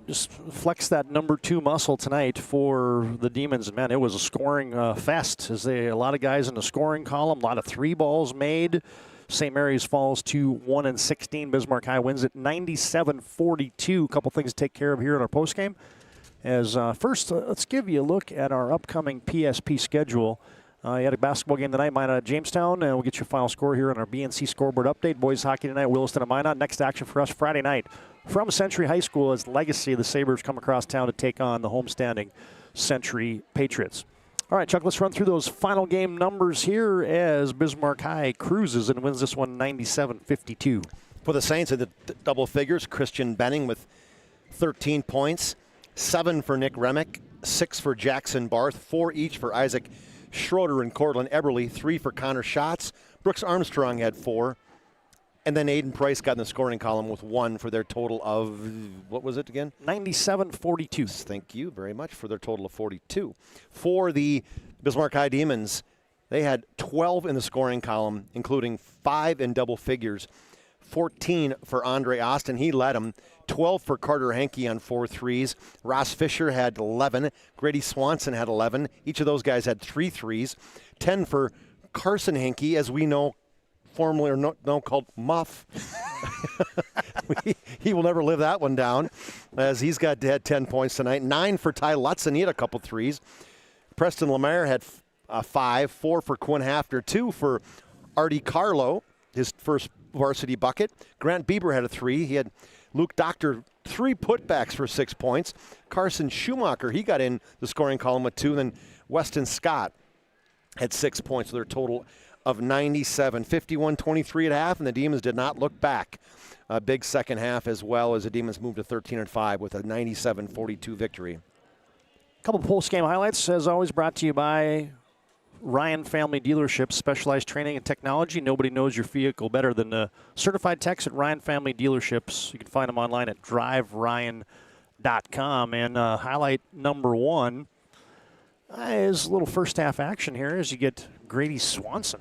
Speaker 15: just flex that number 2 muscle tonight for the Demons. Man, it was a scoring fest as a lot of guys in the scoring column, a lot of 3 balls made. St. Mary's falls to 1-16. Bismarck High wins it 97-42. A couple things to take care of here in our postgame. As first, let's give you a look at our upcoming PSP schedule. You had a basketball game tonight, Minot at Jamestown, and we'll get your final score here on our BNC scoreboard update. Boys hockey tonight, Williston and Minot. Next action for us Friday night from Century High School as Legacy. The Sabres come across town to take on the homestanding Century Patriots. All right, Chuck, let's run through those final game numbers here as Bismarck High cruises and wins this one 97-52.
Speaker 10: For the Saints in the double figures, Christian Benning with 13 points, 7 for Nick Remick, 6 for Jackson Barth, 4 each for Isaac Schroeder and Cortland Eberle, 3 for Connor Schatz. Brooks Armstrong had 4. And then Aiden Price got in the scoring column with 1 for their total of, what was it again?
Speaker 15: 97-42.
Speaker 10: Thank you very much for their total of 42. For the Bismarck High Demons, they had 12 in the scoring column, including 5 in double figures. 14 for Andre Austin. He led them. 12 for Carter Henke on 4 threes. Ross Fisher had 11. Grady Swanson had 11. Each of those guys had 3 threes. 10 for Carson Henke, as we know, formerly or no called Muff. He will never live that one down, as he's had 10 points tonight. 9 for Ty Lutzen. He had a couple threes. Preston Lemire had 5. 4 for Quinn Hafner. 2 for Artie Carlo, his first varsity bucket. Grant Bieber had a 3. He had Luke Doctor 3 putbacks for 6 points. Carson Schumacher, he got in the scoring column with 2. And then Weston Scott had 6 points with their total of 97. 51-23 at half, and the Demons did not look back. A big second half as well, as the Demons moved to 13-5 with a 97-42 victory.
Speaker 15: A couple post-game highlights, as always, brought to you by Ryan Family Dealerships, specialized training and technology. Nobody knows your vehicle better than the certified techs at Ryan Family Dealerships. You can find them online at driveryan.com. And highlight number 1 is a little first-half action here as you get Grady Swanson.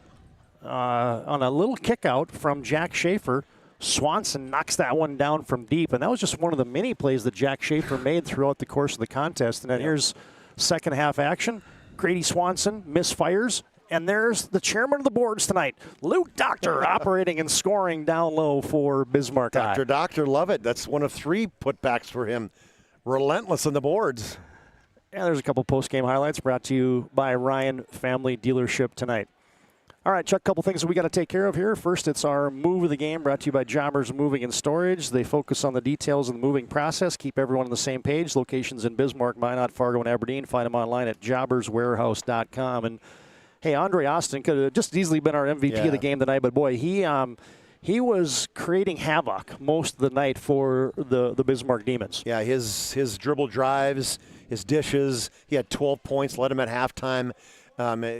Speaker 15: On a little kick out from Jack Schaefer, Swanson knocks that one down from deep, and that was just one of the many plays that Jack Schaefer made throughout the course of the contest. And then here's second half action. Grady Swanson misfires, and there's the chairman of the boards tonight, Luke Doctor, operating and scoring down low for Bismarck High.
Speaker 10: Doctor, love it. That's one of 3 putbacks for him. Relentless on the boards.
Speaker 15: And there's a couple post-game highlights brought to you by Ryan Family Dealership tonight. All right, Chuck, a couple things that we got to take care of here. First, it's our move of the game brought to you by Jobbers Moving and Storage. They focus on the details of the moving process, keep everyone on the same page. Locations in Bismarck, Minot, Fargo, and Aberdeen. Find them online at jobberswarehouse.com. And, hey, Andre Austin could have just easily been our MVP of the game tonight, but, boy, he was creating havoc most of the night for the Bismarck Demons.
Speaker 10: Yeah, his dribble drives, his dishes. He had 12 points, led him at halftime.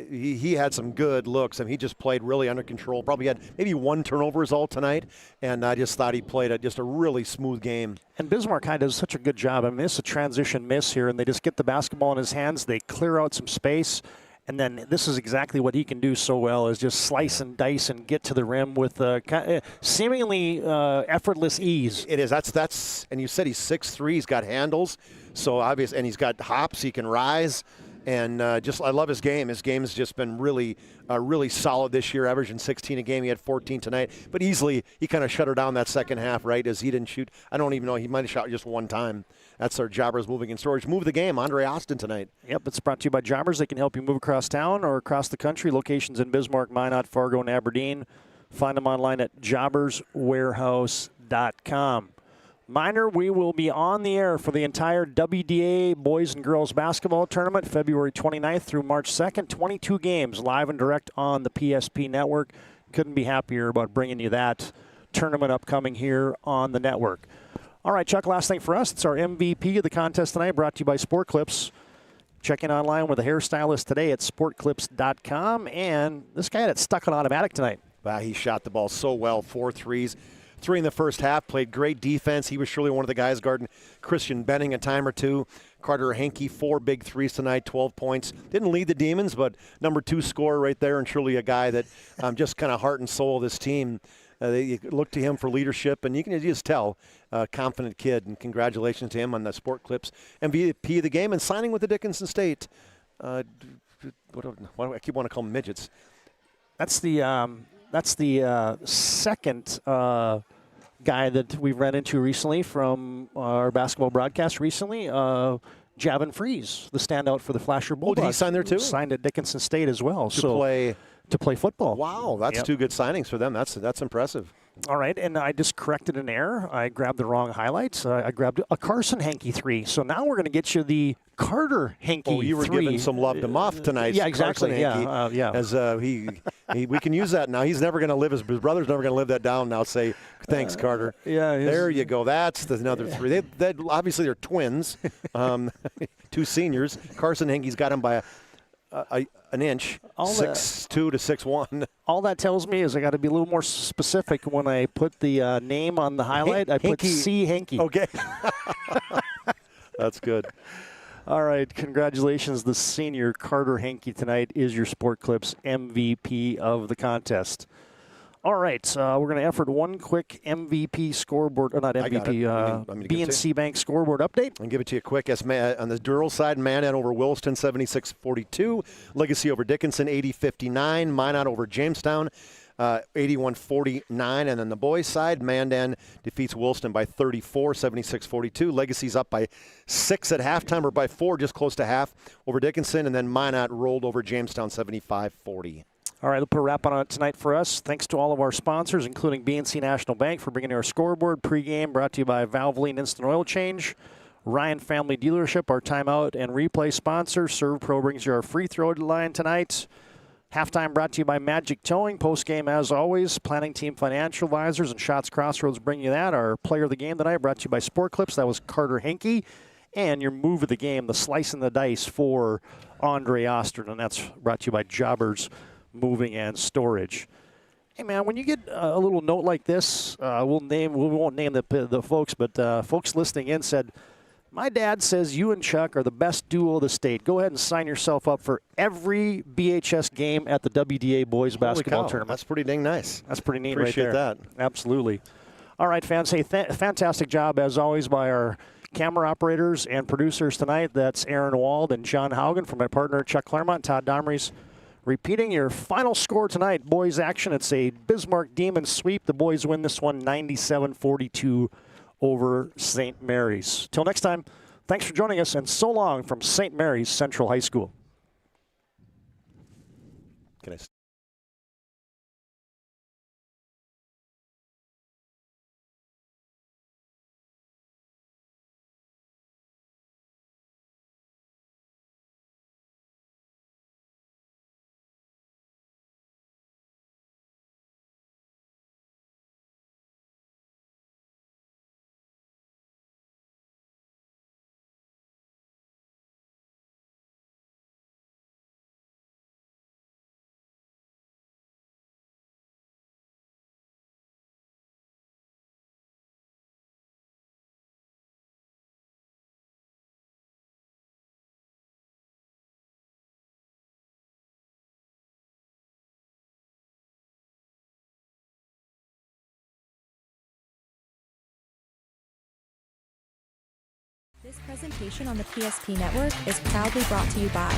Speaker 10: He had some good looks, and he just played really under control. Probably had maybe one turnover is all tonight, and I just thought he played just a really smooth game.
Speaker 15: And Bismarck High does such a good job. I mean, it's a transition miss here, and they just get the basketball in his hands. They clear out some space, and then this is exactly what he can do so well, is just slice and dice and get to the rim with seemingly effortless ease.
Speaker 10: It is. That's. And you said he's 6'3", he's got handles, so obvious, and he's got hops, he can rise. And I love his game. His game has just been really solid this year, averaging 16 a game. He had 14 tonight. But easily, he kind of shut her down that second half, right, as he didn't shoot. I don't even know. He might have shot just one time. That's our Jobbers Moving and Storage. Move the game, Andre Austin tonight.
Speaker 15: Yep, it's brought to you by Jobbers. They can help you move across town or across the country. Locations in Bismarck, Minot, Fargo, and Aberdeen. Find them online at jobberswarehouse.com. Minor, we will be on the air for the entire WDA boys and girls basketball tournament, February 29th through March 2nd. 22 games live and direct on the PSP network. Couldn't be happier about bringing you that tournament upcoming here on the network. All right, Chuck, last thing for us. It's our MVP of the contest tonight, brought to you by Sport Clips. Check in online with a hairstylist today at sportclips.com. And this guy had it stuck on automatic tonight.
Speaker 10: Wow, he shot the ball so well, 4 threes. 3 in the first half, played great defense. He was surely one of the guys guarding Christian Benning a time or two. Carter Henke, 4 big threes tonight, 12 points. Didn't lead the Demons, but number 2 scorer right there, and surely a guy that just kind of heart and soul of this team. They look to him for leadership, and you can just tell, confident kid. And congratulations to him on the Sport Clips MVP of the game and signing with the Dickinson State. Why do I keep wanting to call them midgets?
Speaker 15: That's the second guy that we've run into recently from our basketball broadcast recently. Javin Fries, the standout for the Flasher Bulldogs.
Speaker 10: Did he sign there too?
Speaker 15: Signed at Dickinson State as well.
Speaker 10: To
Speaker 15: play football.
Speaker 10: Wow, that's 2 good signings for them. That's impressive.
Speaker 15: All right, and I just corrected an error. I grabbed the wrong highlights. I grabbed a Carson Henke 3. So now we're going to get you the Carter Henke 3.
Speaker 10: Oh, you were giving some love to Muff tonight.
Speaker 15: Yeah, exactly.
Speaker 10: Yeah. As we can use that now. He's never going to live. His brother's never going to live that down now. Say thanks, Carter. There you go. That's another 3. They obviously they're twins. 2 seniors. Carson Henke's got him by an inch, 6'2" to 6'1".
Speaker 15: All that tells me is I got to be a little more specific when I put the name on the highlight. I put C. Henke.
Speaker 10: Okay. That's good.
Speaker 15: All right, congratulations. The senior Carter Henke tonight is your Sport Clips MVP of the contest. All right, we're going to effort one quick MVP scoreboard, or not MVP, BNC Bank scoreboard update.
Speaker 10: I'll give it to you quick. On the Dural side, Mandan over Williston, 76-42. Legacy over Dickinson, 80-59. Minot over Jamestown, 81-49. And then the boys' side, Mandan defeats Williston by 34, 76-42. Legacy's up by 6 at halftime, or by 4, just close to half, over Dickinson. And then Minot rolled over Jamestown, 75-40.
Speaker 15: All right, we'll put a wrap on it tonight for us. Thanks to all of our sponsors, including BNC National Bank, for bringing our scoreboard. Pregame brought to you by Valvoline Instant Oil Change. Ryan Family Dealership, our timeout and replay sponsor. ServPro brings you our free throw line tonight. Halftime brought to you by Magic Towing. Postgame, as always, Planning Team Financial Advisors and Shots Crossroads bring you that. Our player of the game tonight brought to you by Sport Clips. That was Carter Henke. And your move of the game, the slice and the dice for Andre Austin. And that's brought to you by Jobbers Moving and Storage. Hey man, when you get a little we won't name the folks, but folks listening in said, my dad says you and Chuck are the best duo of the state. Go ahead and sign yourself up for every BHS game at the WDA boys basketball tournament.
Speaker 10: That's pretty dang nice.
Speaker 15: That's pretty neat.
Speaker 10: Appreciate
Speaker 15: right there.
Speaker 10: that.
Speaker 15: Absolutely. All right, fans. Hey, fantastic job as always by our camera operators and producers tonight. That's Aaron Wald and John Haugen. For my partner Chuck Clairmont, Todd Domres. Repeating your final score tonight, boys action. It's a Bismarck Demons sweep. The boys win this one 97-42 over St. Mary's. Till next time, thanks for joining us, and so long from St. Mary's Central High School.
Speaker 10: Can I
Speaker 14: This presentation on the PSP Network is proudly brought to you by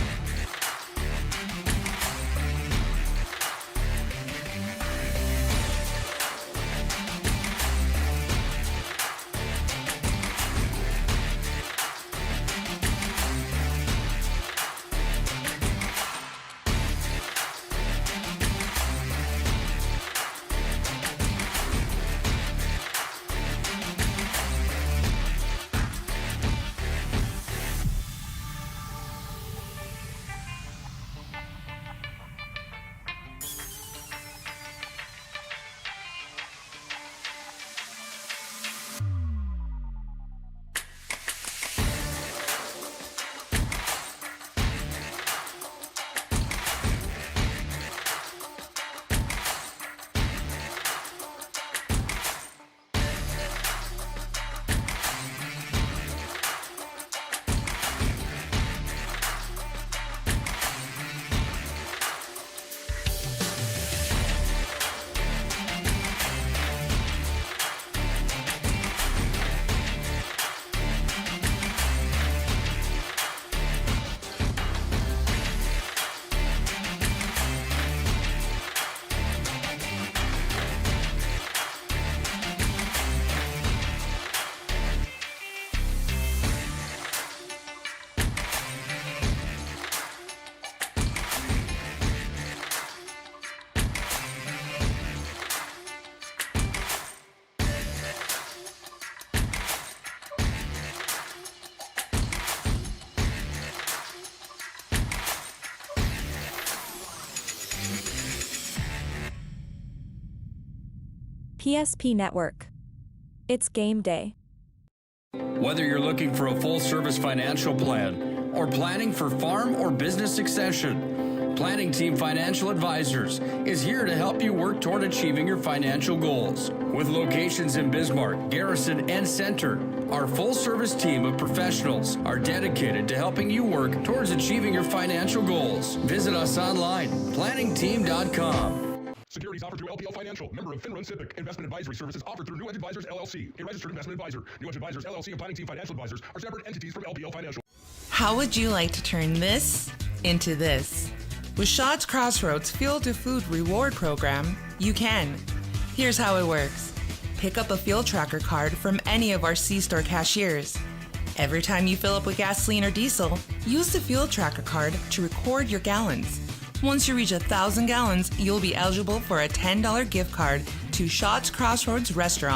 Speaker 14: PSP Network. It's game day.
Speaker 13: Whether you're looking for a full-service financial plan or planning for farm or business succession, Planning Team Financial Advisors is here to help you work toward achieving your financial goals. With locations in Bismarck, Garrison, and Center, our full-service team of professionals are dedicated to helping you work towards achieving your financial goals. Visit us online, planningteam.com.
Speaker 6: Securities offered through LPL Financial, member of FINRA SIPC. Investment advisory services offered through New Edge Advisors LLC, a registered investment advisor. New Edge Advisors LLC and Planning Team Financial Advisors are separate entities from LPL Financial.
Speaker 17: How would you like to turn this into this? With Shaw's Crossroads Fuel to Food Reward Program, you can. Here's how it works. Pick up a fuel tracker card from any of our C-store cashiers. Every time you fill up with gasoline or diesel, use the fuel tracker card to record your gallons. Once you reach 1,000 gallons, you'll be eligible for a $10 gift card to Shaw's Crossroads Restaurant.